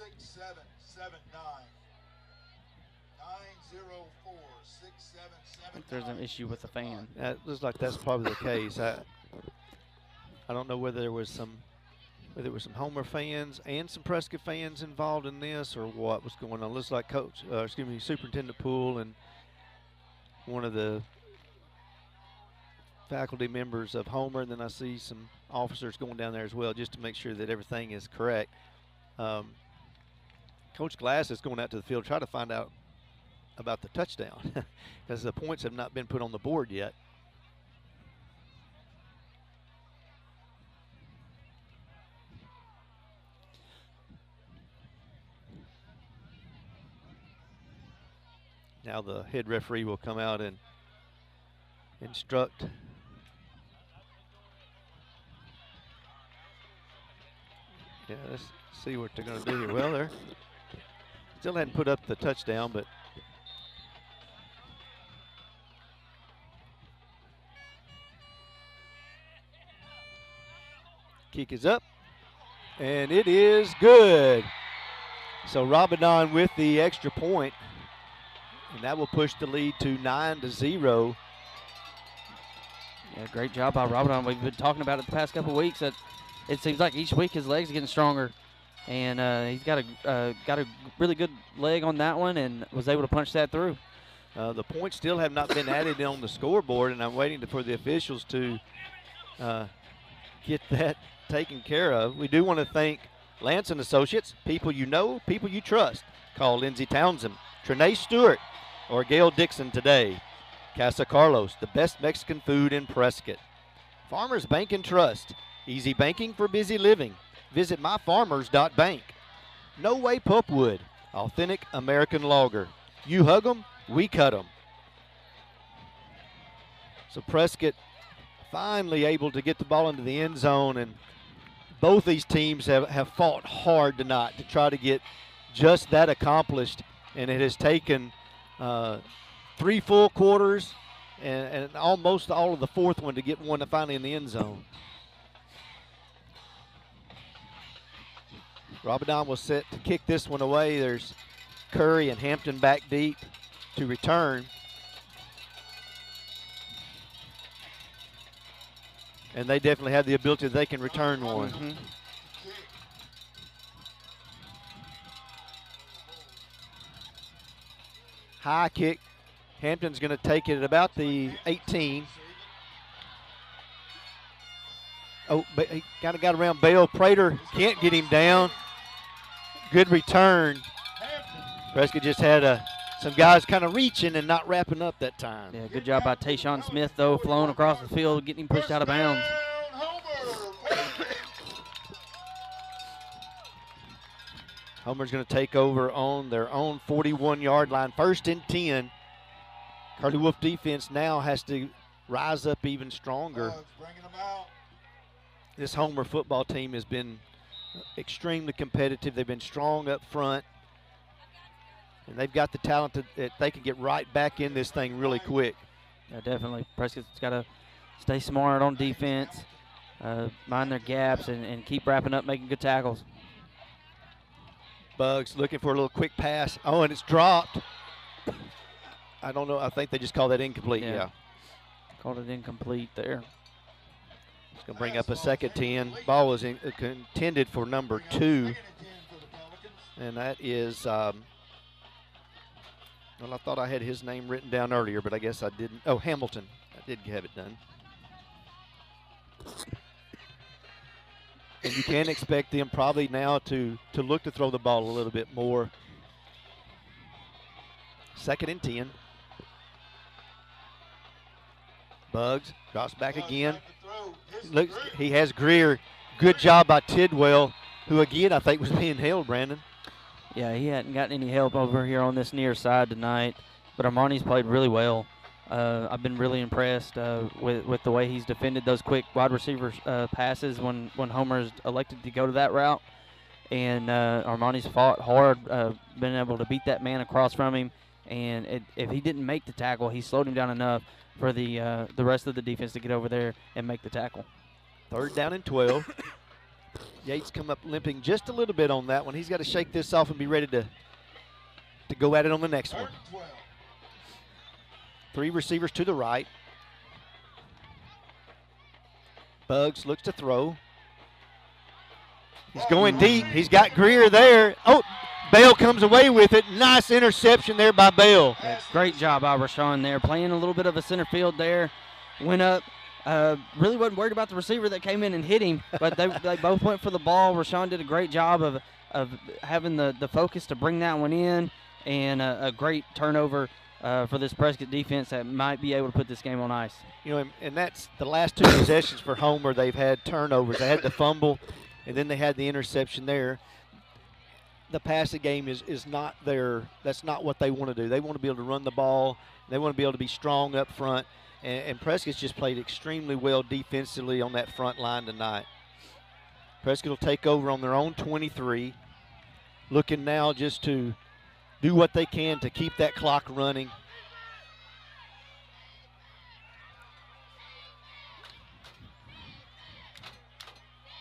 Speaker 7: 904-6779. 904-6779.
Speaker 9: I think there's an issue with the fan.
Speaker 1: It looks like that's probably the case. I don't know whether there was some Homer fans and some Prescott fans involved in this, or what was going on. Looks like Superintendent Poole and one of the faculty members of Homer, and then I see some officers going down there as well, just to make sure that everything is correct. Coach Glass is going out to the field to try to find out about the touchdown because the points have not been put on the board yet. Now the head referee will come out and instruct. Yeah, let's see what they're going to do here. Well, they're still hadn't put up the touchdown, but kick is up, and it is good. So Rabadon with the extra point, and that will push the lead to 9-0.
Speaker 9: Yeah, great job by Rabadon. We've been talking about it the past couple of weeks. That it seems like each week his legs are getting stronger, and he's got a really good leg on that one, and was able to punch that through.
Speaker 1: The points still have not been added on the scoreboard, and I'm waiting for the officials to get that taken care of. We do want to thank Lance and Associates, people you know, people you trust. Call Lindsey Townsend, Trinae Stewart, or Gail Dixon today. Casa Carlos, the best Mexican food in Prescott. Farmers Bank and Trust, easy banking for busy living. Visit myfarmers.bank. No Way Pulpwood, authentic American lager. You hug 'em, we cut 'em. So Prescott finally able to get the ball into the end zone, and both these teams have fought hard tonight to try to get just that accomplished, and it has taken 3 full quarters and almost all of the fourth one to get one finally in the end zone. Rabadon was set to kick this one away. There's Curry and Hampton back deep to return. And they definitely have the ability that they can return one.
Speaker 9: Mm-hmm.
Speaker 1: High kick. Hampton's going to take it at about the 18. Oh, but he kind of got around Bale. Prater can't get him down. Good return. Prescott just had some guys kind of reaching and not wrapping up that time.
Speaker 9: Yeah, good job by Tayshawn Smith, though, flowing across the field, getting him pushed out of bounds.
Speaker 1: Homer's going to take over on their own 41-yard line. 1st and 10. Curly Wolf defense now has to rise up even stronger. This Homer football team has been extremely competitive. They've been strong up front. And they've got the talent that they can get right back in this thing really quick.
Speaker 9: Yeah, definitely. Prescott's got to stay smart on defense, mind their gaps, and keep wrapping up, making good tackles.
Speaker 1: Bugs looking for a little quick pass. Oh, and it's dropped. I don't know. I think they just called that incomplete. Yeah.
Speaker 9: Called it incomplete there.
Speaker 1: It's going to bring up a 2nd 10. Ball was intended for number 2. And that is, well, I thought I had his name written down earlier, but I guess I didn't. Oh, Hamilton. I did have it done. And you can expect them probably now to look to throw the ball a little bit more. 2nd and 10. Bugs drops back again. Looks, he has Greer. Good job by Tidwell, who again I think was being held, Brandon.
Speaker 9: Yeah, he hadn't gotten any help over here on this near side tonight, but Armani's played really well. I've been really impressed with the way he's defended those quick wide receiver passes when Homer's elected to go to that route. And Armani's fought hard, been able to beat that man across from him. And if he didn't make the tackle, he slowed him down enough for the rest of the defense to get over there and make the tackle.
Speaker 1: 3rd down and 12. Yates come up limping just a little bit on that one. He's got to shake this off and be ready to go at it on the next one. 3 receivers to the right. Bugs looks to throw. He's going deep. He's got Greer there. Oh, Bale comes away with it. Nice interception there by Bale.
Speaker 9: Yeah, great job by Rashawn there. Playing a little bit of a center field there. Went up. Really wasn't worried about the receiver that came in and hit him, but they both went for the ball. Rashawn did a great job of having the focus to bring that one in, and a great turnover for this Prescott defense that might be able to put this game on ice.
Speaker 1: You know, and that's the last 2 possessions for Homer. They've had turnovers. They had the fumble, and then they had the interception there. The passing game is not their – that's not what they want to do. They want to be able to run the ball. They want to be able to be strong up front. And Prescott's just played extremely well defensively on that front line tonight. Prescott will take over on their own 23, looking now just to do what they can to keep that clock running.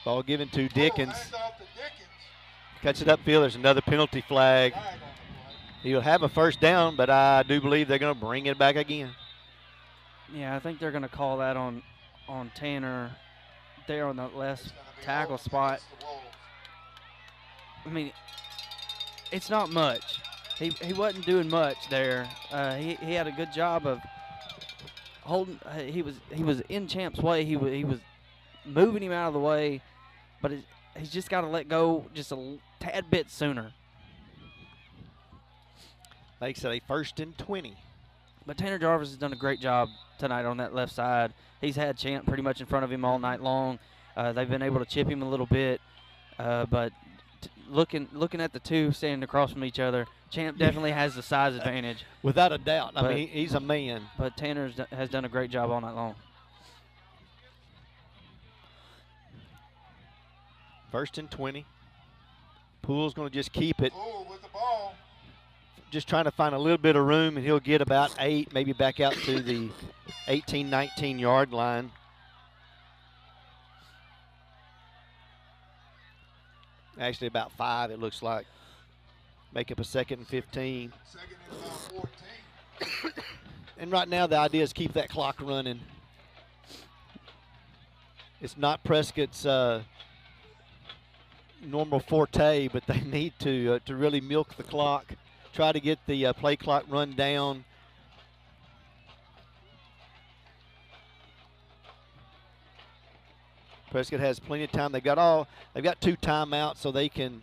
Speaker 1: Ball given to Dickens. Cuts it upfield. There's another penalty flag. He'll have a 1st down, but I do believe they're going to bring it back again.
Speaker 9: Yeah, I think they're going to call that on Tanner there on the left tackle spot. I mean, it's not much. He wasn't doing much there. He had a good job of holding. He was in Champ's way. He was moving him out of the way, but he's just got to let go just a tad bit sooner.
Speaker 1: Makes it a 1st and 20.
Speaker 9: But Tanner Jarvis has done a great job tonight on that left side. He's had Champ pretty much in front of him all night long. They've been able to chip him a little bit, but looking at the two standing across from each other, Champ definitely has the size advantage.
Speaker 1: Without a doubt. I mean, he's a man.
Speaker 9: But Tanner has done a great job all night long.
Speaker 1: 1st and 20. Poole's going to just keep it.
Speaker 7: Poole with the ball.
Speaker 1: Just trying to find a little bit of room, and he'll get about 8, maybe back out to the 18, 19-yard line. Actually, about 5, it looks like. Make up a 2nd and 15.
Speaker 7: 2nd and about 14.
Speaker 1: And right now, the idea is keep that clock running. It's not Prescott's normal forte, but they need to really milk the clock. Try to get the play clock run down. Prescott has plenty of time. They've got 2 timeouts, so they can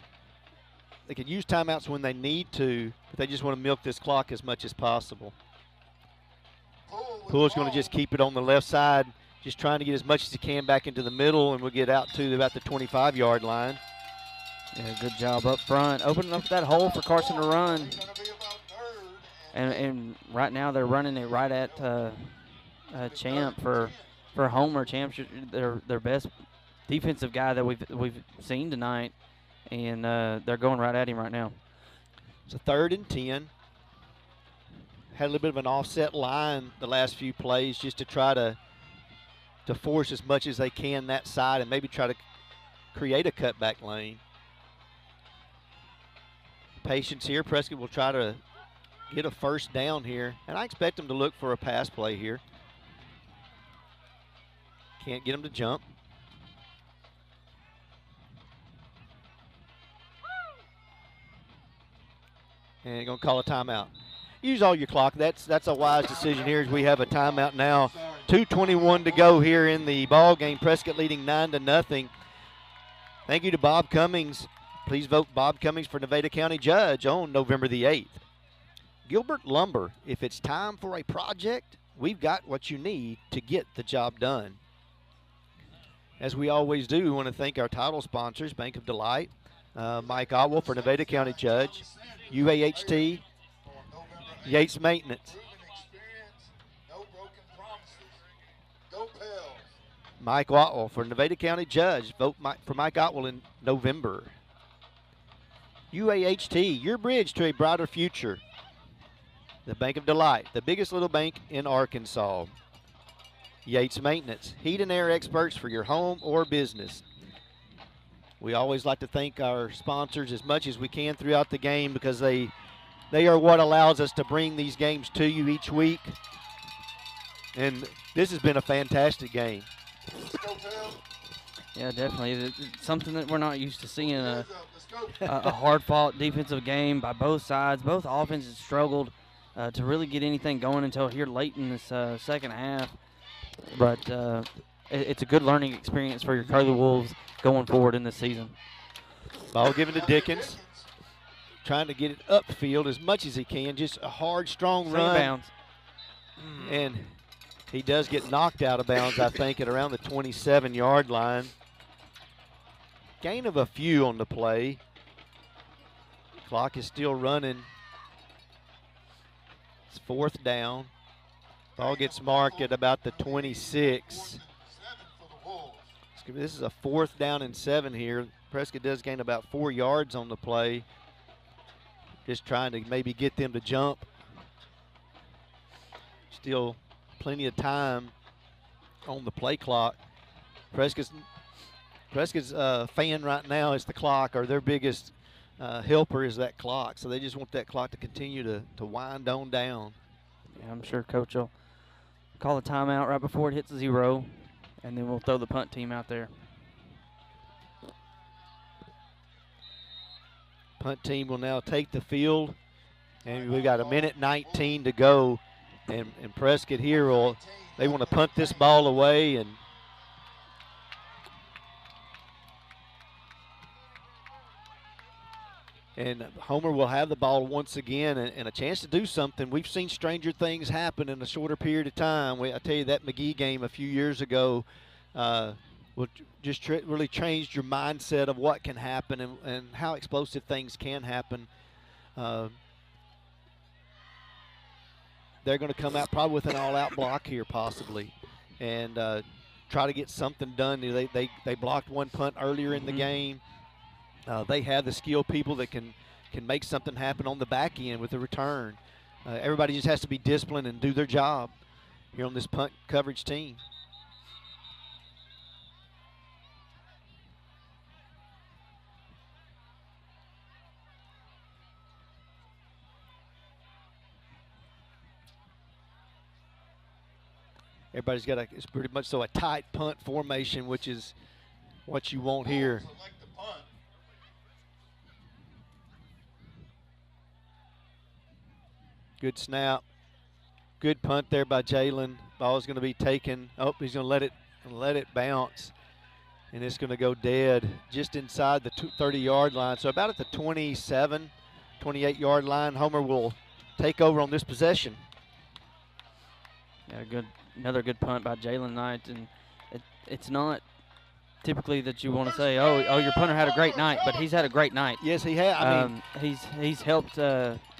Speaker 1: use timeouts when they need to, but they just want to milk this clock as much as possible. Poole's going to just keep it on the left side, just trying to get as much as he can back into the middle, and we'll get out to about the 25-yard line.
Speaker 9: Yeah, good job up front, opening up that hole for Carson to run. And right now they're running it right at Champ for Homer. Champ's their best defensive guy that we've seen tonight, and they're going right at him right now.
Speaker 1: It's a 3rd and 10. Had a little bit of an offset line the last few plays just to try to force as much as they can that side and maybe try to create a cutback lane. Patience here. Prescott will try to get a 1st down here, and I expect them to look for a pass play here. Can't get them to jump. And going to call a timeout. Use all your clock. That's a wise decision here as we have a timeout now. 2:21 to go here in the ball game. Prescott leading 9-0. Thank you to Bob Cummings. Please vote Bob Cummings for Nevada County Judge on November the 8th. Gilbert Lumber. If it's time for a project, we've got what you need to get the job done. As we always do, we want to thank our title sponsors, Bank of Delight, Mike Otwell for Nevada County Judge, UAHT, Yates Maintenance, Mike Otwell for Nevada County Judge. Vote for Mike Otwell in November. UAHT, your bridge to a brighter future. The Bank of Delight, the biggest little bank in Arkansas. Yates Maintenance, heat and air experts for your home or business. We always like to thank our sponsors as much as we can throughout the game because they are what allows us to bring these games to you each week. And this has been a fantastic game.
Speaker 9: Yeah, definitely. It's something that we're not used to seeing, a hard-fought defensive game by both sides. Both offenses struggled to really get anything going until here late in this second half. But it's a good learning experience for your Curly Wolves going forward in this season.
Speaker 1: Ball given to Dickens. Trying to get it upfield as much as he can. Just a hard, strong run.
Speaker 9: Bounds.
Speaker 1: And he does get knocked out of bounds, I think, at around the 27-yard line. Gain of a few on the play. Clock is still running. It's 4th down. Ball gets marked at about the 26. This is a 4th down and 7 here. Prescott does gain about 4 yards on the play. Just trying to maybe get them to jump. Still plenty of time on the play clock. Prescott's fan right now is the clock, or their biggest helper is that clock. So they just want that clock to continue to wind on down.
Speaker 9: Yeah, I'm sure Coach will call a timeout right before it hits 0, and then we'll throw the punt team out there.
Speaker 1: Punt team will now take the field, and we've got 1:19 to go. And Prescott here they want to punt this ball away, and And Homer will have the ball once again and a chance to do something. We've seen stranger things happen in a shorter period of time. I tell you, that McGee game a few years ago just really changed your mindset of what can happen and how explosive things can happen. They're going to come out probably with an all-out block here possibly and try to get something done. They blocked one punt earlier in the game. They have the skilled people that can make something happen on the back end with the return. Everybody just has to be disciplined and do their job here on this punt coverage team. Everybody's got it's pretty much so a tight punt formation, which is what you want here. Good snap. Good punt there by Jalen. Ball's going to be taken. Oh, he's going to let it bounce. And it's going to go dead just inside the 30-yard line. So about at the 27, 28-yard line, Homer will take over on this possession.
Speaker 9: Yeah, another good punt by Jalen Knight. And it's not typically that you want to say, oh, your punter had a great night, but he's had a great night.
Speaker 1: Yes, he has. I mean,
Speaker 9: he's helped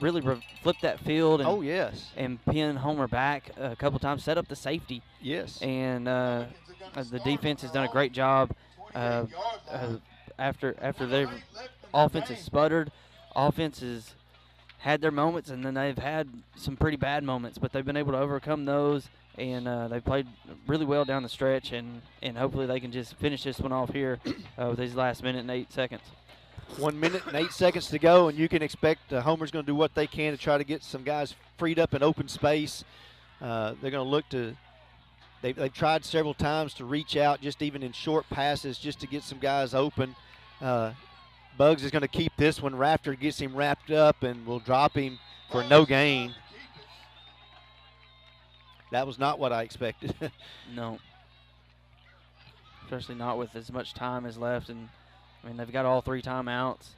Speaker 9: really flip that field. And,
Speaker 1: yes.
Speaker 9: And pin Homer back a couple times, set up the safety.
Speaker 1: Yes.
Speaker 9: And the defense has done a great job. After their offense has sputtered, offense has had their moments, and then they've had some pretty bad moments, but they've been able to overcome those. And they played really well down the stretch, and hopefully they can just finish this one off here with these last minute and 8 seconds.
Speaker 1: 1 minute and 8 seconds to go, and you can expect Homer's going to do what they can to try to get some guys freed up in open space. They're going to look to – they've tried several times to reach out just even in short passes just to get some guys open. Bugs is going to keep this one. Rafter gets him wrapped up and will drop him for no gain. That was not what I expected.
Speaker 9: No. Especially not with as much time as left. And, I mean, they've got all 3 timeouts.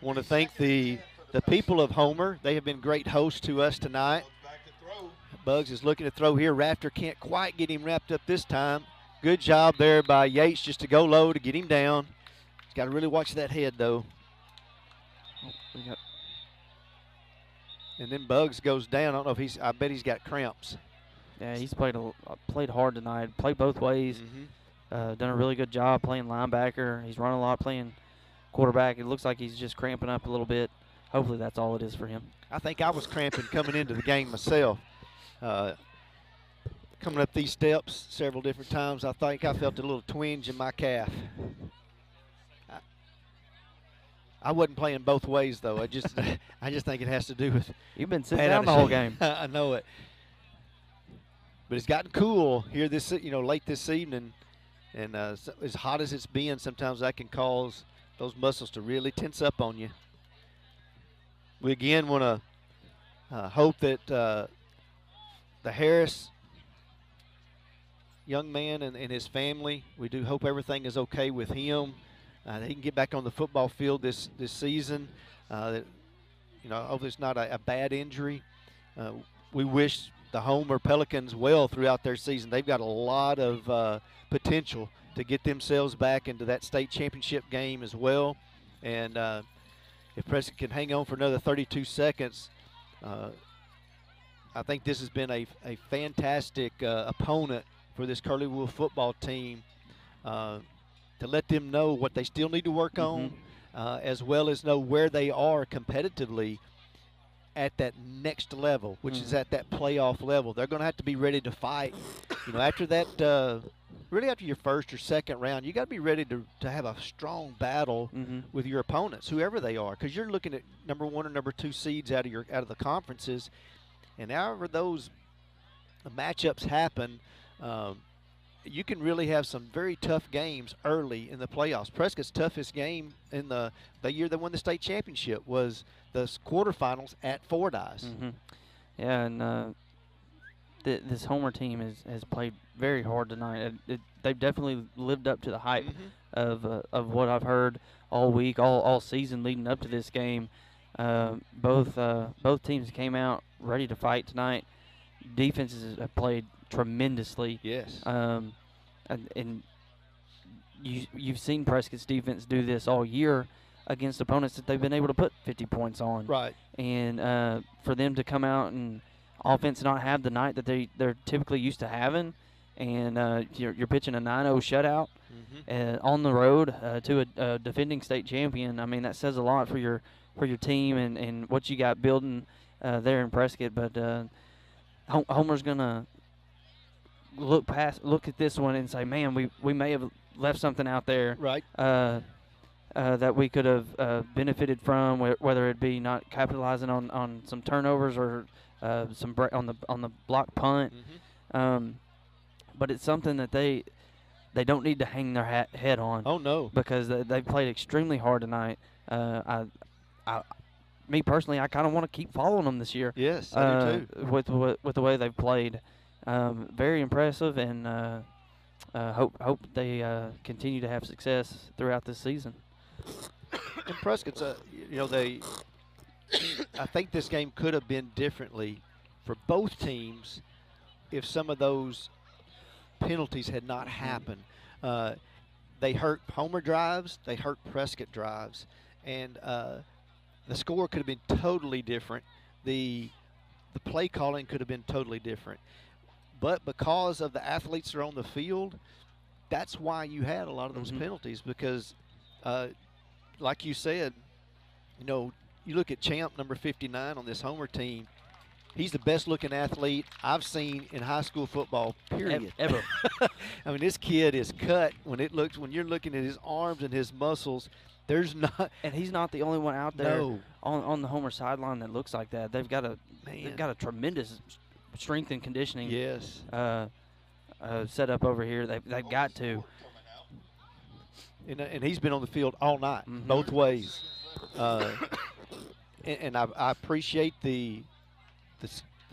Speaker 1: Want to thank the people of Homer. They have been great hosts to us tonight. Bugs is looking to throw here. Rafter can't quite get him wrapped up this time. Good job there by Yates just to go low to get him down. He's got to really watch that head, though. And then Bugs goes down. I don't know if I bet he's got cramps.
Speaker 9: Yeah, he's played hard tonight. Played both ways. Done a really good job playing linebacker. He's run a lot playing quarterback. It looks like he's just cramping up a little bit. Hopefully that's all it is for him.
Speaker 1: I think I was cramping coming into the game myself. Coming up these steps several different times, I think I felt a little twinge in my calf. I wasn't playing both ways, though. I just think it has to do with.
Speaker 9: You've been sitting down the whole game.
Speaker 1: I know it, but it's gotten cool here late this evening, and as hot as it's been, sometimes that can cause those muscles to really tense up on you. We again want to hope that the Harris young man and his family, we do hope everything is okay with him. He can get back on the football field this season. Hopefully it's not a bad injury. We wish the Homer Pelicans well throughout their season. They've got a lot of potential to get themselves back into that state championship game as well. And if Prescott can hang on for another 32 seconds, I think this has been a fantastic opponent for this Curleywood football team. To let them know what they still need to work on, as well as know where they are competitively at that next level, which is at that playoff level. They're going to have to be ready to fight. After that, really after your first or second round, you got to be ready to have a strong battle with your opponents, whoever they are, because you're looking at number 1 or number 2 seeds out of the conferences, and however those matchups happen. You can really have some very tough games early in the playoffs. Prescott's toughest game in the year they won the state championship was the quarterfinals at Fordyce.
Speaker 9: Yeah, and this Homer team has played very hard tonight. They've definitely lived up to the hype of what I've heard all week, all season leading up to this game. Both teams came out ready to fight tonight. Defenses have played tremendously.
Speaker 1: Yes.
Speaker 9: And you've seen Prescott's defense do this all year against opponents that they've been able to put 50 points on.
Speaker 1: Right.
Speaker 9: And for them to come out and offense not have the night that they're typically used to having, and you're pitching a 9-0 shutout on the road to a defending state champion. I mean, that says a lot for your team and what you got building there in Prescott. But Homer's gonna look at this one and say, man, we may have left something out there,
Speaker 1: right?
Speaker 9: That we could have benefited from, whether it be not capitalizing on some turnovers or some on the block punt. But it's something that they don't need to hang their head on.
Speaker 1: Oh no,
Speaker 9: because they played extremely hard tonight. Me personally, I kind of want to keep following them this year.
Speaker 1: Yes, I do too.
Speaker 9: With the way they've played, very impressive, and hope they continue to have success throughout this season.
Speaker 1: And Prescott's, I think this game could have been differently for both teams if some of those penalties had not happened. They hurt Homer drives, they hurt Prescott drives, and the score could have been totally different. The play calling could have been totally different. But because of the athletes that are on the field, that's why you had a lot of those penalties, because like you said, you look at champ number 59 on this Homer team. He's the best-looking athlete I've seen in high school football, period.
Speaker 9: Ever.
Speaker 1: I mean, this kid is cut when you're looking at his arms and his muscles. There's not,
Speaker 9: and he's not the only one out there on the Homer sideline that looks like that. They've got a tremendous strength and conditioning.
Speaker 1: Yes.
Speaker 9: Set up over here. They've got to.
Speaker 1: And he's been on the field all night, both ways. And I appreciate the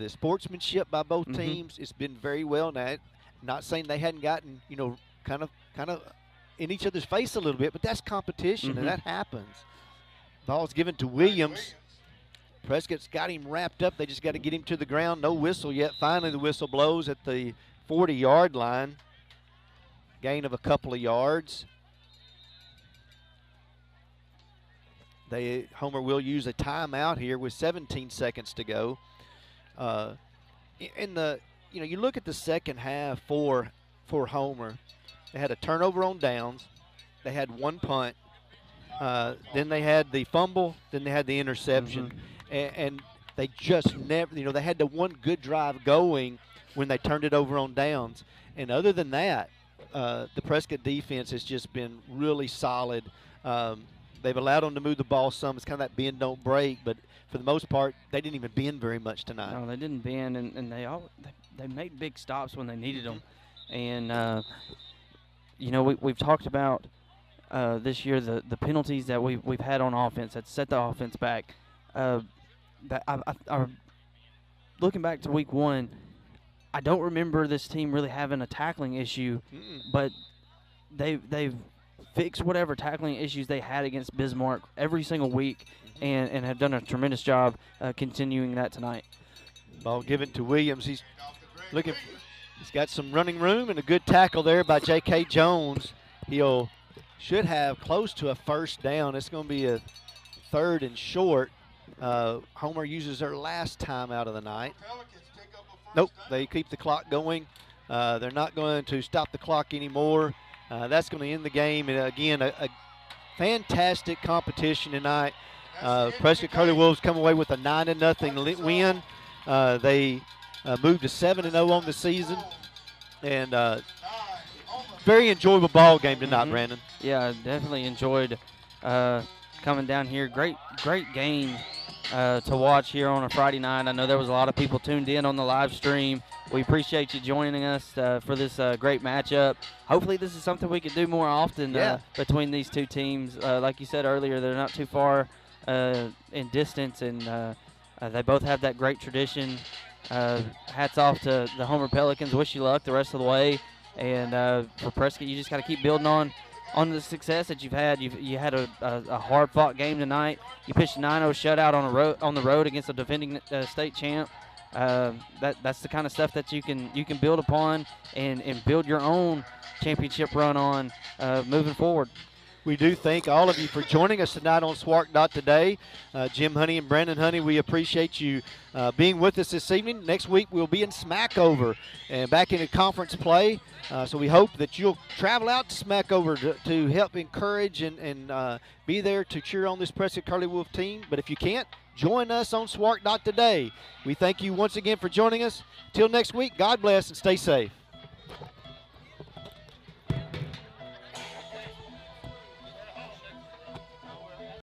Speaker 1: sportsmanship by both teams. It's been very well. Now, not saying they hadn't gotten, kind of in each other's face a little bit, but that's competition, and that happens. Ball's given to Williams. Prescott's got him wrapped up. They just got to get him to the ground. No whistle yet. Finally, the whistle blows at the 40-yard line. Gain of a couple of yards. Homer will use a timeout here with 17 seconds to go. You look at the second half for Homer. They had a turnover on downs. They had one punt. Then they had the fumble. Then they had the interception. And they just never, they had the one good drive going when they turned it over on downs. And other than that, the Prescott defense has just been really solid. They've allowed them to move the ball some. It's kind of that bend, don't break. But for the most part, they didn't even bend very much tonight.
Speaker 9: No, they didn't bend, and they made big stops when they needed them. And, we've talked about this year the penalties that we've had on offense that set the offense back. Looking back to week one, I don't remember this team really having a tackling issue, but they've fixed whatever tackling issues they had against Bismarck every single week, and have done a tremendous job continuing that tonight.
Speaker 1: Ball given to Williams. He's got some running room and a good tackle there by J.K. Jones. Should have close to a first down. It's going to be a 3rd and short. Homer uses their last time out of the night. Nope, they keep the clock going. They're not going to stop the clock anymore. That's going to end the game. And again, a fantastic competition tonight. Prescott Curly Wolves come away with a 9-0 win. They moved to 7-0 on the season. And very enjoyable ball game tonight, Brandon.
Speaker 9: Yeah, definitely enjoyed coming down here. Great game to watch here on a Friday night. I know there was a lot of people tuned in on the live stream. We appreciate you joining us for this great matchup. Hopefully this is something we can do more often between these two teams. Like you said earlier, they're not too far in distance, and they both have that great tradition hats off to the Homer Pelicans. Wish you luck the rest of the way. And for Prescott, you just got to keep building on the success that you've had. You had a hard-fought game tonight. You pitched a 9-0 shutout on the road against a defending state champ. That's the kind of stuff that you can build upon and build your own championship run on moving forward.
Speaker 1: We do thank all of you for joining us tonight on SWARC Today. Jim Honey and Brandon Honey, we appreciate you being with us this evening. Next week we'll be in Smackover and back into conference play. So we hope that you'll travel out to Smackover to help encourage and be there to cheer on this Prescott Curly Wolf team. But if you can't, join us on SWARC Today. We thank you once again for joining us. Till next week, God bless and stay safe.